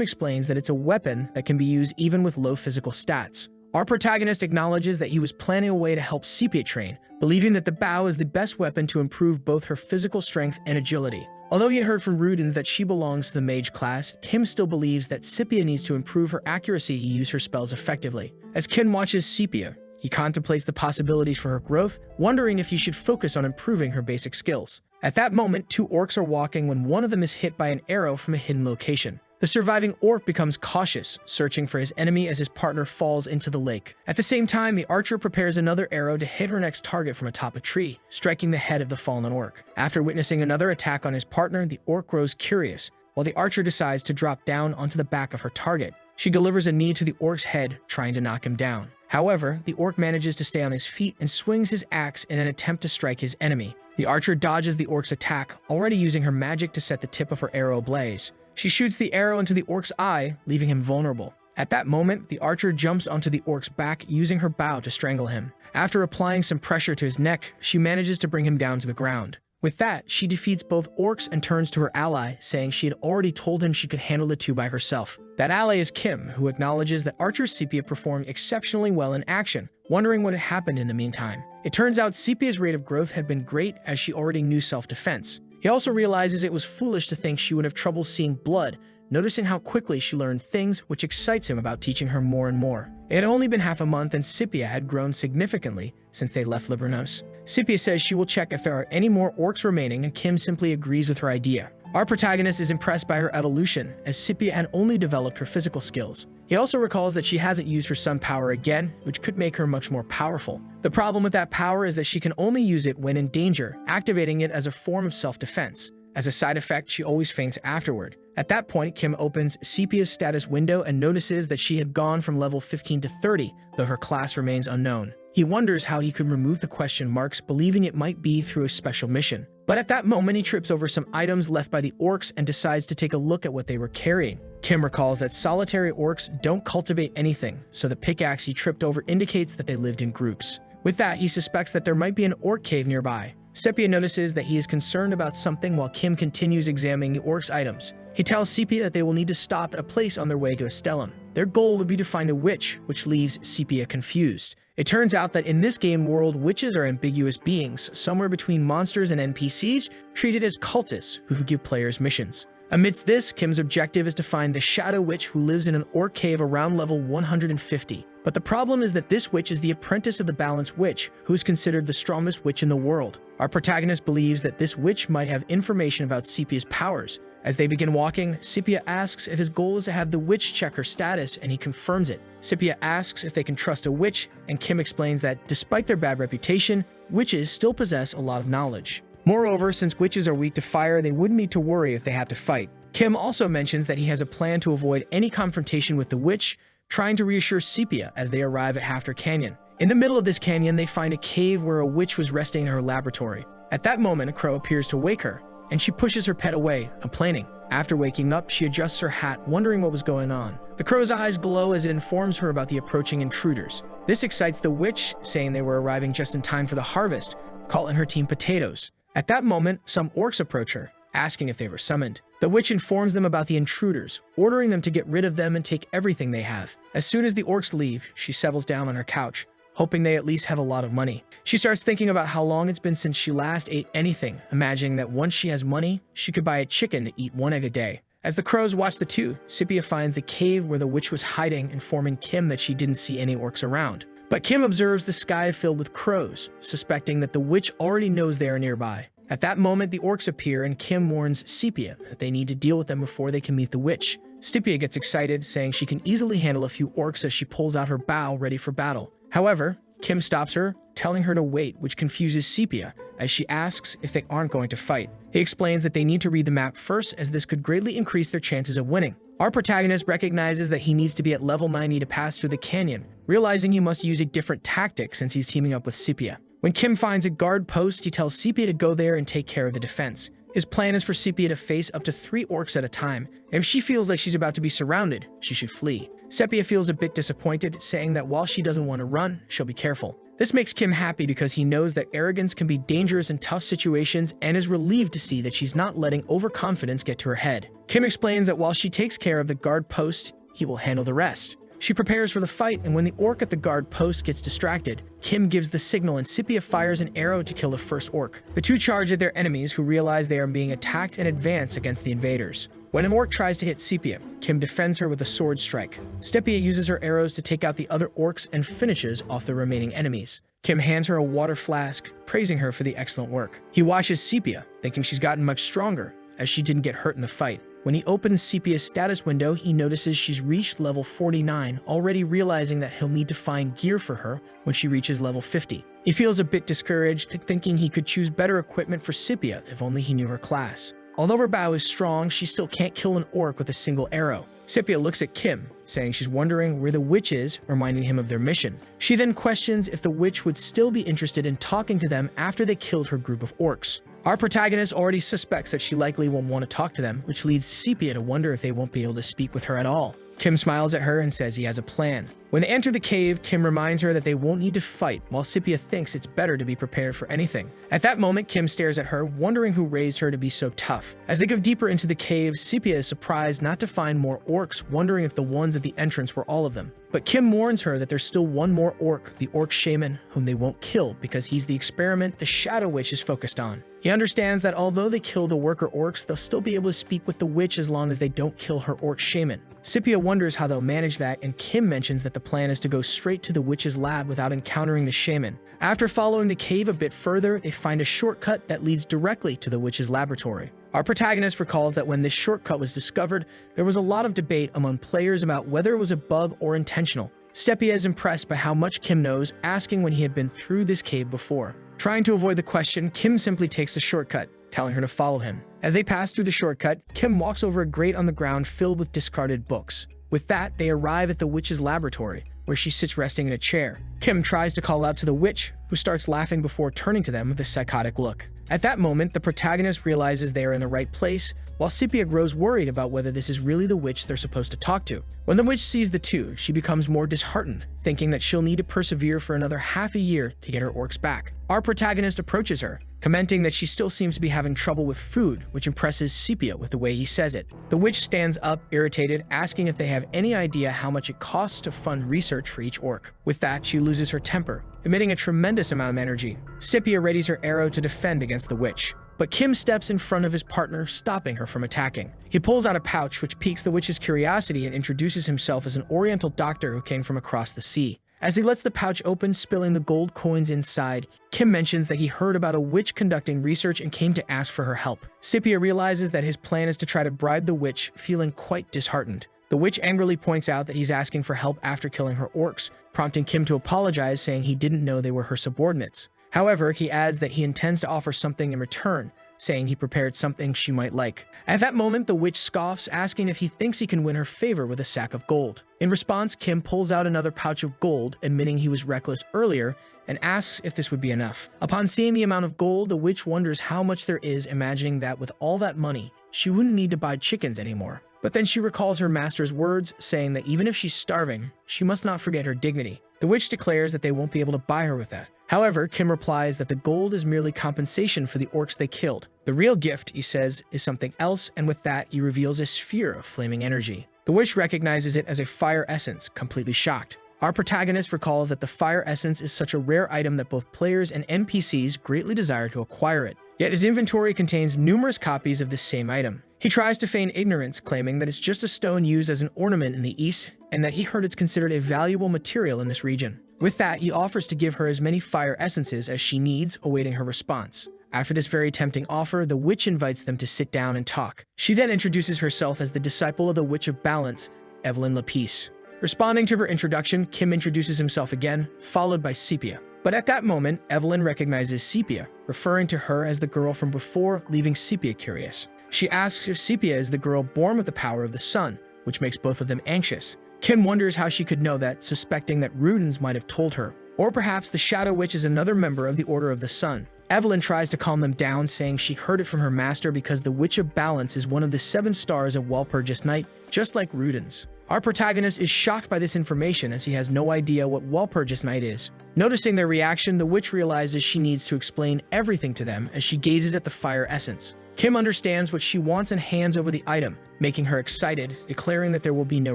explains that it's a weapon that can be used even with low physical stats. Our protagonist acknowledges that he was planning a way to help Sepia train, believing that the bow is the best weapon to improve both her physical strength and agility. Although he had heard from Rudin that she belongs to the mage class, Kim still believes that Sepia needs to improve her accuracy to use her spells effectively. As Kim watches Sepia, he contemplates the possibilities for her growth, wondering if he should focus on improving her basic skills. At that moment, two orcs are walking when one of them is hit by an arrow from a hidden location. The surviving orc becomes cautious, searching for his enemy as his partner falls into the lake. At the same time, the archer prepares another arrow to hit her next target from atop a tree, striking the head of the fallen orc. After witnessing another attack on his partner, the orc grows curious, while the archer decides to drop down onto the back of her target. She delivers a knee to the orc's head, trying to knock him down. However, the orc manages to stay on his feet and swings his axe in an attempt to strike his enemy. The archer dodges the orc's attack, already using her magic to set the tip of her arrow ablaze. She shoots the arrow into the orc's eye, leaving him vulnerable. At that moment, the archer jumps onto the orc's back, using her bow to strangle him. After applying some pressure to his neck, she manages to bring him down to the ground. With that, she defeats both orcs and turns to her ally, saying she had already told him she could handle the two by herself. That ally is Kim, who acknowledges that Archer Sepia performed exceptionally well in action, wondering what had happened in the meantime. It turns out Sepia's rate of growth had been great, as she already knew self-defense. He also realizes it was foolish to think she would have trouble seeing blood, noticing how quickly she learned things, which excites him about teaching her more and more. It had only been half a month, and Sepia had grown significantly since they left Libranos. Sepia says she will check if there are any more orcs remaining, and Kim simply agrees with her idea. Our protagonist is impressed by her evolution, as Sepia had only developed her physical skills. He also recalls that she hasn't used her sun power again, which could make her much more powerful. The problem with that power is that she can only use it when in danger, activating it as a form of self-defense. As a side effect, she always faints afterward. At that point, Kim opens Sepia's status window and notices that she had gone from level 15 to 30, though her class remains unknown. He wonders how he could remove the question marks, believing it might be through a special mission. But at that moment, he trips over some items left by the orcs and decides to take a look at what they were carrying. Kim recalls that solitary orcs don't cultivate anything, so the pickaxe he tripped over indicates that they lived in groups. With that, he suspects that there might be an orc cave nearby. Sepia notices that he is concerned about something while Kim continues examining the orcs' items. He tells Sepia that they will need to stop at a place on their way to Astellum. Their goal would be to find a witch, which leaves Sepia confused. It turns out that in this game world, witches are ambiguous beings, somewhere between monsters and NPCs, treated as cultists who give players missions. Amidst this, Kim's objective is to find the Shadow Witch, who lives in an orc cave around level 150. But the problem is that this witch is the apprentice of the Balanced Witch, who is considered the strongest witch in the world. Our protagonist believes that this witch might have information about Sepia's powers. As they begin walking, Sepia asks if his goal is to have the witch check her status, and he confirms it. Sepia asks if they can trust a witch, and Kim explains that, despite their bad reputation, witches still possess a lot of knowledge. Moreover, since witches are weak to fire, they wouldn't need to worry if they have to fight. Kim also mentions that he has a plan to avoid any confrontation with the witch, trying to reassure Sepia as they arrive at Hafter Canyon. In the middle of this canyon, they find a cave where a witch was resting in her laboratory. At that moment, a crow appears to wake her, and she pushes her pet away, complaining. After waking up, she adjusts her hat, wondering what was going on. The crow's eyes glow as it informs her about the approaching intruders. This excites the witch, saying they were arriving just in time for the harvest, calling her team potatoes. At that moment, some orcs approach her, asking if they were summoned. The witch informs them about the intruders, ordering them to get rid of them and take everything they have. As soon as the orcs leave, she settles down on her couch, hoping they at least have a lot of money. She starts thinking about how long it's been since she last ate anything, imagining that once she has money, she could buy a chicken to eat 1 egg a day. As the crows watch the two, Sepia finds the cave where the witch was hiding, informing Kim that she didn't see any orcs around. But Kim observes the sky filled with crows, suspecting that the witch already knows they are nearby. At that moment, the orcs appear, and Kim warns Sepia that they need to deal with them before they can meet the witch. Sepia gets excited, saying she can easily handle a few orcs as she pulls out her bow ready for battle. However, Kim stops her, telling her to wait, which confuses Sepia, as she asks if they aren't going to fight. He explains that they need to read the map first, as this could greatly increase their chances of winning. Our protagonist recognizes that he needs to be at level 90 to pass through the canyon, realizing he must use a different tactic since he's teaming up with Sepia. When Kim finds a guard post, he tells Sepia to go there and take care of the defense. His plan is for Sepia to face up to 3 orcs at a time, and if she feels like she's about to be surrounded, she should flee. Sepia feels a bit disappointed, saying that while she doesn't want to run, she'll be careful. This makes Kim happy because he knows that arrogance can be dangerous in tough situations and is relieved to see that she's not letting overconfidence get to her head. Kim explains that while she takes care of the guard post, he will handle the rest. She prepares for the fight, and when the orc at the guard post gets distracted, Kim gives the signal and Sepia fires an arrow to kill the first orc. The two charge at their enemies, who realize they are being attacked and advance against the invaders. When an orc tries to hit Sepia, Kim defends her with a sword strike. Sepia uses her arrows to take out the other orcs and finishes off the remaining enemies. Kim hands her a water flask, praising her for the excellent work. He watches Sepia, thinking she's gotten much stronger, as she didn't get hurt in the fight. When he opens Sepia's status window, he notices she's reached level 49, already realizing that he'll need to find gear for her when she reaches level 50. He feels a bit discouraged, thinking he could choose better equipment for Sepia if only he knew her class. Although her bow is strong, she still can't kill an orc with a single arrow. Sepia looks at Kim, saying she's wondering where the witch is, reminding him of their mission. She then questions if the witch would still be interested in talking to them after they killed her group of orcs. Our protagonist already suspects that she likely won't want to talk to them, which leads Sepia to wonder if they won't be able to speak with her at all. Kim smiles at her and says he has a plan. When they enter the cave, Kim reminds her that they won't need to fight, while Sepia thinks it's better to be prepared for anything. At that moment, Kim stares at her, wondering who raised her to be so tough. As they go deeper into the cave, Sepia is surprised not to find more orcs, wondering if the ones at the entrance were all of them. But Kim warns her that there's still one more orc, the orc shaman, whom they won't kill because he's the experiment the Shadow Witch is focused on. He understands that although they kill the worker orcs, they'll still be able to speak with the witch as long as they don't kill her orc shaman. Sepia wonders how they'll manage that, and Kim mentions that the plan is to go straight to the witch's lab without encountering the shaman. After following the cave a bit further, they find a shortcut that leads directly to the witch's laboratory. Our protagonist recalls that when this shortcut was discovered, there was a lot of debate among players about whether it was a bug or intentional. Sepia is impressed by how much Kim knows, asking when he had been through this cave before. Trying to avoid the question, Kim simply takes the shortcut, telling her to follow him. As they pass through the shortcut, Kim walks over a grate on the ground filled with discarded books. With that, they arrive at the witch's laboratory, where she sits resting in a chair. Kim tries to call out to the witch, who starts laughing before turning to them with a psychotic look. At that moment, the protagonist realizes they are in the right place, while Sepia grows worried about whether this is really the witch they're supposed to talk to. When the witch sees the two, she becomes more disheartened, thinking that she'll need to persevere for another half a year to get her orcs back. Our protagonist approaches her, commenting that she still seems to be having trouble with food, which impresses Sepia with the way he says it. The witch stands up, irritated, asking if they have any idea how much it costs to fund research for each orc. With that, she loses her temper, emitting a tremendous amount of energy. Sepia readies her arrow to defend against the witch. but Kim steps in front of his partner, stopping her from attacking. He pulls out a pouch which piques the witch's curiosity and introduces himself as an oriental doctor who came from across the sea. As he lets the pouch open, spilling the gold coins inside, Kim mentions that he heard about a witch conducting research and came to ask for her help. Scipia realizes that his plan is to try to bribe the witch, feeling quite disheartened. The witch angrily points out that he's asking for help after killing her orcs, prompting Kim to apologize, saying he didn't know they were her subordinates. However, he adds that he intends to offer something in return, saying he prepared something she might like. At that moment, the witch scoffs, asking if he thinks he can win her favor with a sack of gold. In response, Kim pulls out another pouch of gold, admitting he was reckless earlier, and asks if this would be enough. Upon seeing the amount of gold, the witch wonders how much there is, imagining that with all that money, she wouldn't need to buy chickens anymore. But then she recalls her master's words, saying that even if she's starving, she must not forget her dignity. The witch declares that they won't be able to buy her with that. However, Kim replies that the gold is merely compensation for the orcs they killed. The real gift, he says, is something else, and with that, he reveals a sphere of flaming energy. The witch recognizes it as a fire essence, completely shocked. Our protagonist recalls that the fire essence is such a rare item that both players and NPCs greatly desire to acquire it. Yet his inventory contains numerous copies of this same item. He tries to feign ignorance, claiming that it's just a stone used as an ornament in the East, and that he heard it's considered a valuable material in this region. With that, he offers to give her as many fire essences as she needs, awaiting her response. After this very tempting offer, the witch invites them to sit down and talk. She then introduces herself as the disciple of the Witch of Balance, Evelyn Lapice. Responding to her introduction, Kim introduces himself again, followed by Sepia. But at that moment, Evelyn recognizes Sepia, referring to her as the girl from before, leaving Sepia curious. She asks if Sepia is the girl born with the power of the sun, which makes both of them anxious. Kim wonders how she could know that, suspecting that Rudens might have told her. Or perhaps the Shadow Witch is another member of the Order of the Sun. Evelyn tries to calm them down, saying she heard it from her master because the Witch of Balance is one of the 7 stars of Walpurgis Night, just like Rudens. Our protagonist is shocked by this information as he has no idea what Walpurgis Night is. Noticing their reaction, the witch realizes she needs to explain everything to them as she gazes at the fire essence. Kim understands what she wants and hands over the item, making her excited, declaring that there will be no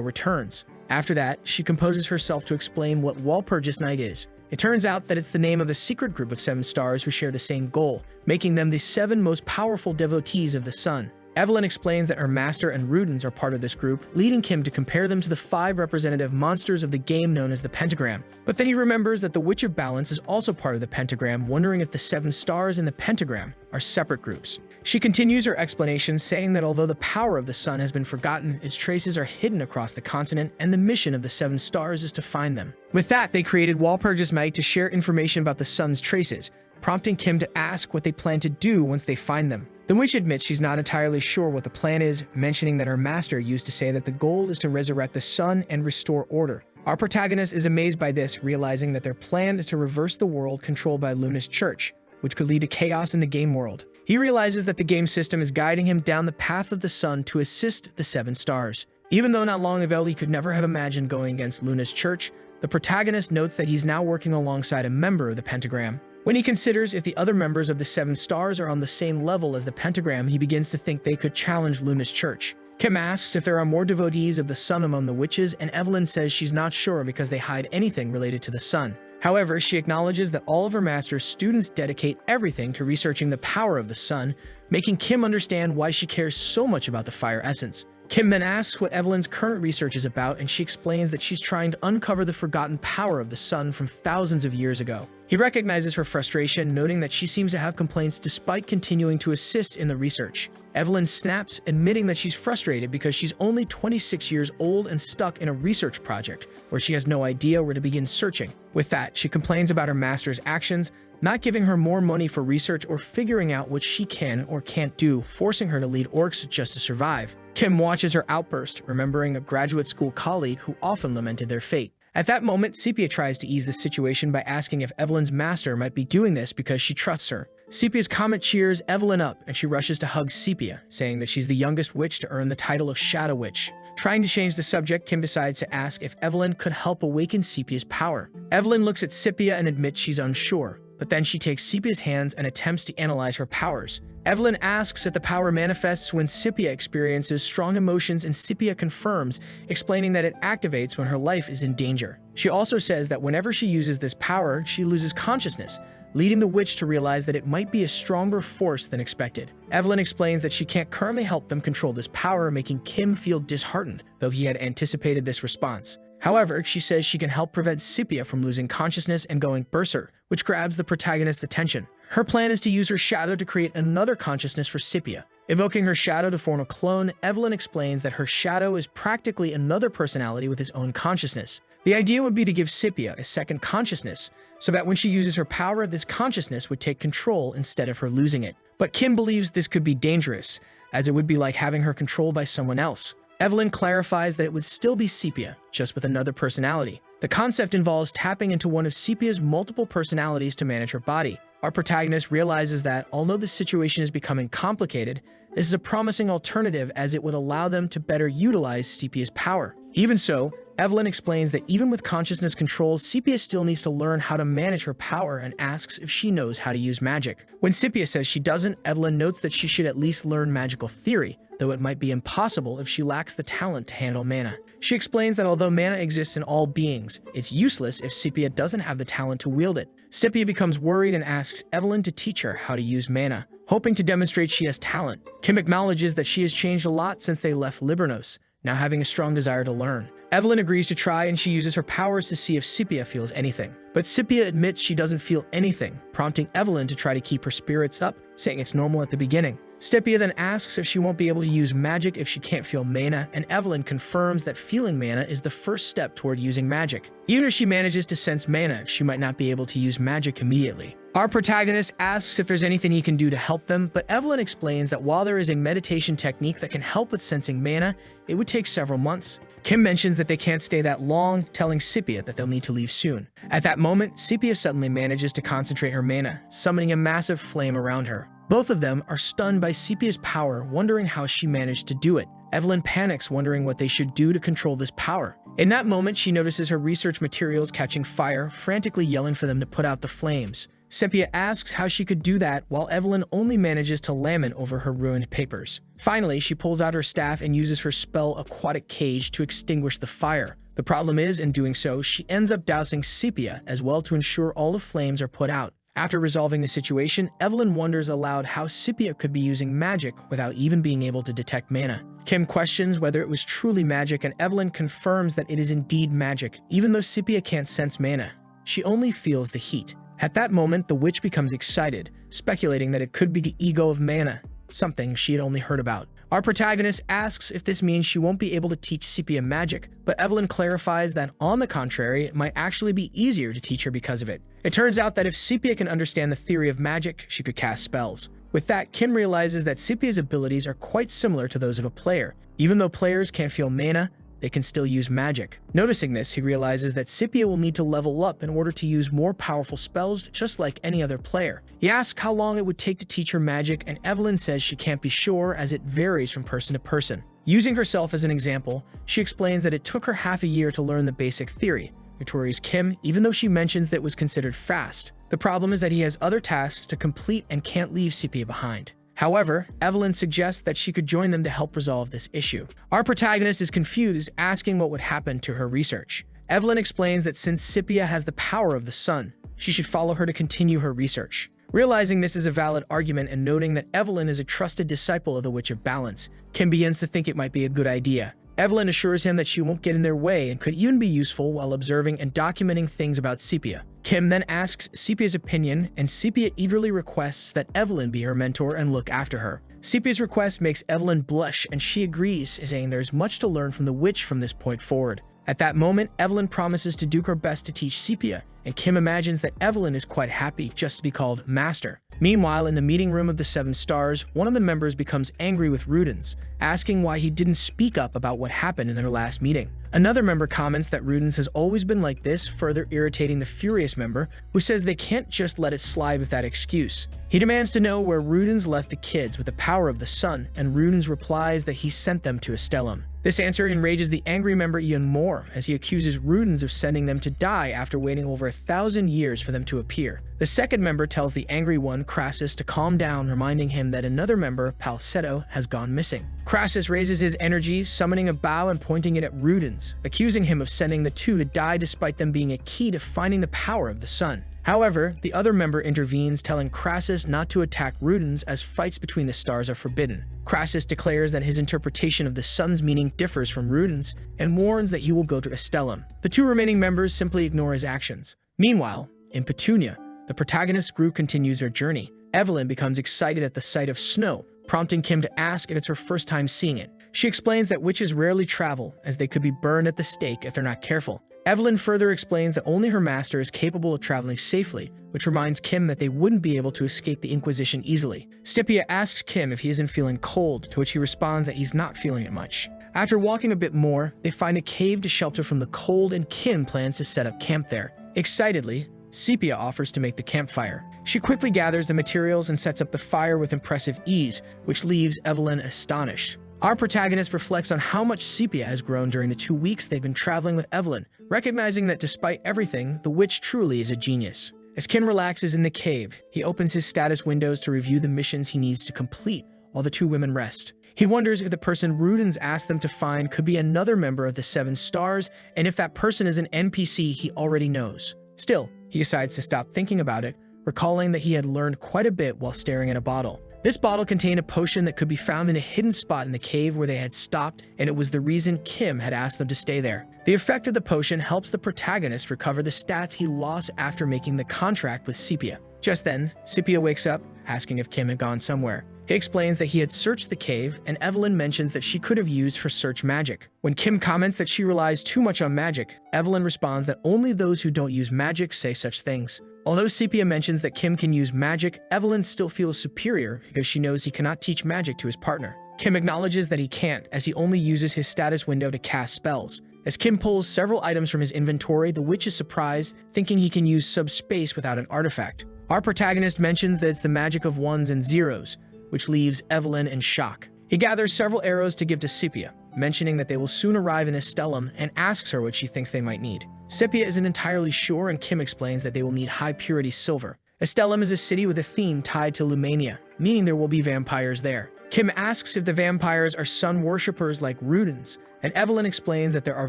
returns. After that, she composes herself to explain what Walpurgis Night is. It turns out that it's the name of a secret group of 7 stars who share the same goal, making them the 7 most powerful devotees of the sun. Evelyn explains that her master and Rudens are part of this group, leading Kim to compare them to the 5 representative monsters of the game known as the Pentagram. But then he remembers that the Witch of Balance is also part of the Pentagram, wondering if the 7 stars in the Pentagram are separate groups. She continues her explanation, saying that although the power of the sun has been forgotten, its traces are hidden across the continent, and the mission of the 7 stars is to find them. With that, they created Walpurgis Night to share information about the sun's traces, prompting Kim to ask what they plan to do once they find them. The witch admits she's not entirely sure what the plan is, mentioning that her master used to say that the goal is to resurrect the sun and restore order. Our protagonist is amazed by this, realizing that their plan is to reverse the world controlled by Luna's church, which could lead to chaos in the game world. He realizes that the game system is guiding him down the path of the sun to assist the 7 stars. Even though not long ago he could never have imagined going against Luna's church, the protagonist notes that he's now working alongside a member of the Pentagram. When he considers if the other members of the 7 stars are on the same level as the Pentagram, he begins to think they could challenge Luna's church. Kim asks if there are more devotees of the sun among the witches, and Evelyn says she's not sure because they hide anything related to the sun. However, she acknowledges that all of her master's students dedicate everything to researching the power of the sun, making Kim understand why she cares so much about the fire essence. Kim then asks what Evelyn's current research is about, and she explains that she's trying to uncover the forgotten power of the sun from thousands of years ago. He recognizes her frustration, noting that she seems to have complaints despite continuing to assist in the research. Evelyn snaps, admitting that she's frustrated because she's only 26 years old and stuck in a research project where she has no idea where to begin searching. With that, she complains about her master's actions, not giving her more money for research or figuring out what she can or can't do, forcing her to lead orcs just to survive. Kim watches her outburst, remembering a graduate school colleague who often lamented their fate. At that moment, Sepia tries to ease the situation by asking if Evelyn's master might be doing this because she trusts her. Sepia's comment cheers Evelyn up, and she rushes to hug Sepia, saying that she's the youngest witch to earn the title of Shadow Witch. Trying to change the subject, Kim decides to ask if Evelyn could help awaken Sepia's power. Evelyn looks at Sepia and admits she's unsure, but then she takes Sepia's hands and attempts to analyze her powers. Evelyn asks if the power manifests when Sepia experiences strong emotions, and Sepia confirms, explaining that it activates when her life is in danger. She also says that whenever she uses this power, she loses consciousness, leading the witch to realize that it might be a stronger force than expected. Evelyn explains that she can't currently help them control this power, making Kim feel disheartened, though he had anticipated this response. However, she says she can help prevent Sepia from losing consciousness and going berserk, which grabs the protagonist's attention. Her plan is to use her shadow to create another consciousness for Sepia. Evoking her shadow to form a clone, Evelyn explains that her shadow is practically another personality with his own consciousness. The idea would be to give Sepia a second consciousness, so that when she uses her power, this consciousness would take control instead of her losing it. But Kim believes this could be dangerous, as it would be like having her controlled by someone else. Evelyn clarifies that it would still be Sepia, just with another personality. The concept involves tapping into one of Sepia's multiple personalities to manage her body. Our protagonist realizes that, although the situation is becoming complicated, this is a promising alternative as it would allow them to better utilize Sepia's power. Even so, Evelyn explains that even with consciousness control, Sepia still needs to learn how to manage her power and asks if she knows how to use magic. When Sepia says she doesn't, Evelyn notes that she should at least learn magical theory, though it might be impossible if she lacks the talent to handle mana. She explains that although mana exists in all beings, it's useless if Sepia doesn't have the talent to wield it. Sepia becomes worried and asks Evelyn to teach her how to use mana, hoping to demonstrate she has talent. Kim acknowledges that she has changed a lot since they left Libranos, now having a strong desire to learn. Evelyn agrees to try and she uses her powers to see if Sepia feels anything. But Sepia admits she doesn't feel anything, prompting Evelyn to try to keep her spirits up, saying it's normal at the beginning. Sepia then asks if she won't be able to use magic if she can't feel mana, and Evelyn confirms that feeling mana is the first step toward using magic. Even if she manages to sense mana, she might not be able to use magic immediately. Our protagonist asks if there's anything he can do to help them, but Evelyn explains that while there is a meditation technique that can help with sensing mana, it would take several months. Kim mentions that they can't stay that long, telling Sepia that they'll need to leave soon. At that moment, Sepia suddenly manages to concentrate her mana, summoning a massive flame around her. Both of them are stunned by Sepia's power, wondering how she managed to do it. Evelyn panics, wondering what they should do to control this power. In that moment, she notices her research materials catching fire, frantically yelling for them to put out the flames. Sepia asks how she could do that, while Evelyn only manages to lament over her ruined papers. Finally, she pulls out her staff and uses her spell Aquatic Cage to extinguish the fire. The problem is, in doing so, she ends up dousing Sepia as well to ensure all the flames are put out. After resolving the situation, Evelyn wonders aloud how Sepia could be using magic without even being able to detect mana. Kim questions whether it was truly magic, and Evelyn confirms that it is indeed magic, even though Sepia can't sense mana. She only feels the heat. At that moment, the witch becomes excited, speculating that it could be the ego of mana, something she had only heard about. Our protagonist asks if this means she won't be able to teach Sepia magic, but Evelyn clarifies that, on the contrary, it might actually be easier to teach her because of it. It turns out that if Sepia can understand the theory of magic, she could cast spells. With that, Kim realizes that Sepia's abilities are quite similar to those of a player. Even though players can't feel mana, they can still use magic. Noticing this, he realizes that Sepia will need to level up in order to use more powerful spells just like any other player. He asks how long it would take to teach her magic, and Evelyn says she can't be sure as it varies from person to person. Using herself as an example, she explains that it took her half a year to learn the basic theory. Victoria's Kim, even though she mentions that it was considered fast. The problem is that he has other tasks to complete and can't leave Sepia behind. However, Evelyn suggests that she could join them to help resolve this issue. Our protagonist is confused, asking what would happen to her research. Evelyn explains that since Sepia has the power of the sun, she should follow her to continue her research. Realizing this is a valid argument and noting that Evelyn is a trusted disciple of the Witch of Balance, Kim begins to think it might be a good idea. Evelyn assures him that she won't get in their way and could even be useful while observing and documenting things about Sepia. Kim then asks Sepia's opinion, and Sepia eagerly requests that Evelyn be her mentor and look after her. Sepia's request makes Evelyn blush, and she agrees, saying there's much to learn from the witch from this point forward. At that moment, Evelyn promises to do her best to teach Sepia, and Kim imagines that Evelyn is quite happy just to be called Master. Meanwhile, in the meeting room of the Seven Stars, one of the members becomes angry with Rudens, asking why he didn't speak up about what happened in their last meeting. Another member comments that Rudens has always been like this, further irritating the furious member, who says they can't just let it slide with that excuse. He demands to know where Rudens left the kids with the power of the sun, and Rudens replies that he sent them to Estellum. This answer enrages the angry member even more, as he accuses Rudens of sending them to die after waiting over 1,000 years for them to appear. The second member tells the angry one, Crassus, to calm down, reminding him that another member, Palsetto, has gone missing. Crassus raises his energy, summoning a bow and pointing it at Rudens, accusing him of sending the two to die despite them being a key to finding the power of the sun. However, the other member intervenes, telling Crassus not to attack Rudens as fights between the stars are forbidden. Crassus declares that his interpretation of the sun's meaning differs from Rudens and warns that he will go to Estellum. The two remaining members simply ignore his actions. Meanwhile, in Petunia, the protagonist's group continues their journey. Evelyn becomes excited at the sight of snow, prompting Kim to ask if it's her first time seeing it. She explains that witches rarely travel, as they could be burned at the stake if they're not careful. Evelyn further explains that only her master is capable of traveling safely, which reminds Kim that they wouldn't be able to escape the Inquisition easily. Scipia asks Kim if he isn't feeling cold, to which he responds that he's not feeling it much. After walking a bit more, they find a cave to shelter from the cold, and Kim plans to set up camp there. Excitedly, Scipia offers to make the campfire. She quickly gathers the materials and sets up the fire with impressive ease, which leaves Evelyn astonished. Our protagonist reflects on how much Scipia has grown during the 2 weeks they've been traveling with Evelyn, recognizing that despite everything, the witch truly is a genius. As Kim relaxes in the cave, he opens his status windows to review the missions he needs to complete while the two women rest. He wonders if the person Rudens asked them to find could be another member of the Seven Stars, and if that person is an NPC he already knows. Still, he decides to stop thinking about it, recalling that he had learned quite a bit while staring at a bottle. This bottle contained a potion that could be found in a hidden spot in the cave where they had stopped, and it was the reason Kim had asked them to stay there. The effect of the potion helps the protagonist recover the stats he lost after making the contract with Scipia. Just then, Scipia wakes up, asking if Kim had gone somewhere. He explains that he had searched the cave, and Evelyn mentions that she could have used her search magic. When Kim comments that she relies too much on magic, Evelyn responds that only those who don't use magic say such things. Although Scipia mentions that Kim can use magic, Evelyn still feels superior because she knows he cannot teach magic to his partner. Kim acknowledges that he can't, as he only uses his status window to cast spells. As Kim pulls several items from his inventory, the witch is surprised, thinking he can use subspace without an artifact. Our protagonist mentions that it's the magic of ones and zeros, which leaves Evelyn in shock. He gathers several arrows to give to Scipia, mentioning that they will soon arrive in Estellum, and asks her what she thinks they might need. Scipia isn't entirely sure, and Kim explains that they will need high-purity silver. Estellum is a city with a theme tied to Lumania, meaning there will be vampires there. Kim asks if the vampires are sun worshippers like Rudens, and Evelyn explains that there are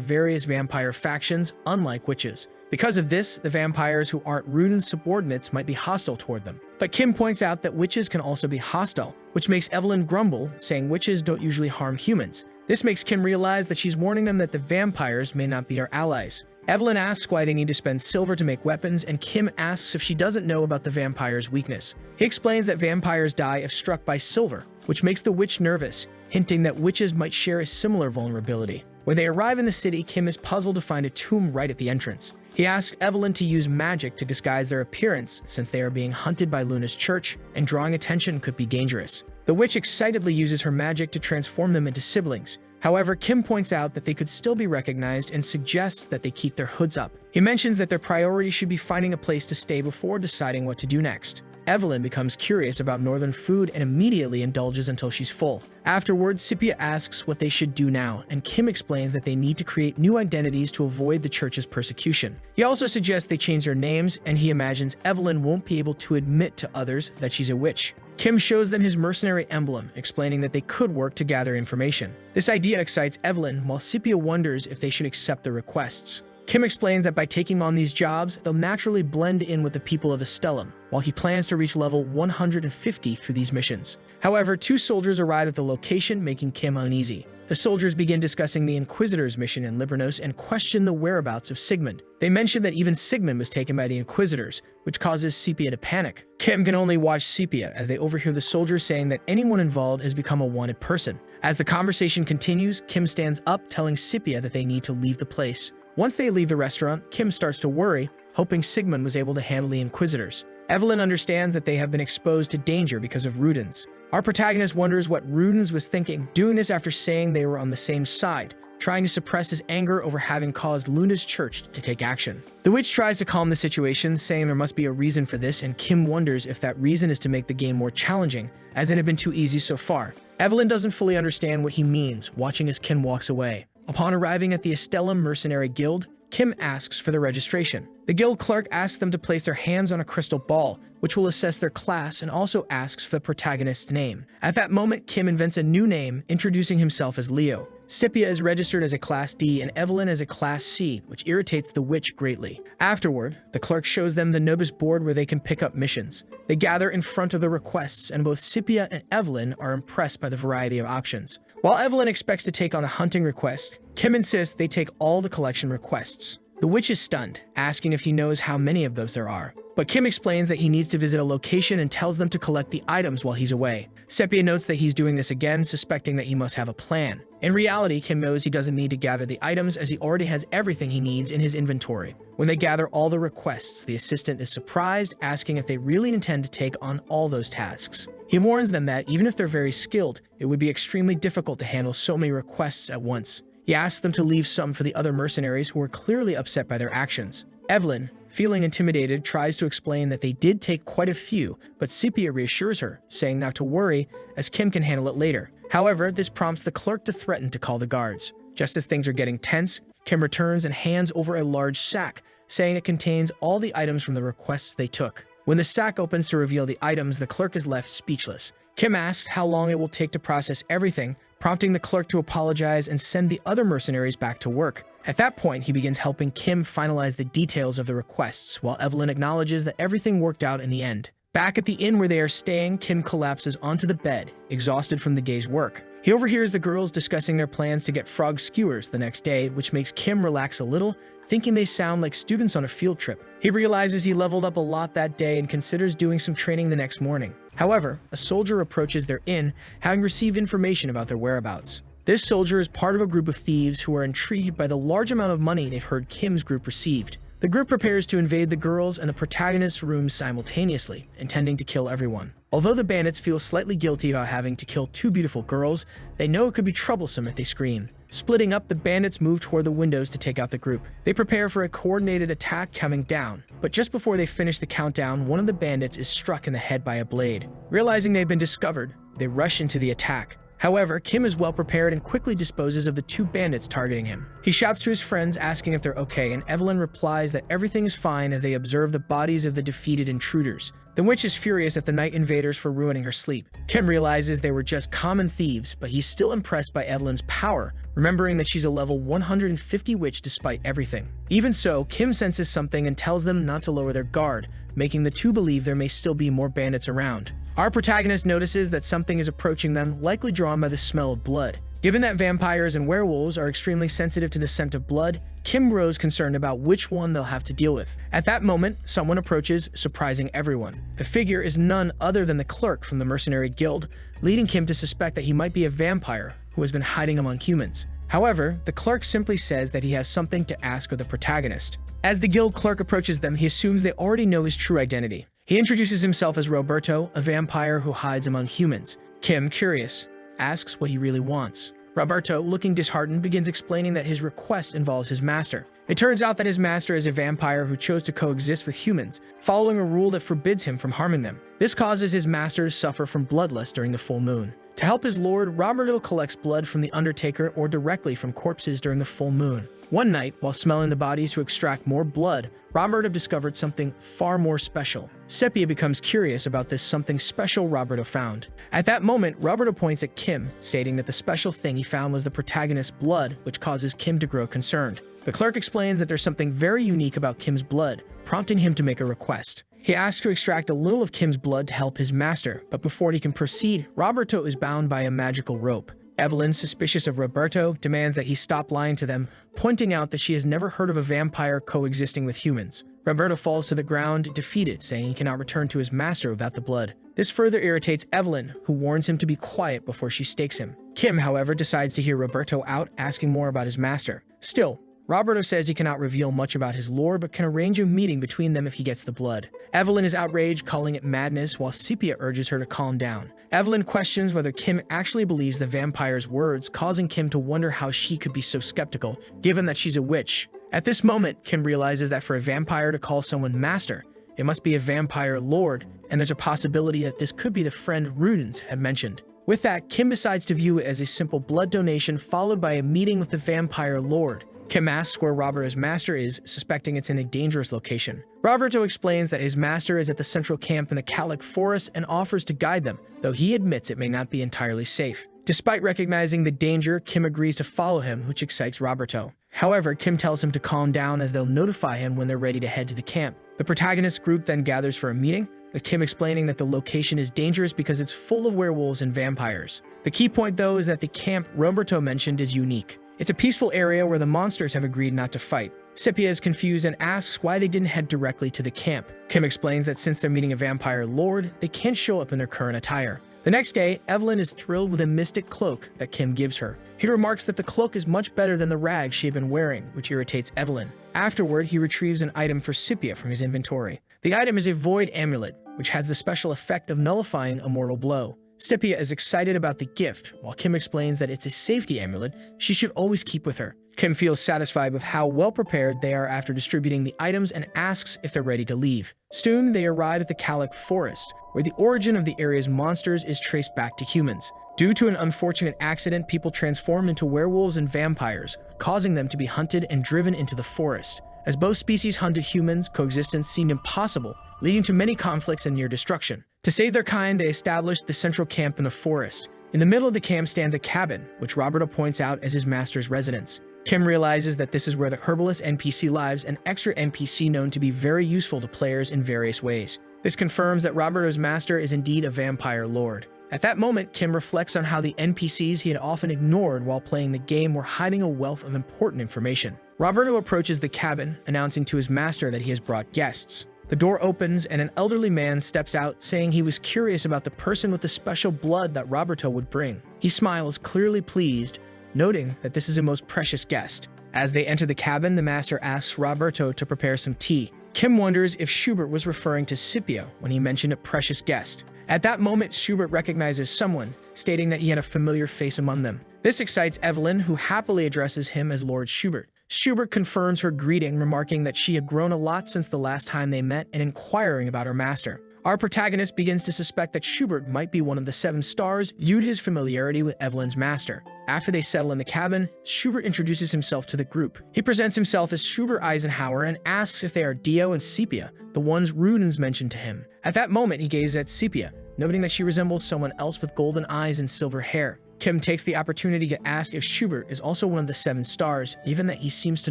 various vampire factions, unlike witches. Because of this, the vampires who aren't Rudens' subordinates might be hostile toward them. But Kim points out that witches can also be hostile, which makes Evelyn grumble, saying witches don't usually harm humans. This makes Kim realize that she's warning them that the vampires may not be our allies. Evelyn asks why they need to spend silver to make weapons, and Kim asks if she doesn't know about the vampire's weakness. He explains that vampires die if struck by silver, which makes the witch nervous, hinting that witches might share a similar vulnerability. When they arrive in the city, Kim is puzzled to find a tomb right at the entrance. He asks Evelyn to use magic to disguise their appearance, since they are being hunted by Luna's church, and drawing attention could be dangerous. The witch excitedly uses her magic to transform them into siblings. However, Kim points out that they could still be recognized and suggests that they keep their hoods up. He mentions that their priority should be finding a place to stay before deciding what to do next. Evelyn becomes curious about northern food and immediately indulges until she's full. Afterwards, Scipia asks what they should do now, and Kim explains that they need to create new identities to avoid the church's persecution. He also suggests they change their names, and he imagines Evelyn won't be able to admit to others that she's a witch. Kim shows them his mercenary emblem, explaining that they could work to gather information. This idea excites Evelyn, while Scipia wonders if they should accept the requests. Kim explains that by taking on these jobs, they'll naturally blend in with the people of Estellum, while he plans to reach level 150 through these missions. However, two soldiers arrive at the location, making Kim uneasy. The soldiers begin discussing the Inquisitor's mission in Libranos and question the whereabouts of Sigmund. They mention that even Sigmund was taken by the Inquisitors, which causes Scipia to panic. Kim can only watch Scipia as they overhear the soldiers saying that anyone involved has become a wanted person. As the conversation continues, Kim stands up, telling Scipia that they need to leave the place. Once they leave the restaurant, Kim starts to worry, hoping Sigmund was able to handle the Inquisitors. Evelyn understands that they have been exposed to danger because of Rudens. Our protagonist wonders what Rudens was thinking, doing this after saying they were on the same side, trying to suppress his anger over having caused Luna's church to take action. The witch tries to calm the situation, saying there must be a reason for this, and Kim wonders if that reason is to make the game more challenging, as it had been too easy so far. Evelyn doesn't fully understand what he means, watching as Kim walks away. Upon arriving at the Estellum Mercenary Guild, Kim asks for the registration. The guild clerk asks them to place their hands on a crystal ball, which will assess their class, and also asks for the protagonist's name. At that moment, Kim invents a new name, introducing himself as Leo. Scipia is registered as a Class D and Evelyn as a Class C, which irritates the witch greatly. Afterward, the clerk shows them the notice board where they can pick up missions. They gather in front of the requests, and both Scipia and Evelyn are impressed by the variety of options. While Evelyn expects to take on a hunting request, Kim insists they take all the collection requests. The witch is stunned, asking if he knows how many of those there are. But Kim explains that he needs to visit a location and tells them to collect the items while he's away. Sepia notes that he's doing this again, suspecting that he must have a plan. In reality, Kim knows he doesn't need to gather the items as he already has everything he needs in his inventory. When they gather all the requests, the assistant is surprised, asking if they really intend to take on all those tasks. He warns them that even if they're very skilled, it would be extremely difficult to handle so many requests at once. He asks them to leave some for the other mercenaries who are clearly upset by their actions. Evelyn, feeling intimidated, tries to explain that they did take quite a few, but Scipia reassures her, saying not to worry, as Kim can handle it later. However, this prompts the clerk to threaten to call the guards. Just as things are getting tense, Kim returns and hands over a large sack, saying it contains all the items from the requests they took. When the sack opens to reveal the items, the clerk is left speechless. Kim asks how long it will take to process everything, prompting the clerk to apologize and send the other mercenaries back to work. At that point, he begins helping Kim finalize the details of the requests, while Evelyn acknowledges that everything worked out in the end. Back at the inn where they are staying, Kim collapses onto the bed, exhausted from the day's work. He overhears the girls discussing their plans to get frog skewers the next day, which makes Kim relax a little, thinking they sound like students on a field trip. He realizes he leveled up a lot that day and considers doing some training the next morning. However, a soldier approaches their inn, having received information about their whereabouts. This soldier is part of a group of thieves who are intrigued by the large amount of money they've heard Kim's group received. The group prepares to invade the girls' and the protagonist's rooms simultaneously, intending to kill everyone. Although the bandits feel slightly guilty about having to kill two beautiful girls, they know it could be troublesome if they scream. Splitting up, the bandits move toward the windows to take out the group. They prepare for a coordinated attack coming down, but just before they finish the countdown, one of the bandits is struck in the head by a blade. Realizing they've been discovered, they rush into the attack. However, Kim is well prepared and quickly disposes of the two bandits targeting him. He shouts to his friends, asking if they're okay, and Evelyn replies that everything is fine as they observe the bodies of the defeated intruders. The witch is furious at the night invaders for ruining her sleep. Kim realizes they were just common thieves, but he's still impressed by Evelyn's power, remembering that she's a level 150 witch despite everything. Even so, Kim senses something and tells them not to lower their guard, making the two believe there may still be more bandits around. Our protagonist notices that something is approaching them, likely drawn by the smell of blood. Given that vampires and werewolves are extremely sensitive to the scent of blood, Kim grows concerned about which one they'll have to deal with. At that moment, someone approaches, surprising everyone. The figure is none other than the clerk from the mercenary guild, leading Kim to suspect that he might be a vampire who has been hiding among humans. However, the clerk simply says that he has something to ask of the protagonist. As the guild clerk approaches them, he assumes they already know his true identity. He introduces himself as Roberto, a vampire who hides among humans. Kim, curious, asks what he really wants. Roberto, looking disheartened, begins explaining that his request involves his master. It turns out that his master is a vampire who chose to coexist with humans, following a rule that forbids him from harming them. This causes his master to suffer from bloodlust during the full moon. To help his lord, Roberto collects blood from the Undertaker or directly from corpses during the full moon. One night, while smelling the bodies to extract more blood, Roberto discovered something far more special. Sepia becomes curious about this something special Roberto found. At that moment, Roberto points at Kim, stating that the special thing he found was the protagonist's blood, which causes Kim to grow concerned. The clerk explains that there's something very unique about Kim's blood, prompting him to make a request. He asks to extract a little of Kim's blood to help his master, but before he can proceed, Roberto is bound by a magical rope. Evelyn, suspicious of Roberto, demands that he stop lying to them, pointing out that she has never heard of a vampire coexisting with humans. Roberto falls to the ground, defeated, saying he cannot return to his master without the blood. This further irritates Evelyn, who warns him to be quiet before she stakes him. Kim, however, decides to hear Roberto out, asking more about his master. Still, Roberto says he cannot reveal much about his lore, but can arrange a meeting between them if he gets the blood. Evelyn is outraged, calling it madness, while Sepia urges her to calm down. Evelyn questions whether Kim actually believes the vampire's words, causing Kim to wonder how she could be so skeptical, given that she's a witch. At this moment, Kim realizes that for a vampire to call someone master, it must be a vampire lord, and there's a possibility that this could be the friend Rudens had mentioned. With that, Kim decides to view it as a simple blood donation followed by a meeting with the vampire lord. Kim asks where Roberto's master is, suspecting it's in a dangerous location. Roberto explains that his master is at the central camp in the Calic Forest and offers to guide them, though he admits it may not be entirely safe. Despite recognizing the danger, Kim agrees to follow him, which excites Roberto. However, Kim tells him to calm down as they'll notify him when they're ready to head to the camp. The protagonist group then gathers for a meeting, with Kim explaining that the location is dangerous because it's full of werewolves and vampires. The key point, though, is that the camp Roberto mentioned is unique. It's a peaceful area where the monsters have agreed not to fight. Scipia is confused and asks why they didn't head directly to the camp. Kim explains that since they're meeting a vampire lord, they can't show up in their current attire. The next day, Evelyn is thrilled with a mystic cloak that Kim gives her. He remarks that the cloak is much better than the rags she had been wearing, which irritates Evelyn. Afterward, he retrieves an item for Scipia from his inventory. The item is a void amulet, which has the special effect of nullifying a mortal blow. Scipia is excited about the gift, while Kim explains that it's a safety amulet she should always keep with her. Kim feels satisfied with how well prepared they are after distributing the items and asks if they're ready to leave. Soon, they arrive at the Calic Forest, where the origin of the area's monsters is traced back to humans. Due to an unfortunate accident, people transform into werewolves and vampires, causing them to be hunted and driven into the forest. As both species hunted humans, coexistence seemed impossible, leading to many conflicts and near destruction. To save their kind, they established the central camp in the forest. In the middle of the camp stands a cabin, which Roberto points out as his master's residence. Kim realizes that this is where the herbalist NPC lives, an extra NPC known to be very useful to players in various ways. This confirms that Roberto's master is indeed a vampire lord. At that moment, Kim reflects on how the NPCs he had often ignored while playing the game were hiding a wealth of important information. Roberto approaches the cabin, announcing to his master that he has brought guests. The door opens and an elderly man steps out, saying he was curious about the person with the special blood that Roberto would bring. He smiles, clearly pleased, noting that this is a most precious guest. As they enter the cabin, the master asks Roberto to prepare some tea. Kim wonders if Schubert was referring to Scipio when he mentioned a precious guest. At that moment, Schubert recognizes someone, stating that he had a familiar face among them. This excites Evelyn, who happily addresses him as Lord Schubert. Schubert confirms her greeting, remarking that she had grown a lot since the last time they met and inquiring about her master. Our protagonist begins to suspect that Schubert might be one of the 7 stars due to his familiarity with Evelyn's master. After they settle in the cabin, Schubert introduces himself to the group. He presents himself as Schubert Eisenhower and asks if they are Dio and Sepia, the ones Rudens mentioned to him. At that moment, he gazes at Sepia, noting that she resembles someone else with golden eyes and silver hair. Kim takes the opportunity to ask if Schubert is also one of the 7 stars, even that he seems to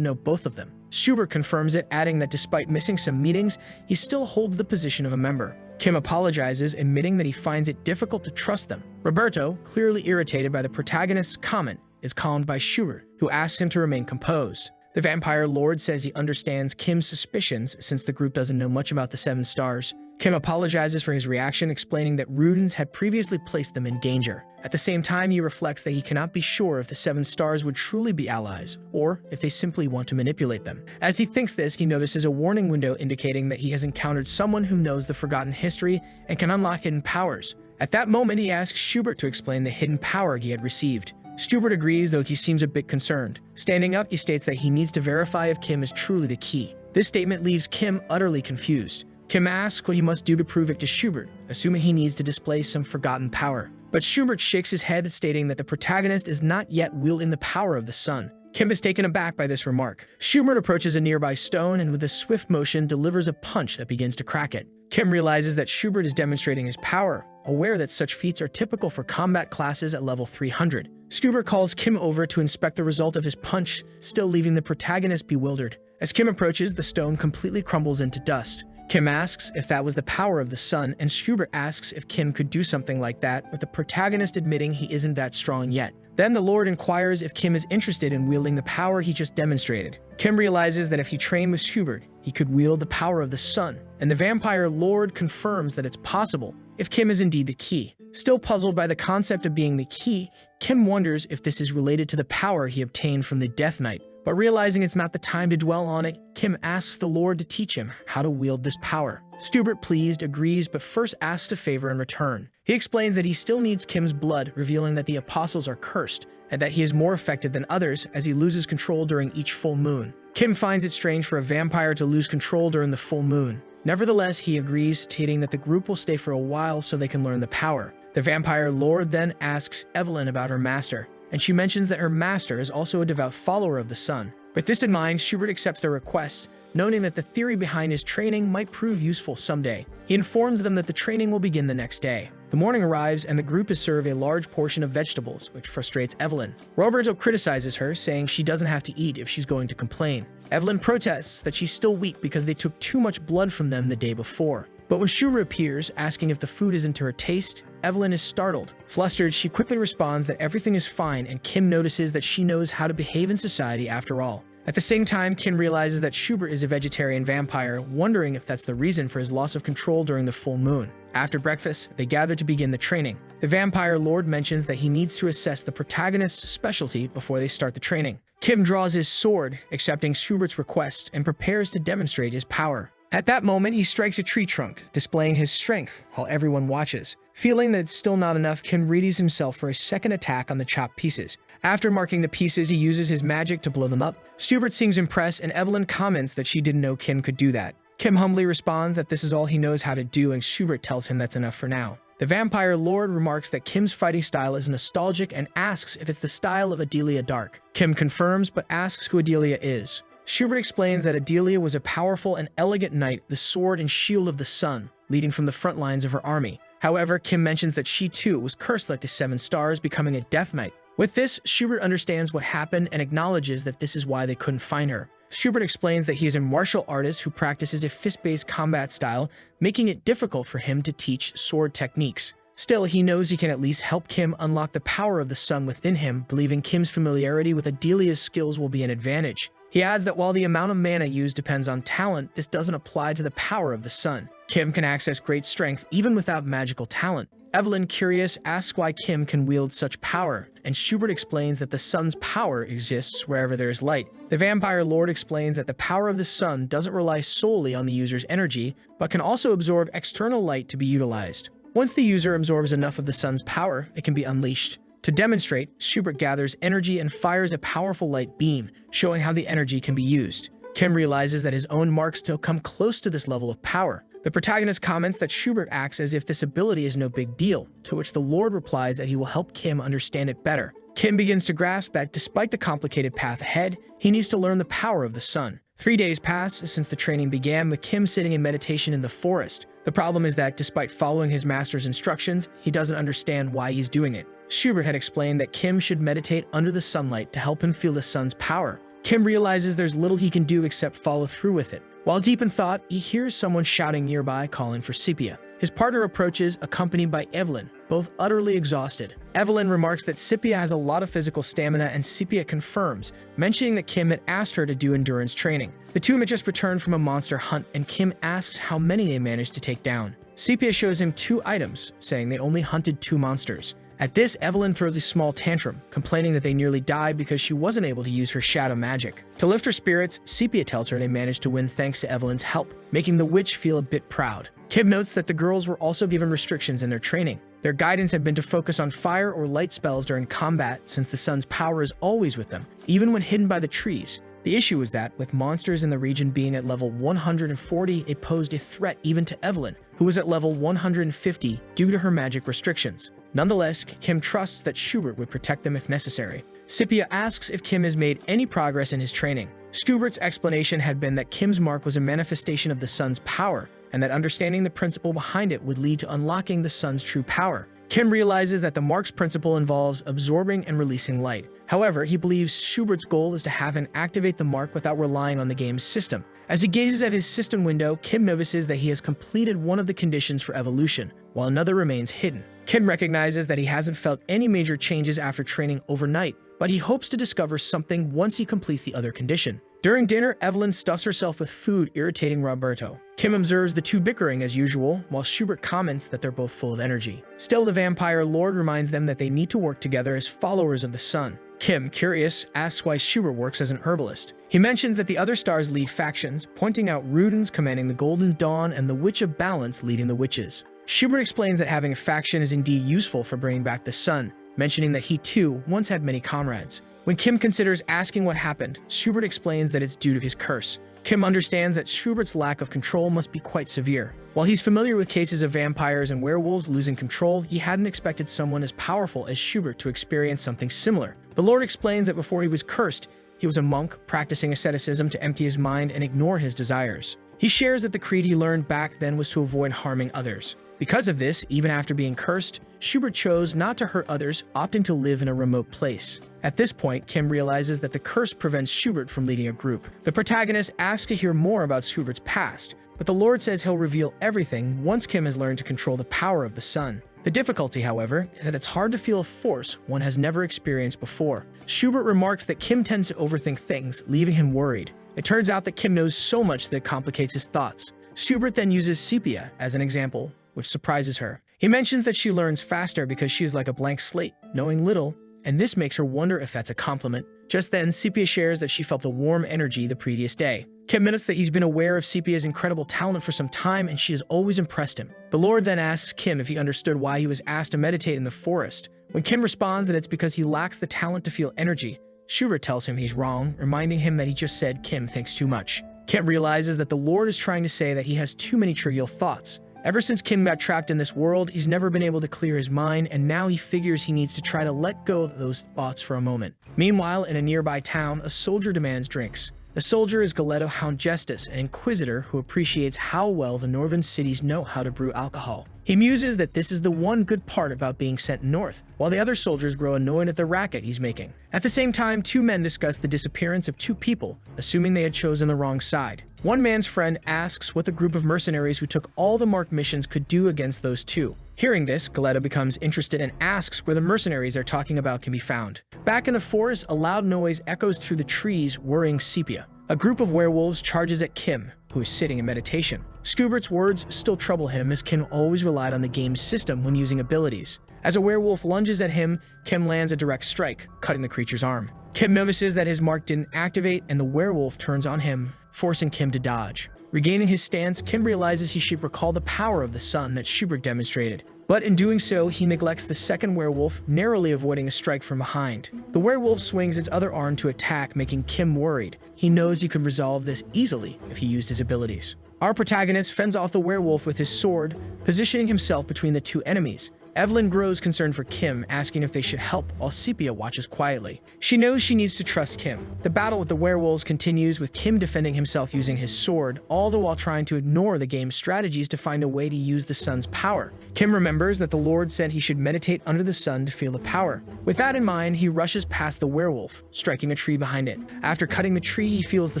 know both of them. Schubert confirms it, adding that despite missing some meetings, he still holds the position of a member. Kim apologizes, admitting that he finds it difficult to trust them. Roberto, clearly irritated by the protagonist's comment, is calmed by Schubert, who asks him to remain composed. The vampire lord says he understands Kim's suspicions since the group doesn't know much about the 7 stars. Kim apologizes for his reaction, explaining that Rudens had previously placed them in danger. At the same time, he reflects that he cannot be sure if the 7 stars would truly be allies, or if they simply want to manipulate them. As he thinks this, he notices a warning window indicating that he has encountered someone who knows the forgotten history and can unlock hidden powers. At that moment, he asks Schubert to explain the hidden power he had received. Schubert agrees, though he seems a bit concerned. Standing up, he states that he needs to verify if Kim is truly the key. This statement leaves Kim utterly confused. Kim asks what he must do to prove it to Schubert, assuming he needs to display some forgotten power. But Schubert shakes his head, stating that the protagonist is not yet wielding the power of the sun. Kim is taken aback by this remark. Schubert approaches a nearby stone and with a swift motion delivers a punch that begins to crack it. Kim realizes that Schubert is demonstrating his power, aware that such feats are typical for combat classes at level 300. Schubert calls Kim over to inspect the result of his punch, still leaving the protagonist bewildered. As Kim approaches, the stone completely crumbles into dust. Kim asks if that was the power of the sun, and Schubert asks if Kim could do something like that, with the protagonist admitting he isn't that strong yet. Then the Lord inquires if Kim is interested in wielding the power he just demonstrated. Kim realizes that if he trained with Schubert, he could wield the power of the sun, and the vampire Lord confirms that it's possible if Kim is indeed the key. Still puzzled by the concept of being the key, Kim wonders if this is related to the power he obtained from the Death Knight. But realizing it's not the time to dwell on it, Kim asks the Lord to teach him how to wield this power. Schubert, pleased, agrees, but first asks a favor in return. He explains that he still needs Kim's blood, revealing that the apostles are cursed, and that he is more effective than others as he loses control during each full moon. Kim finds it strange for a vampire to lose control during the full moon. Nevertheless, he agrees, stating that the group will stay for a while so they can learn the power. The vampire Lord then asks Evelyn about her master, and she mentions that her master is also a devout follower of the sun. With this in mind, Schubert accepts their request, noting that the theory behind his training might prove useful someday. He informs them that the training will begin the next day. The morning arrives and the group is served a large portion of vegetables, which frustrates Evelyn. Roberto criticizes her, saying she doesn't have to eat if she's going to complain. Evelyn protests that she's still weak because they took too much blood from them the day before. But when Schubert appears, asking if the food isn't to her taste, Evelyn is startled. Flustered, she quickly responds that everything is fine, and Kim notices that she knows how to behave in society after all. At the same time, Kim realizes that Schubert is a vegetarian vampire, wondering if that's the reason for his loss of control during the full moon. After breakfast, they gather to begin the training. The vampire lord mentions that he needs to assess the protagonist's specialty before they start the training. Kim draws his sword, accepting Schubert's request, and prepares to demonstrate his power. At that moment, he strikes a tree trunk, displaying his strength, while everyone watches. Feeling that it's still not enough, Kim readies himself for a second attack on the chopped pieces. After marking the pieces, he uses his magic to blow them up. Schubert seems impressed, and Evelyn comments that she didn't know Kim could do that. Kim humbly responds that this is all he knows how to do, and Schubert tells him that's enough for now. The vampire lord remarks that Kim's fighting style is nostalgic and asks if it's the style of Adelia Dark. Kim confirms, but asks who Adelia is. Schubert explains that Adelia was a powerful and elegant knight, the sword and shield of the sun, leading from the front lines of her army. However, Kim mentions that she too was cursed like the Seven Stars, becoming a death knight. With this, Schubert understands what happened and acknowledges that this is why they couldn't find her. Schubert explains that he is a martial artist who practices a fist-based combat style, making it difficult for him to teach sword techniques. Still, he knows he can at least help Kim unlock the power of the sun within him, believing Kim's familiarity with Adelia's skills will be an advantage. He adds that while the amount of mana used depends on talent, this doesn't apply to the power of the sun. Kim can access great strength even without magical talent. Evelyn, curious, asks why Kim can wield such power, and Schubert explains that the sun's power exists wherever there is light. The vampire lord explains that the power of the sun doesn't rely solely on the user's energy, but can also absorb external light to be utilized. Once the user absorbs enough of the sun's power, it can be unleashed. To demonstrate, Schubert gathers energy and fires a powerful light beam, showing how the energy can be used. Kim realizes that his own marks don't come close to this level of power. The protagonist comments that Schubert acts as if this ability is no big deal, to which the Lord replies that he will help Kim understand it better. Kim begins to grasp that despite the complicated path ahead, he needs to learn the power of the sun. 3 days pass since the training began, with Kim sitting in meditation in the forest. The problem is that despite following his master's instructions, he doesn't understand why he's doing it. Schubert had explained that Kim should meditate under the sunlight to help him feel the sun's power. Kim realizes there's little he can do except follow through with it. While deep in thought, he hears someone shouting nearby, calling for Sepia. His partner approaches, accompanied by Evelyn, both utterly exhausted. Evelyn remarks that Sepia has a lot of physical stamina, and Sepia confirms, mentioning that Kim had asked her to do endurance training. The two had just returned from a monster hunt, and Kim asks how many they managed to take down. Sepia shows him 2 items, saying they only hunted 2 monsters. At this, Evelyn throws a small tantrum, complaining that they nearly died because she wasn't able to use her shadow magic. To lift her spirits, Sepia tells her they managed to win thanks to Evelyn's help, making the witch feel a bit proud. Kim notes that the girls were also given restrictions in their training. Their guidance had been to focus on fire or light spells during combat, since the sun's power is always with them, even when hidden by the trees. The issue was that, with monsters in the region being at level 140, it posed a threat even to Evelyn, who was at level 150 due to her magic restrictions. Nonetheless, Kim trusts that Schubert would protect them if necessary. Sepia asks if Kim has made any progress in his training. Schubert's explanation had been that Kim's mark was a manifestation of the sun's power, and that understanding the principle behind it would lead to unlocking the sun's true power. Kim realizes that the mark's principle involves absorbing and releasing light. However, he believes Schubert's goal is to have him activate the mark without relying on the game's system. As he gazes at his system window, Kim notices that he has completed one of the conditions for evolution, while another remains hidden. Kim recognizes that he hasn't felt any major changes after training overnight, but he hopes to discover something once he completes the other condition. During dinner, Evelyn stuffs herself with food, irritating Roberto. Kim observes the two bickering as usual, while Schubert comments that they're both full of energy. Still, the vampire lord reminds them that they need to work together as followers of the sun. Kim, curious, asks why Schubert works as an herbalist. He mentions that the other stars lead factions, pointing out Rudens commanding the Golden Dawn and the Witch of Balance leading the witches. Schubert explains that having a faction is indeed useful for bringing back the sun, mentioning that he too once had many comrades. When Kim considers asking what happened, Schubert explains that it's due to his curse. Kim understands that Schubert's lack of control must be quite severe. While he's familiar with cases of vampires and werewolves losing control, he hadn't expected someone as powerful as Schubert to experience something similar. The Lord explains that before he was cursed, he was a monk practicing asceticism to empty his mind and ignore his desires. He shares that the creed he learned back then was to avoid harming others. Because of this, even after being cursed, Schubert chose not to hurt others, opting to live in a remote place. At this point, Kim realizes that the curse prevents Schubert from leading a group. The protagonist asks to hear more about Schubert's past, but the Lord says he'll reveal everything once Kim has learned to control the power of the sun. The difficulty, however, is that it's hard to feel a force one has never experienced before. Schubert remarks that Kim tends to overthink things, leaving him worried. It turns out that Kim knows so much that it complicates his thoughts. Schubert then uses sepia as an example, which surprises her. He mentions that she learns faster because she is like a blank slate, knowing little, and this makes her wonder if that's a compliment. Just then, Sepia shares that she felt a warm energy the previous day. Kim notes that he's been aware of Sepia's incredible talent for some time and she has always impressed him. The Lord then asks Kim if he understood why he was asked to meditate in the forest. When Kim responds that it's because he lacks the talent to feel energy, Schubert tells him he's wrong, reminding him that he just said Kim thinks too much. Kim realizes that the Lord is trying to say that he has too many trivial thoughts. Ever since Kim got trapped in this world, he's never been able to clear his mind, and now he figures he needs to try to let go of those thoughts for a moment. Meanwhile, in a nearby town, a soldier demands drinks. The soldier is Galetto Houndgestus, an inquisitor who appreciates how well the northern cities know how to brew alcohol. He muses that this is the one good part about being sent north, while the other soldiers grow annoyed at the racket he's making. At the same time, two men discuss the disappearance of two people, assuming they had chosen the wrong side. One man's friend asks what the group of mercenaries who took all the marked missions could do against those two. Hearing this, Galetto becomes interested and asks where the mercenaries they're talking about can be found. Back in the forest, a loud noise echoes through the trees, worrying Sepia. A group of werewolves charges at Kim, who is sitting in meditation. Schubert's words still trouble him as Kim always relied on the game's system when using abilities. As a werewolf lunges at him, Kim lands a direct strike, cutting the creature's arm. Kim notices that his mark didn't activate and the werewolf turns on him, forcing Kim to dodge. Regaining his stance, Kim realizes he should recall the power of the sun that Schubert demonstrated. But in doing so, he neglects the second werewolf, narrowly avoiding a strike from behind. The werewolf swings its other arm to attack, making Kim worried. He knows he could resolve this easily if he used his abilities. Our protagonist fends off the werewolf with his sword, positioning himself between the two enemies. Evelyn grows concerned for Kim, asking if they should help, while Sepia watches quietly. She knows she needs to trust Kim. The battle with the werewolves continues, with Kim defending himself using his sword, all the while trying to ignore the game's strategies to find a way to use the sun's power. Kim remembers that the Lord said he should meditate under the sun to feel the power. With that in mind, he rushes past the werewolf, striking a tree behind it. After cutting the tree, he feels the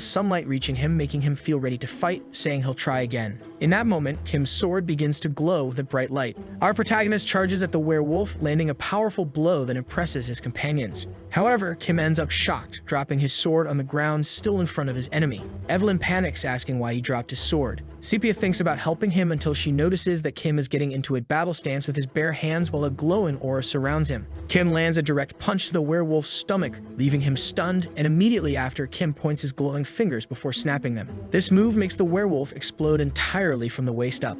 sunlight reaching him, making him feel ready to fight, saying he'll try again. In that moment, Kim's sword begins to glow with a bright light. Our protagonist charges at the werewolf, landing a powerful blow that impresses his companions. However, Kim ends up shocked, dropping his sword on the ground still in front of his enemy. Evelyn panics, asking why he dropped his sword. Sepia thinks about helping him until she notices that Kim is getting into a battle stance with his bare hands while a glowing aura surrounds him. Kim lands a direct punch to the werewolf's stomach, leaving him stunned, and immediately after, Kim points his glowing fingers before snapping them. This move makes the werewolf explode entirely from the waist up.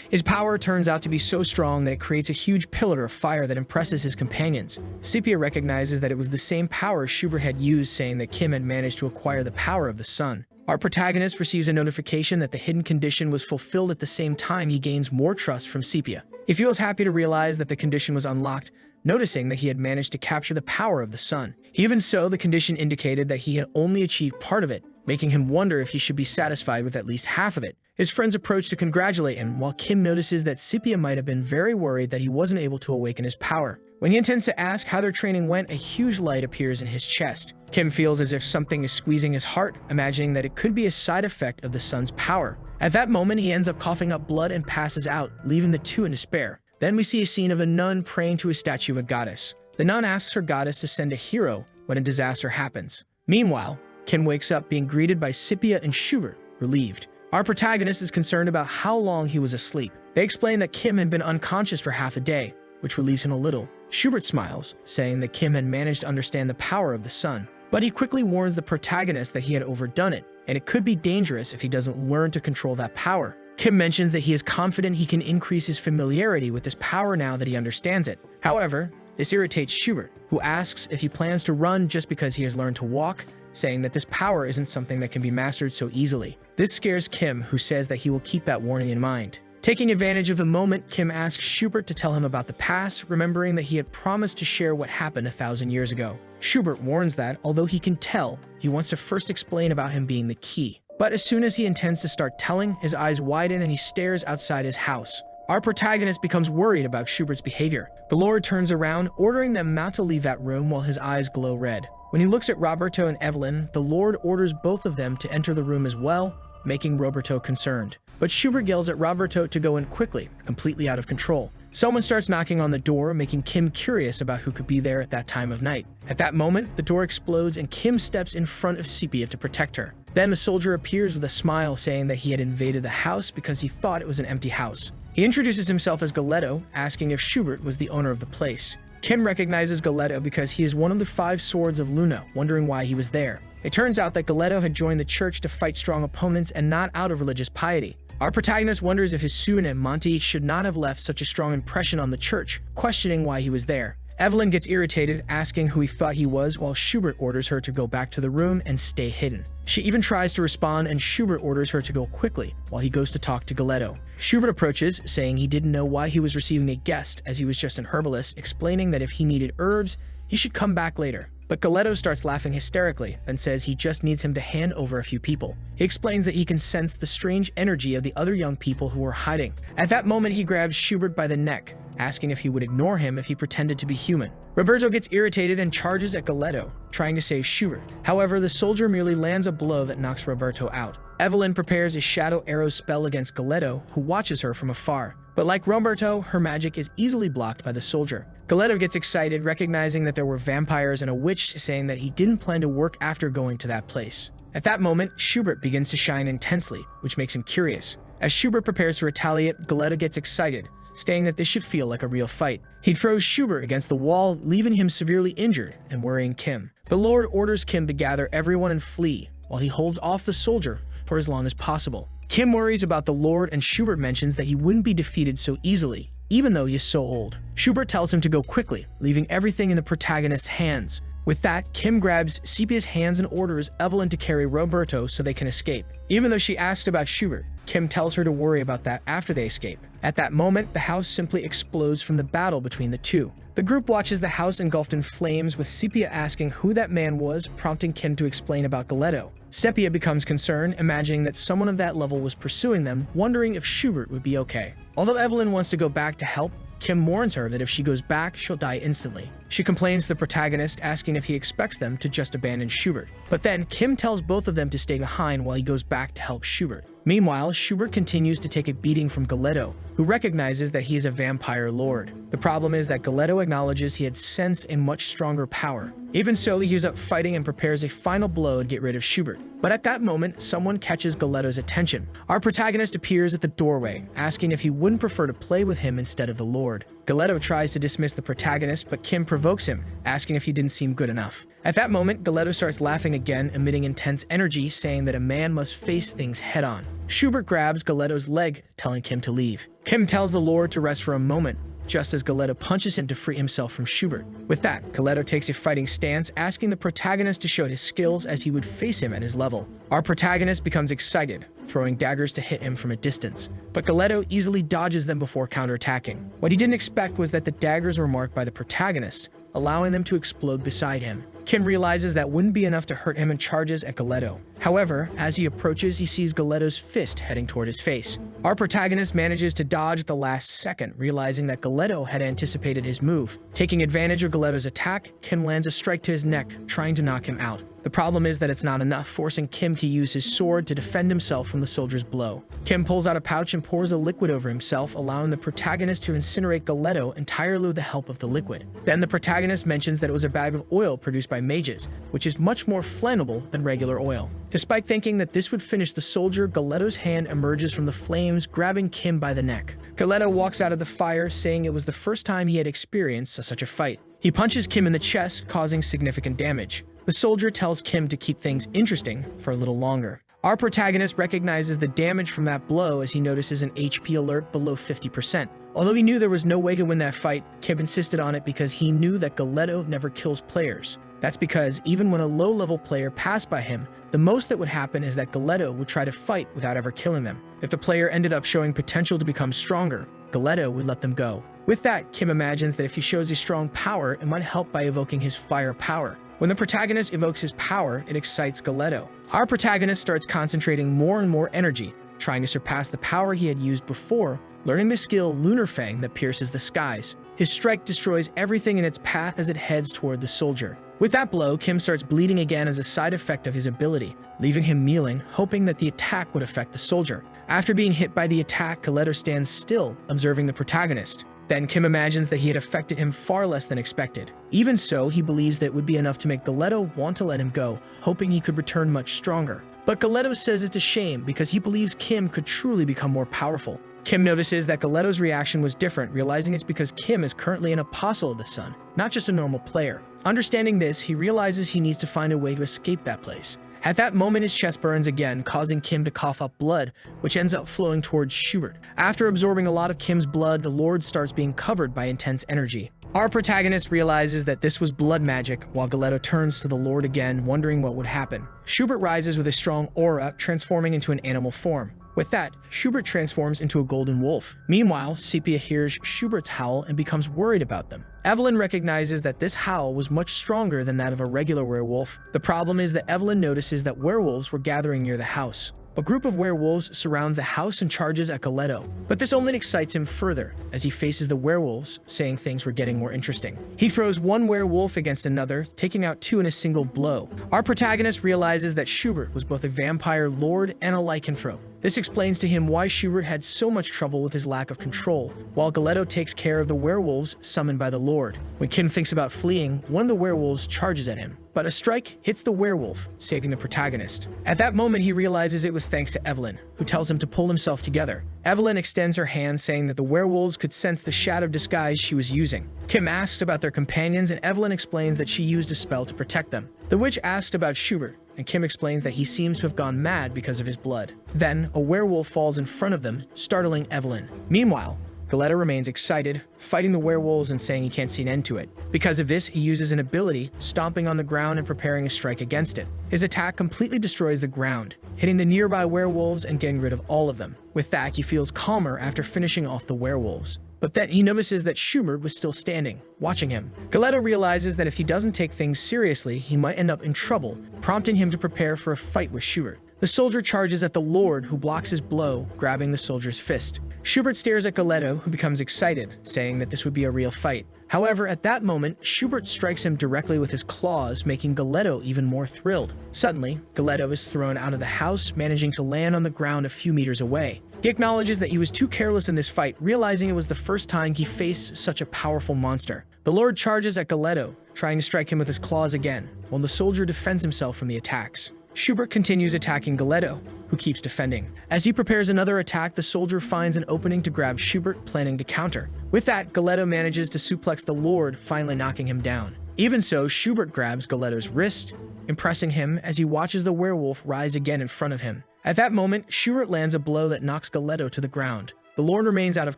His power turns out to be so strong that it creates a huge pillar of fire that impresses his companions. Sepia recognizes that it was the same power Schubert had used, saying that Kim had managed to acquire the power of the sun. Our protagonist receives a notification that the hidden condition was fulfilled at the same time he gains more trust from Sepia. He feels happy to realize that the condition was unlocked, noticing that he had managed to capture the power of the sun. Even so, the condition indicated that he had only achieved part of it, making him wonder if he should be satisfied with at least half of it. His friends approach to congratulate him, while Kim notices that Sepia might have been very worried that he wasn't able to awaken his power. When he intends to ask how their training went, a huge light appears in his chest. Kim feels as if something is squeezing his heart, imagining that it could be a side effect of the sun's power. At that moment, he ends up coughing up blood and passes out, leaving the two in despair. Then we see a scene of a nun praying to a statue of a goddess. The nun asks her goddess to send a hero when a disaster happens. Meanwhile, Kim wakes up being greeted by Sepia and Schubert, relieved. Our protagonist is concerned about how long he was asleep. They explain that Kim had been unconscious for half a day, which relieves him a little. Schubert smiles, saying that Kim had managed to understand the power of the sun. But he quickly warns the protagonist that he had overdone it, and it could be dangerous if he doesn't learn to control that power. Kim mentions that he is confident he can increase his familiarity with this power now that he understands it. However, this irritates Schubert, who asks if he plans to run just because he has learned to walk, saying that this power isn't something that can be mastered so easily. This scares Kim, who says that he will keep that warning in mind. Taking advantage of the moment, Kim asks Schubert to tell him about the past, remembering that he had promised to share what happened 1,000 years ago. Schubert warns that, although he can tell, he wants to first explain about him being the key. But as soon as he intends to start telling, his eyes widen and he stares outside his house. Our protagonist becomes worried about Schubert's behavior. The Lord turns around, ordering them not to leave that room while his eyes glow red. When he looks at Roberto and Evelyn, the Lord orders both of them to enter the room as well, making Roberto concerned. But Schubert yells at Roberto to go in quickly, completely out of control. Someone starts knocking on the door, making Kim curious about who could be there at that time of night. At that moment, the door explodes and Kim steps in front of Sepia to protect her. Then a soldier appears with a smile saying that he had invaded the house because he thought it was an empty house. He introduces himself as Galetto, asking if Schubert was the owner of the place. Kim recognizes Galetto because he is one of the 5 swords of Luna, wondering why he was there. It turns out that Galetto had joined the church to fight strong opponents and not out of religious piety. Our protagonist wonders if his pseudonym, Monty, should not have left such a strong impression on the church, questioning why he was there. Evelyn gets irritated, asking who he thought he was, while Schubert orders her to go back to the room and stay hidden. She even tries to respond, and Schubert orders her to go quickly, while he goes to talk to Galetto. Schubert approaches, saying he didn't know why he was receiving a guest, as he was just an herbalist, explaining that if he needed herbs, he should come back later. But Galetto starts laughing hysterically and says he just needs him to hand over a few people. He explains that he can sense the strange energy of the other young people who are hiding. At that moment, he grabs Schubert by the neck, asking if he would ignore him if he pretended to be human. Roberto gets irritated and charges at Galetto, trying to save Schubert. However, the soldier merely lands a blow that knocks Roberto out. Evelyn prepares a shadow arrow spell against Galetto, who watches her from afar. But like Roberto, her magic is easily blocked by the soldier. Galetto gets excited, recognizing that there were vampires and a witch, saying that he didn't plan to work after going to that place. At that moment, Schubert begins to shine intensely, which makes him curious. As Schubert prepares to retaliate, Galetto gets excited, saying that this should feel like a real fight. He throws Schubert against the wall, leaving him severely injured and worrying Kim. The Lord orders Kim to gather everyone and flee, while he holds off the soldier for as long as possible. Kim worries about the Lord, and Schubert mentions that he wouldn't be defeated so easily, even though he is so old. Schubert tells him to go quickly, leaving everything in the protagonist's hands. With that, Kim grabs Sepia's hands and orders Evelyn to carry Roberto so they can escape. Even though she asked about Schubert, Kim tells her to worry about that after they escape. At that moment, the house simply explodes from the battle between the two. The group watches the house engulfed in flames, with Sepia asking who that man was, prompting Kim to explain about Galetto. Sepia becomes concerned, imagining that someone of that level was pursuing them, wondering if Schubert would be okay. Although Evelyn wants to go back to help, Kim warns her that if she goes back, she'll die instantly. She complains to the protagonist, asking if he expects them to just abandon Schubert. But then, Kim tells both of them to stay behind while he goes back to help Schubert. Meanwhile, Schubert continues to take a beating from Galetto, who recognizes that he is a vampire lord. The problem is that Galetto acknowledges he had sensed a much stronger power. Even so, he gives up fighting and prepares a final blow to get rid of Schubert. But at that moment, someone catches Galetto's attention. Our protagonist appears at the doorway, asking if he wouldn't prefer to play with him instead of the Lord. Galetto tries to dismiss the protagonist, but Kim provokes him, asking if he didn't seem good enough. At that moment, Galetto starts laughing again, emitting intense energy, saying that a man must face things head-on. Schubert grabs Galetto's leg, telling Kim to leave. Kim tells the Lord to rest for a moment, just as Galetto punches him to free himself from Schubert. With that, Galetto takes a fighting stance, asking the protagonist to show his skills as he would face him at his level. Our protagonist becomes excited, throwing daggers to hit him from a distance. But Galetto easily dodges them before counterattacking. What he didn't expect was that the daggers were marked by the protagonist, allowing them to explode beside him. Kim realizes that wouldn't be enough to hurt him and charges at Galetto. However, as he approaches, he sees Galetto's fist heading toward his face. Our protagonist manages to dodge at the last second, realizing that Galetto had anticipated his move. Taking advantage of Galetto's attack, Kim lands a strike to his neck, trying to knock him out. The problem is that it's not enough, forcing Kim to use his sword to defend himself from the soldier's blow. Kim pulls out a pouch and pours a liquid over himself, allowing the protagonist to incinerate Galetto entirely with the help of the liquid. Then the protagonist mentions that it was a bag of oil produced by mages, which is much more flammable than regular oil. Despite thinking that this would finish the soldier, Galetto's hand emerges from the flames, grabbing Kim by the neck. Galetto walks out of the fire, saying it was the first time he had experienced such a fight. He punches Kim in the chest, causing significant damage. The soldier tells Kim to keep things interesting for a little longer. Our protagonist recognizes the damage from that blow as he notices an HP alert below 50%. Although he knew there was no way to win that fight, Kim insisted on it because he knew that Galetto never kills players. That's because even when a low-level player passed by him, the most that would happen is that Galetto would try to fight without ever killing them. If the player ended up showing potential to become stronger, Galetto would let them go. With that, Kim imagines that if he shows a strong power, it might help by evoking his fire power. When the protagonist evokes his power, it excites Galetto. Our protagonist starts concentrating more and more energy, trying to surpass the power he had used before, learning the skill Lunar Fang that pierces the skies. His strike destroys everything in its path as it heads toward the soldier. With that blow, Kim starts bleeding again as a side effect of his ability, leaving him kneeling, hoping that the attack would affect the soldier. After being hit by the attack, Galeto stands still, observing the protagonist. Then Kim imagines that he had affected him far less than expected. Even so, he believes that it would be enough to make Galeto want to let him go, hoping he could return much stronger. But Galeto says it's a shame because he believes Kim could truly become more powerful. Kim notices that Galeto's reaction was different, realizing it's because Kim is currently an apostle of the sun, not just a normal player. Understanding this, he realizes he needs to find a way to escape that place. At that moment, his chest burns again, causing Kim to cough up blood, which ends up flowing towards Schubert. After absorbing a lot of Kim's blood, the Lord starts being covered by intense energy. Our protagonist realizes that this was blood magic, while Galeto turns to the Lord again, wondering what would happen. Schubert rises with a strong aura, transforming into an animal form. With that, Schubert transforms into a golden wolf. Meanwhile, Sepia hears Schubert's howl and becomes worried about them. Evelyn recognizes that this howl was much stronger than that of a regular werewolf. The problem is that Evelyn notices that werewolves were gathering near the house. A group of werewolves surrounds the house and charges at Galeto, but this only excites him further as he faces the werewolves, saying things were getting more interesting. He throws one werewolf against another, taking out two in a single blow. Our protagonist realizes that Schubert was both a vampire lord and a lycanthrope. This explains to him why Schubert had so much trouble with his lack of control, while Galeto takes care of the werewolves summoned by the Lord. When Kim thinks about fleeing, one of the werewolves charges at him, but a strike hits the werewolf, saving the protagonist. At that moment, he realizes it was thanks to Evelyn, who tells him to pull himself together. Evelyn extends her hand, saying that the werewolves could sense the shadow disguise she was using. Kim asks about their companions, and Evelyn explains that she used a spell to protect them. The witch asked about Schubert, and Kim explains that he seems to have gone mad because of his blood. Then, a werewolf falls in front of them, startling Evelyn. Meanwhile, Galeto remains excited, fighting the werewolves and saying he can't see an end to it. Because of this, he uses an ability, stomping on the ground and preparing a strike against it. His attack completely destroys the ground, hitting the nearby werewolves and getting rid of all of them. With that, he feels calmer after finishing off the werewolves. But then he notices that Schubert was still standing, watching him. Galeto realizes that if he doesn't take things seriously, he might end up in trouble, prompting him to prepare for a fight with Schubert. The soldier charges at the Lord, who blocks his blow, grabbing the soldier's fist. Schubert stares at Galeto, who becomes excited, saying that this would be a real fight. However, at that moment, Schubert strikes him directly with his claws, making Galeto even more thrilled. Suddenly, Galeto is thrown out of the house, managing to land on the ground a few meters away. He acknowledges that he was too careless in this fight, realizing it was the first time he faced such a powerful monster. The Lord charges at Galeto, trying to strike him with his claws again, while the soldier defends himself from the attacks. Schubert continues attacking Galeto, who keeps defending. As he prepares another attack, the soldier finds an opening to grab Schubert, planning to counter. With that, Galeto manages to suplex the Lord, finally knocking him down. Even so, Schubert grabs Galeto's wrist, impressing him as he watches the werewolf rise again in front of him. At that moment, Schubert lands a blow that knocks Galeto to the ground. The Lord remains out of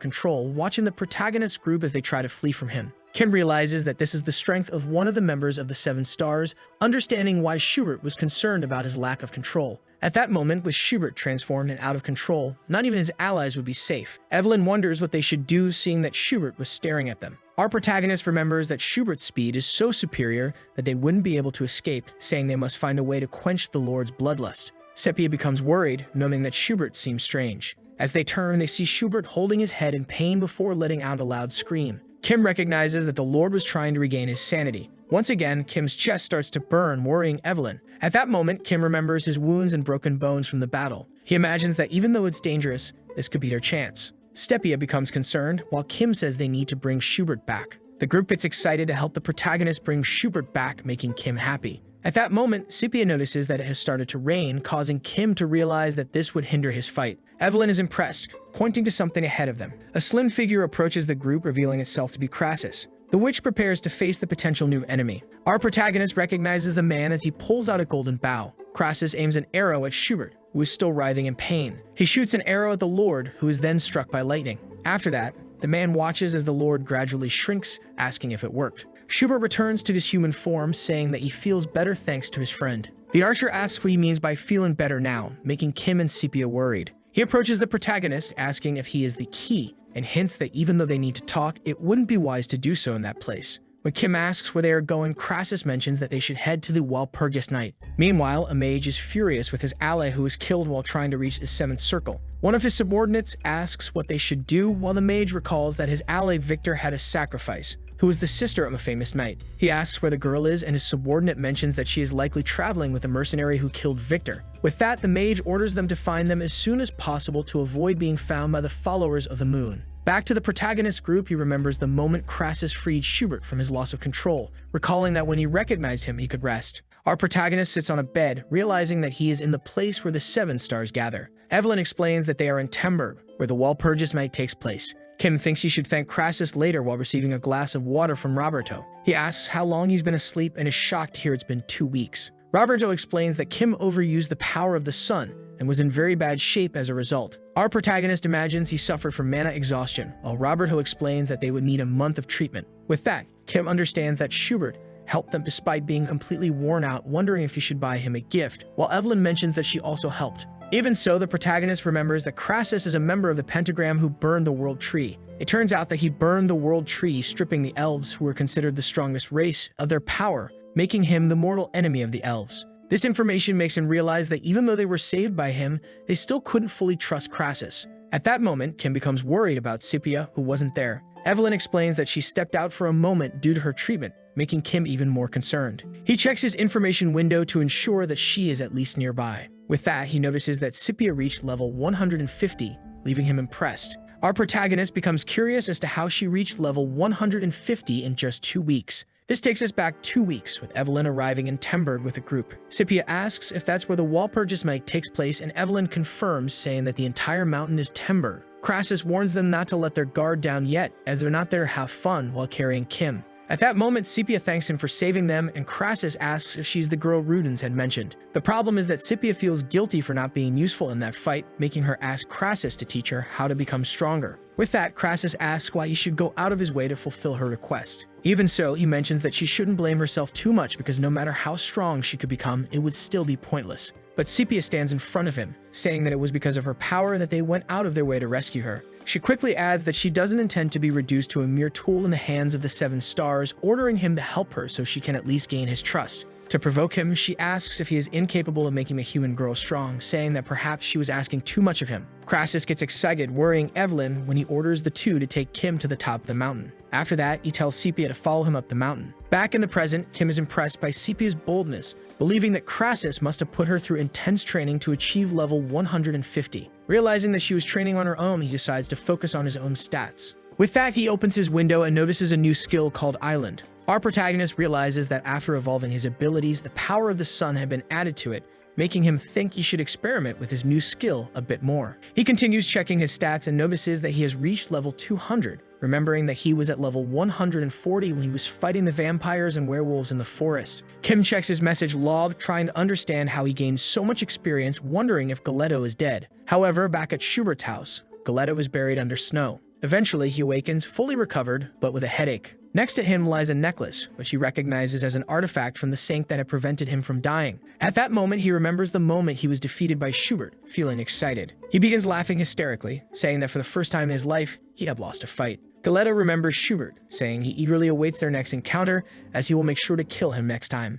control, watching the protagonist's group as they try to flee from him. Kim realizes that this is the strength of one of the members of the Seven Stars, understanding why Schubert was concerned about his lack of control. At that moment, with Schubert transformed and out of control, not even his allies would be safe. Evelyn wonders what they should do, seeing that Schubert was staring at them. Our protagonist remembers that Schubert's speed is so superior that they wouldn't be able to escape, saying they must find a way to quench the Lord's bloodlust. Sepia becomes worried, knowing that Schubert seems strange. As they turn, they see Schubert holding his head in pain before letting out a loud scream. Kim recognizes that the Lord was trying to regain his sanity. Once again, Kim's chest starts to burn, worrying Evelyn. At that moment, Kim remembers his wounds and broken bones from the battle. He imagines that even though it's dangerous, this could be their chance. Sepia becomes concerned, while Kim says they need to bring Schubert back. The group gets excited to help the protagonist bring Schubert back, making Kim happy. At that moment, Sepia notices that it has started to rain, causing Kim to realize that this would hinder his fight. Evelyn is impressed, pointing to something ahead of them. A slim figure approaches the group, revealing itself to be Crassus. The witch prepares to face the potential new enemy. Our protagonist recognizes the man as he pulls out a golden bow. Crassus aims an arrow at Schubert, who is still writhing in pain. He shoots an arrow at the Lord, who is then struck by lightning. After that, the man watches as the Lord gradually shrinks, asking if it worked. Schubert returns to his human form, saying that he feels better thanks to his friend. The archer asks what he means by feeling better now, making Kim and Sepia worried. He approaches the protagonist, asking if he is the key, and hints that even though they need to talk, it wouldn't be wise to do so in that place. When Kim asks where they are going, Crassus mentions that they should head to the Walpurgis Night. Meanwhile, a mage is furious with his ally who was killed while trying to reach the seventh circle. One of his subordinates asks what they should do, while the mage recalls that his ally Victor had a sacrifice, who was the sister of a famous knight. He asks where the girl is, and his subordinate mentions that she is likely traveling with a mercenary who killed Victor. With that, the mage orders them to find them as soon as possible to avoid being found by the followers of the moon. Back to the protagonist group, he remembers the moment Crassus freed Schubert from his loss of control, recalling that when he recognized him, he could rest. Our protagonist sits on a bed, realizing that he is in the place where the seven stars gather. Evelyn explains that they are in Temburg, where the Walpurgis Night takes place. Kim thinks he should thank Crassus later while receiving a glass of water from Roberto. He asks how long he's been asleep and is shocked to hear it's been 2 weeks. Roberto explains that Kim overused the power of the sun and was in very bad shape as a result. Our protagonist imagines he suffered from mana exhaustion, while Roberto explains that they would need a month of treatment. With that, Kim understands that Schubert helped them despite being completely worn out, wondering if he should buy him a gift, while Evelyn mentions that she also helped. Even so, the protagonist remembers that Crassus is a member of the pentagram who burned the world tree. It turns out that he burned the world tree, stripping the elves, who were considered the strongest race, of their power, making him the mortal enemy of the elves. This information makes him realize that even though they were saved by him, they still couldn't fully trust Crassus. At that moment, Kim becomes worried about Scipia, who wasn't there. Evelyn explains that she stepped out for a moment due to her treatment, making Kim even more concerned. He checks his information window to ensure that she is at least nearby. With that, he notices that Scipia reached level 150, leaving him impressed. Our protagonist becomes curious as to how she reached level 150 in just 2 weeks. This takes us back 2 weeks, with Evelyn arriving in Temburg with a group. Scipia asks if that's where the Walpurgis Night takes place, and Evelyn confirms, saying that the entire mountain is Temburg. Crassus warns them not to let their guard down yet, as they're not there to have fun while carrying Kim. At that moment, Scipia thanks him for saving them, and Crassus asks if she's the girl Rudens had mentioned. The problem is that Scipia feels guilty for not being useful in that fight, making her ask Crassus to teach her how to become stronger. With that, Crassus asks why he should go out of his way to fulfill her request. Even so, he mentions that she shouldn't blame herself too much because no matter how strong she could become, it would still be pointless. But Scipia stands in front of him, saying that it was because of her power that they went out of their way to rescue her. She quickly adds that she doesn't intend to be reduced to a mere tool in the hands of the seven stars, ordering him to help her so she can at least gain his trust. To provoke him, she asks if he is incapable of making a human girl strong, saying that perhaps she was asking too much of him. Crassus gets excited, worrying Evelyn when he orders the two to take Kim to the top of the mountain. After that, he tells Scipia to follow him up the mountain. Back in the present, Kim is impressed by Scipia's boldness, believing that Crassus must have put her through intense training to achieve level 150. Realizing that she was training on her own, he decides to focus on his own stats. With that, he opens his window and notices a new skill called Island. Our protagonist realizes that after evolving his abilities, the power of the sun had been added to it, making him think he should experiment with his new skill a bit more. He continues checking his stats and notices that he has reached level 200, remembering that he was at level 140 when he was fighting the vampires and werewolves in the forest. Kim checks his message log, trying to understand how he gained so much experience, wondering if Galetto is dead. However, back at Schubert's house, Galetto is buried under snow. Eventually, he awakens, fully recovered, but with a headache. Next to him lies a necklace, which he recognizes as an artifact from the saint that had prevented him from dying. At that moment, he remembers the moment he was defeated by Schubert, feeling excited. He begins laughing hysterically, saying that for the first time in his life, he had lost a fight. Galetto remembers Schubert, saying he eagerly awaits their next encounter, as he will make sure to kill him next time.